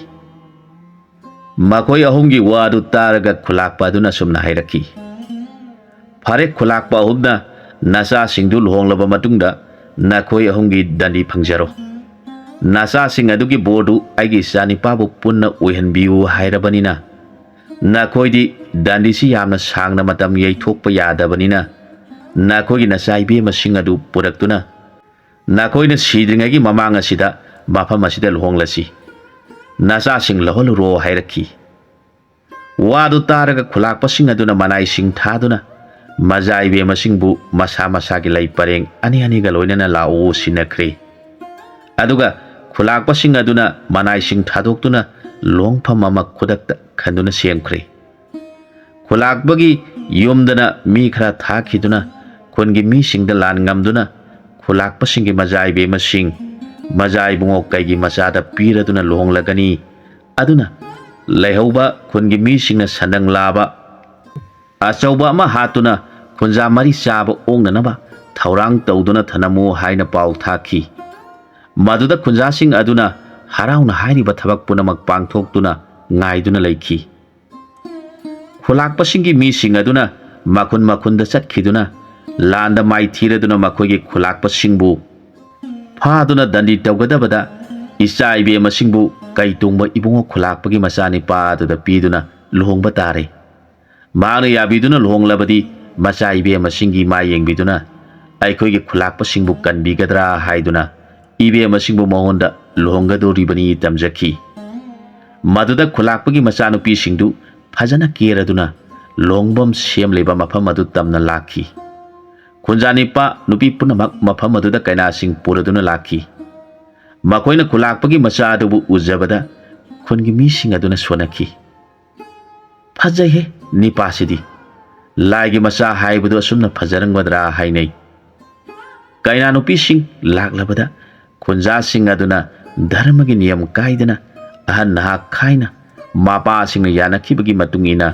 A: ꯃꯈꯣꯏ ꯑꯍꯨꯝꯒꯤ ꯋꯥꯗꯨ ꯇꯥꯔꯒ ꯈꯨꯂꯥꯛꯄ ꯑꯗꯨꯅ ꯑꯁꯨꯝꯅ ꯍꯥꯏꯔꯛꯈꯤ, ꯐꯔꯦ ꯈꯨꯂꯥꯛꯄ ꯑꯍꯨꯝꯅ ꯅꯆꯥꯁꯤꯡꯗꯨ ꯂꯨꯍꯣꯡꯂꯕ ꯃꯇꯨꯡꯗ ꯅꯈꯣꯏ ꯑꯍꯨꯝꯒꯤ ꯗꯟꯗꯤ ꯐꯪꯖꯔꯣ꯫ ꯅꯆꯥꯁꯤꯡ ꯑꯗꯨꯒꯤ ꯕꯣꯔꯗꯨ ꯑꯩꯒꯤ ꯏꯆꯥꯅꯤꯄꯥꯕꯨ ꯄꯨꯟꯅ ꯑꯣꯏꯍꯟꯕꯤꯌꯨ ꯍꯥꯏꯔꯕꯅꯤꯅ ꯅꯈꯣꯏꯗꯤ ꯗꯟꯗꯤꯁꯤ ꯌꯥꯝꯅ ꯁꯥꯡꯅ ꯃꯇꯝ ꯌꯩꯊꯣꯛꯄ ꯌꯥꯗꯕꯅꯤꯅ ꯅꯈꯣꯏꯒꯤ ꯅꯆꯥ ꯏꯕꯦꯝꯃꯁꯤꯡ ꯑꯗꯨ ꯄꯨꯔꯛꯇꯨꯅ ꯅꯈꯣꯏꯅ ꯁꯤꯗ꯭ꯔꯤꯉꯩꯒꯤ ꯃꯃꯥꯡ ꯑꯁꯤꯗ ꯃꯐꯝ ꯑꯁꯤꯗ ꯂꯨꯍꯣꯡꯂꯁꯤ꯫ ꯅꯆꯥꯁꯤꯡ ꯂꯧꯍꯜꯂꯨꯔꯣ ꯍꯥꯏꯔꯛꯈꯤ꯫ ꯋꯥꯗꯨ ꯇꯥꯔꯒ ꯈꯨꯂꯥꯛꯄꯁꯤꯡ ꯑꯗꯨꯅ ꯃꯅꯥꯏꯁꯤꯡ ꯊꯥꯗꯨꯅ ꯃꯆꯥ ꯏꯕꯦꯝꯃꯁꯤꯡꯕꯨ ꯃꯁꯥ ꯃꯁꯥꯒꯤ ꯂꯩ ꯄꯔꯦꯡ ꯑꯅꯤ ꯑꯅꯤꯒ ꯂꯣꯏꯅꯅ ꯂꯥꯛꯑꯣ ꯁꯤꯟꯅꯈ꯭ꯔꯦ꯫ ꯑꯗꯨꯒ ꯈꯨꯂꯥꯛꯄꯁꯤꯡ ꯑꯗꯨꯅ ꯃꯅꯥꯏꯁꯤꯡ ꯊꯥꯗꯣꯛꯇꯨꯅ ꯂꯨꯍꯣꯡꯐꯝ ꯑꯃ ꯈꯨꯗꯛꯇ ꯈꯟꯗꯨꯅ ꯁꯦꯝꯈ꯭ꯔꯦ꯫ ꯈꯨꯂꯥꯛꯄꯒꯤ ꯌꯨꯝꯗꯅ ꯃꯤ ꯈꯔ ꯊꯥꯈꯤꯗꯨꯅ ꯈꯨꯟꯒꯤ ꯃꯤꯁꯤꯡꯗ ꯂꯥꯟ ꯉꯝꯗꯨꯅ ꯈꯨꯂꯥꯛꯄꯁꯤꯡꯒꯤ ꯃꯆꯥ ꯏꯕꯦꯝꯃꯁꯤꯡ ꯃꯆꯥ ꯏꯕꯨꯡꯉꯣ ꯀꯩꯒꯤ ꯃꯆꯥꯗ ꯄꯤꯔꯗꯨꯅ ꯂꯨꯍꯣꯡꯂꯒꯅꯤ꯫ ꯑꯗꯨꯅ ꯂꯩꯍꯧꯕ ꯈꯨꯟꯒꯤ ꯃꯤꯁꯤꯡꯅ ꯁꯟꯗꯪ ꯂꯥꯕ ꯑꯆꯧꯕ ꯑꯃ ꯍꯥꯠꯇꯨꯅ ꯈꯨꯟꯖꯥ ꯃꯔꯤ ꯆꯥꯕ ꯑꯣꯛꯅꯅꯕ ꯊꯧꯔꯥꯡ ꯇꯧꯗꯨꯅ ꯊꯅꯝꯃꯨ ꯍꯥꯏꯅ ꯄꯥꯎ ꯊꯥꯈꯤ꯫ ꯃꯗꯨꯗ ꯈꯨꯟꯖꯥꯁꯤꯡ ꯑꯗꯨꯅ ꯍꯔꯥꯎꯅ ꯍꯥꯏꯔꯤꯕ ꯊꯕꯛ ꯄꯨꯝꯅꯃꯛ ꯄꯥꯡꯊꯣꯛꯇꯨꯅ ꯉꯥꯏꯗꯨꯅ ꯂꯩꯈꯤ꯫ ꯈꯨꯂꯥꯛꯄꯁꯤꯡꯒꯤ ꯃꯤꯁꯤꯡ ꯑꯗꯨꯅ ꯃꯈꯨꯟ ꯃꯈꯨꯟꯗ ꯆꯠꯈꯤꯗꯨꯅ ꯂꯥꯟꯗ ꯃꯥꯏꯊꯤꯔꯗꯨꯅ ꯃꯈꯣꯏꯒꯤ ꯈꯨꯂꯥꯛꯄꯁꯤꯡꯕꯨ ꯐꯥꯗꯨꯅ ꯗꯟꯗꯤ ꯇꯧꯒꯗꯕꯗ ꯏꯆꯥ ꯏꯕꯦꯝꯃꯁꯤꯡꯕꯨ ꯀꯩ ꯇꯣꯡꯕ ꯏꯕꯨꯡꯉꯣ ꯈꯨꯂꯥꯛꯄꯒꯤ ꯃꯆꯥꯅꯤꯄꯥ ꯑꯗꯨꯗ ꯄꯤꯗꯨꯅ ꯂꯨꯍꯣꯡꯕ ꯇꯥꯔꯦ꯫ ꯃꯍꯥꯛꯅ ꯌꯥꯕꯤꯗꯨꯅ ꯂꯨꯍꯣꯡꯂꯕꯗꯤ ꯃꯆꯥ ꯏꯕꯦꯝꯃꯁꯤꯡꯒꯤ ꯃꯥ ꯌꯦꯡꯕꯤꯗꯨꯅ ꯑꯩꯈꯣꯏꯒꯤ ꯈꯨꯂꯥꯛꯄꯁꯤꯡꯕꯨ ꯀꯟꯕꯤꯒꯗ꯭ꯔꯥ ꯍꯥꯏꯗꯨꯅ ꯏꯕꯦꯝꯃꯁꯤꯡꯕꯨ ꯃꯉꯣꯟꯗ ꯂꯨꯍꯣꯡꯒꯗꯧꯔꯤꯕꯅꯤ ꯇꯝꯖꯈꯤ꯫ ꯃꯗꯨꯗ ꯈꯨꯂꯥꯛꯄꯒꯤ ꯃꯆꯥꯅꯨꯄꯤꯁꯤꯡꯗꯨ ꯐꯖꯅ ꯀꯦꯔꯗꯨꯅ ꯂꯨꯍꯣꯡꯐꯝ ꯁꯦꯝꯂꯤꯕ ꯃꯐꯝ ꯑꯗꯨ ꯇꯝꯅ ꯂꯥꯛꯈꯤ꯫ ꯈꯨꯟꯖꯥꯅꯤꯄꯥ ꯅꯨꯄꯤ ꯄꯨꯝꯅꯃꯛ ꯃꯐꯝ ꯑꯗꯨꯗ ꯀꯩꯅꯥꯁꯤꯡ ꯄꯨꯔꯗꯨꯅ ꯂꯥꯛꯈꯤ꯫ ꯃꯈꯣꯏꯅ ꯈꯨꯂꯥꯛꯄꯒꯤ ꯃꯆꯥ ꯑꯗꯨꯕꯨ ꯎꯖꯕꯗ ꯈꯨꯟꯒꯤ ꯃꯤꯁꯤꯡ ꯑꯗꯨꯅ ꯁꯣꯟꯅꯈꯤ, ꯐꯖꯩꯍꯦ ꯅꯤꯄꯥꯁꯤꯗꯤ, ꯂꯥꯏꯒꯤ ꯃꯆꯥ ꯍꯥꯏꯕꯗꯨ ꯑꯁꯨꯝꯅ ꯐꯖꯔꯝꯒꯗ꯭ꯔꯥ ꯍꯥꯏꯅꯩ꯫ ꯀꯩꯅꯥ ꯅꯨꯄꯤꯁꯤꯡ ꯂꯥꯛꯂꯕꯗ ꯈꯨꯟꯖꯥꯁꯤꯡ ꯑꯗꯨꯅ ꯙꯔꯃꯒꯤ ꯅꯤꯌꯝ ꯀꯥꯏꯗꯅ ꯑꯍꯟ ꯅꯍꯥ ꯈꯥꯏꯅ ꯃꯄꯥꯁꯤꯡꯅ ꯌꯥꯅꯈꯤꯕꯒꯤ ꯃꯇꯨꯡ ꯏꯟꯅ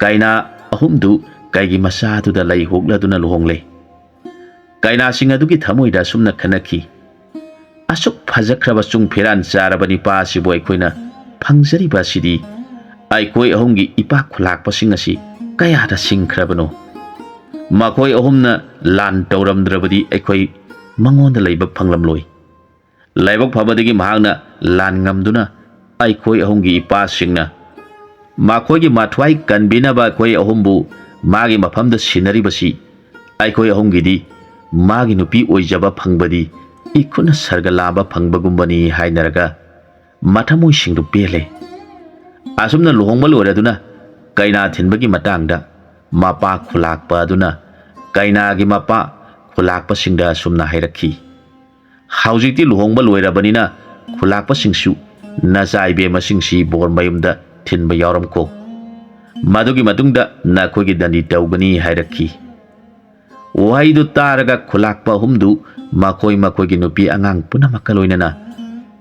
A: ꯀꯩꯅꯥ ꯑꯍꯨꯝꯗꯨ ꯀꯩꯒꯤ ꯃꯆꯥ ꯑꯗꯨꯗ ꯂꯩ ꯍꯣꯛꯂꯗꯨꯅ ꯂꯨꯍꯣꯡꯂꯦ꯫ ꯀꯩꯅꯥꯁꯤꯡ ꯑꯗꯨꯒꯤ ꯊꯃꯣꯏꯗ ꯑꯁꯨꯝꯅ ꯈꯟꯅꯈꯤ, ꯑꯁꯨꯛ ꯐꯖꯈ꯭ꯔꯕ ꯆꯨꯡ ꯐꯤꯔꯥꯟ ꯆꯥꯔꯕ ꯅꯤꯄꯥ ꯑꯁꯤꯕꯨ ꯑꯩꯈꯣꯏꯅ ꯐꯪꯖꯔꯤꯕ ꯑꯁꯤꯗꯤ ꯑꯩꯈꯣꯏ ꯑꯍꯨꯝꯒꯤ ꯏꯄꯥ ꯈꯨꯂꯥꯛꯄꯁꯤꯡ ꯑꯁꯤ ꯀꯌꯥꯗ ꯁꯤꯡꯈ꯭ꯔꯕꯅꯣ꯫ ꯃꯈꯣꯏ ꯑꯍꯨꯝꯅ ꯂꯥꯟ ꯇꯧꯔꯝꯗ꯭ꯔꯕꯗꯤ ꯑꯩꯈꯣꯏ ꯃꯉꯣꯟꯗ ꯂꯩꯕ ꯐꯪꯂꯝꯂꯣꯏ꯫ ꯂꯥꯏꯕꯛ ꯐꯕꯗꯒꯤ ꯃꯍꯥꯛꯅ ꯂꯥꯟ ꯉꯝꯗꯨꯅ ꯑꯩꯈꯣꯏ ꯑꯍꯨꯝꯒꯤ ꯏꯄꯥꯁꯤꯡꯅ ꯃꯈꯣꯏꯒꯤ ꯃꯊ꯭ꯋꯥꯏ ꯀꯟꯕꯤꯅꯕ ꯑꯩꯈꯣꯏ ꯑꯍꯨꯝꯕꯨ ꯃꯥꯒꯤ ꯃꯐꯝꯗ ꯁꯤꯟꯅꯔꯤꯕꯁꯤ ꯑꯩꯈꯣꯏ ꯑꯍꯨꯝꯒꯤꯗꯤ ꯃꯥꯒꯤ ꯅꯨꯄꯤ ꯑꯣꯏꯖꯕ ꯐꯪꯕꯗꯤ ꯏꯈꯨꯠꯅ ꯁꯔꯒ ꯂꯥꯝꯕ ꯐꯪꯕꯒꯨꯝꯕꯅꯤ ꯍꯥꯏꯅꯔꯒ ꯃꯊꯃꯣꯏꯁꯤꯡꯗꯨ ꯄꯦꯜꯂꯦ꯫ ꯑꯁꯨꯝꯅ ꯂꯨꯍꯣꯡꯕ ꯂꯣꯏꯔꯗꯨꯅ ꯀꯩꯅꯥ ꯊꯤꯟꯕꯒꯤ ꯃꯇꯥꯡꯗ ꯃꯄꯥ ꯈꯨꯂꯥꯛꯄ ꯑꯗꯨꯅ ꯀꯩꯅꯥꯒꯤ ꯃꯄꯥ ꯈꯨꯂꯥꯛꯄꯁꯤꯡꯗ ꯑꯁꯨꯝꯅ ꯍꯥꯏꯔꯛꯈꯤ, ꯍꯧꯖꯤꯛꯇꯤ ꯂꯨꯍꯣꯡꯕ ꯂꯣꯏꯔꯕꯅꯤꯅ ꯈꯨꯂꯥꯛꯄꯁꯤꯡꯁꯨ ꯅꯆꯥ ꯏꯕꯦꯝꯃꯁꯤꯡꯁꯤ ꯕꯣꯔ ꯃꯌꯨꯝꯗ ꯊꯤꯟꯕ ꯌꯥꯎꯔꯝꯀꯣ꯫ ꯃꯗꯨꯒꯤ ꯃꯇꯨꯡꯗ ꯅꯈꯣꯏꯒꯤ ꯗꯟꯗꯤ ꯇꯧꯒꯅꯤ ꯍꯥꯏꯔꯛꯈꯤ꯫ ꯋꯥꯍꯩꯗꯨ ꯇꯥꯔꯒ ꯈꯨꯂꯥꯛꯄ ꯑꯍꯨꯝꯗꯨ ꯃꯈꯣꯏ ꯃꯈꯣꯏꯒꯤ ꯅꯨꯄꯤ ꯑꯉꯥꯡ ꯄꯨꯝꯅꯃꯛꯀ ꯂꯣꯏꯅꯅ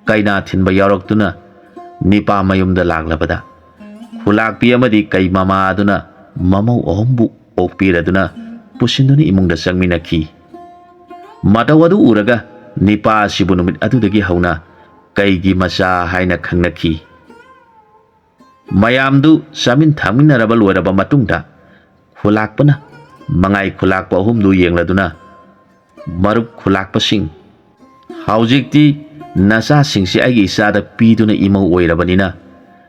A: ꯀꯩꯅꯥ ꯊꯤꯟꯕ ꯌꯥꯎꯔꯛꯇꯨꯅ ꯅꯤꯄꯥ ꯃꯌꯨꯝꯗ ꯂꯥꯛꯂꯕꯗ ꯈꯨꯂꯥꯛꯄꯤ ꯑꯃꯗꯤ ꯀꯩ ꯃꯃꯥ ꯑꯗꯨꯅ ꯃꯃꯧ ꯑꯍꯨꯝꯕꯨ ꯑꯣꯛꯄꯤꯔꯗꯨꯅ ꯄꯨꯁꯤꯟꯗꯨꯅ ꯏꯃꯨꯡꯗ ꯆꯪꯃꯤꯟꯅꯈꯤ꯫ ꯃꯇꯧ ꯑꯗꯨ ꯎꯔꯒ ꯅꯤꯄꯥ ꯑꯁꯤꯕꯨ ꯅꯨꯃꯤꯠ ꯑꯗꯨꯗꯒꯤ ꯍꯧꯅ ꯀꯩꯒꯤ ꯃꯆꯥ ꯍꯥꯏꯅ ꯈꯪꯅꯈꯤ꯫ ꯃꯌꯥꯝꯗꯨ ꯆꯥꯃꯤꯟ ꯊꯛꯃꯤꯟꯅꯔꯕ ꯂꯣꯏꯔꯕ ꯃꯇꯨꯡꯗ ꯈꯨꯂꯥꯛꯄꯅ ꯃꯉꯥꯏ ꯈꯨꯂꯥꯛꯄ ꯑꯍꯨꯝꯗꯨ ꯌꯦꯡꯂꯗꯨꯅ ꯃꯔꯨꯞ ꯈꯨꯂꯥꯛꯄꯁꯤꯡ, ꯍꯧꯖꯤꯛꯇꯤ ꯅꯆꯥꯁꯤꯡꯁꯤ ꯑꯩꯒꯤ ꯏꯆꯥꯗ ꯄꯤꯗꯨꯅ ꯏꯃꯧ ꯑꯣꯏꯔꯕꯅꯤꯅ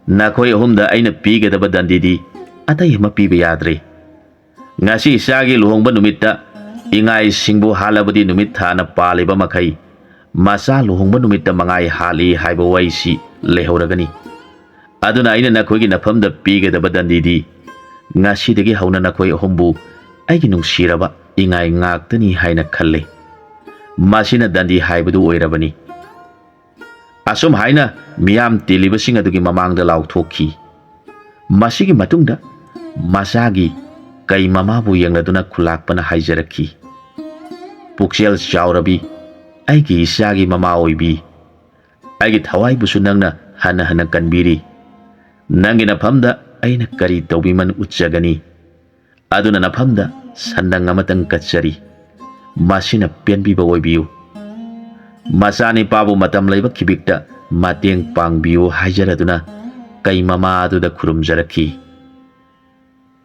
A: ꯅꯈꯣꯏ ꯑꯍꯨꯝꯗ ꯑꯩꯅ ꯄꯤꯒꯗꯕ ꯗꯟꯗꯤꯗꯤ ꯑꯇꯩ ꯑꯃ ꯄꯤꯕ ꯌꯥꯗ꯭ꯔꯦ꯫ ꯉꯁꯤ ꯏꯆꯥꯒꯤ ꯂꯨꯍꯣꯡꯕ ꯅꯨꯃꯤꯠꯇ ꯏꯉꯥꯏꯁꯤꯡꯕꯨ ꯍꯥꯠꯂꯕꯗꯤ ꯅꯨꯃꯤꯠ ꯊꯥꯅ ꯄꯥꯜꯂꯤꯕ ꯃꯈꯩ ꯃꯆꯥ ꯂꯨꯍꯣꯡꯕ ꯅꯨꯃꯤꯠꯇ ꯃꯉꯥꯏ ꯍꯥꯠꯂꯤ ꯍꯥꯏꯕ ꯋꯥꯔꯤꯁꯤ ꯂꯩꯍꯧꯔꯒꯅꯤ꯫ ꯑꯗꯨꯅ ꯑꯩꯅ ꯅꯈꯣꯏꯒꯤ ꯅꯐꯝꯗ ꯄꯤꯒꯗꯕ ꯗꯟꯗꯤꯗꯤ ꯉꯁꯤꯗꯒꯤ ꯍꯧꯅ ꯅꯈꯣꯏ ꯑꯍꯨꯝꯕꯨ ꯑꯩꯒꯤ ꯅꯨꯡꯁꯤꯔꯕ ꯏꯉꯥꯏ ꯉꯥꯛꯇꯅꯤ ꯍꯥꯏꯅ ꯈꯜꯂꯦ꯫ ꯃꯁꯤꯅ ꯗꯟꯗꯤ ꯍꯥꯏꯕꯗꯨ ꯑꯣꯏꯔꯕꯅꯤ꯫ ꯑꯁꯨꯝ ꯍꯥꯏꯅ ꯃꯤꯌꯥꯝ ꯇꯤꯜꯂꯤꯕꯁꯤꯡ ꯑꯗꯨꯒꯤ ꯃꯃꯥꯡꯗ ꯂꯥꯎꯊꯣꯛꯈꯤ꯫ ꯃꯁꯤꯒꯤ ꯃꯇꯨꯡꯗ ꯃꯆꯥꯒꯤ ꯀꯩ ꯃꯃꯥꯕꯨ ꯌꯦꯡꯂꯗꯨꯅ ꯈꯨꯂꯥꯛꯄꯅ ꯍꯥꯏꯖꯔꯛꯈꯤ, ꯄꯨꯛꯆꯦꯜ ꯆꯥꯎꯔꯕꯤ ꯑꯩꯒꯤ ꯏꯆꯥꯒꯤ ꯃꯃꯥ ꯑꯣꯏꯕꯤ, ꯑꯩꯒꯤ ꯊꯋꯥꯏꯕꯨꯁꯨ ꯅꯪꯅ ꯍꯟꯅ ꯍꯟꯅ ꯀꯟꯕꯤꯔꯤ꯫ ꯅꯪꯒꯤ ꯅꯐꯝꯗ ꯑꯩꯅ ꯀꯔꯤ ꯇꯧꯕꯤꯃꯟ ꯎꯠꯆꯒꯅꯤ? ꯑꯗꯨꯅ ꯅꯐꯝꯗ ꯁꯟꯗꯪ ꯑꯃꯇꯪ ꯀꯠꯆꯔꯤ, ꯃꯁꯤꯅ ꯄꯦꯟꯕꯤꯕ ꯑꯣꯏꯕꯤꯌꯨ꯫ ꯃꯆꯥꯅꯤꯄꯥꯕꯨ ꯃꯇꯝ ꯂꯩꯕ ꯈꯤꯕꯤꯛꯇ ꯃꯇꯦꯡ ꯄꯥꯡꯕꯤꯌꯨ ꯍꯥꯏꯖꯔꯗꯨꯅ ꯀꯩ ꯃꯃꯥ ꯑꯗꯨꯗ ꯈꯨꯔꯨꯝꯖꯔꯛꯈꯤ꯫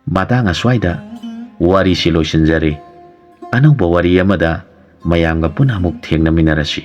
A: ꯃꯇꯥꯡ ꯑꯁ꯭ꯋꯥꯏꯗ ꯋꯥꯔꯤꯁꯤ ꯂꯣꯏꯁꯤꯟꯖꯔꯦ꯫ ꯑꯅꯧꯕ ꯋꯥꯔꯤ ꯑꯃꯗ ꯃꯌꯥꯝꯒ ꯄꯨꯟꯅ ꯑꯃꯨꯛ ꯊꯦꯡꯅꯃꯤꯟꯅꯔꯁꯤ꯫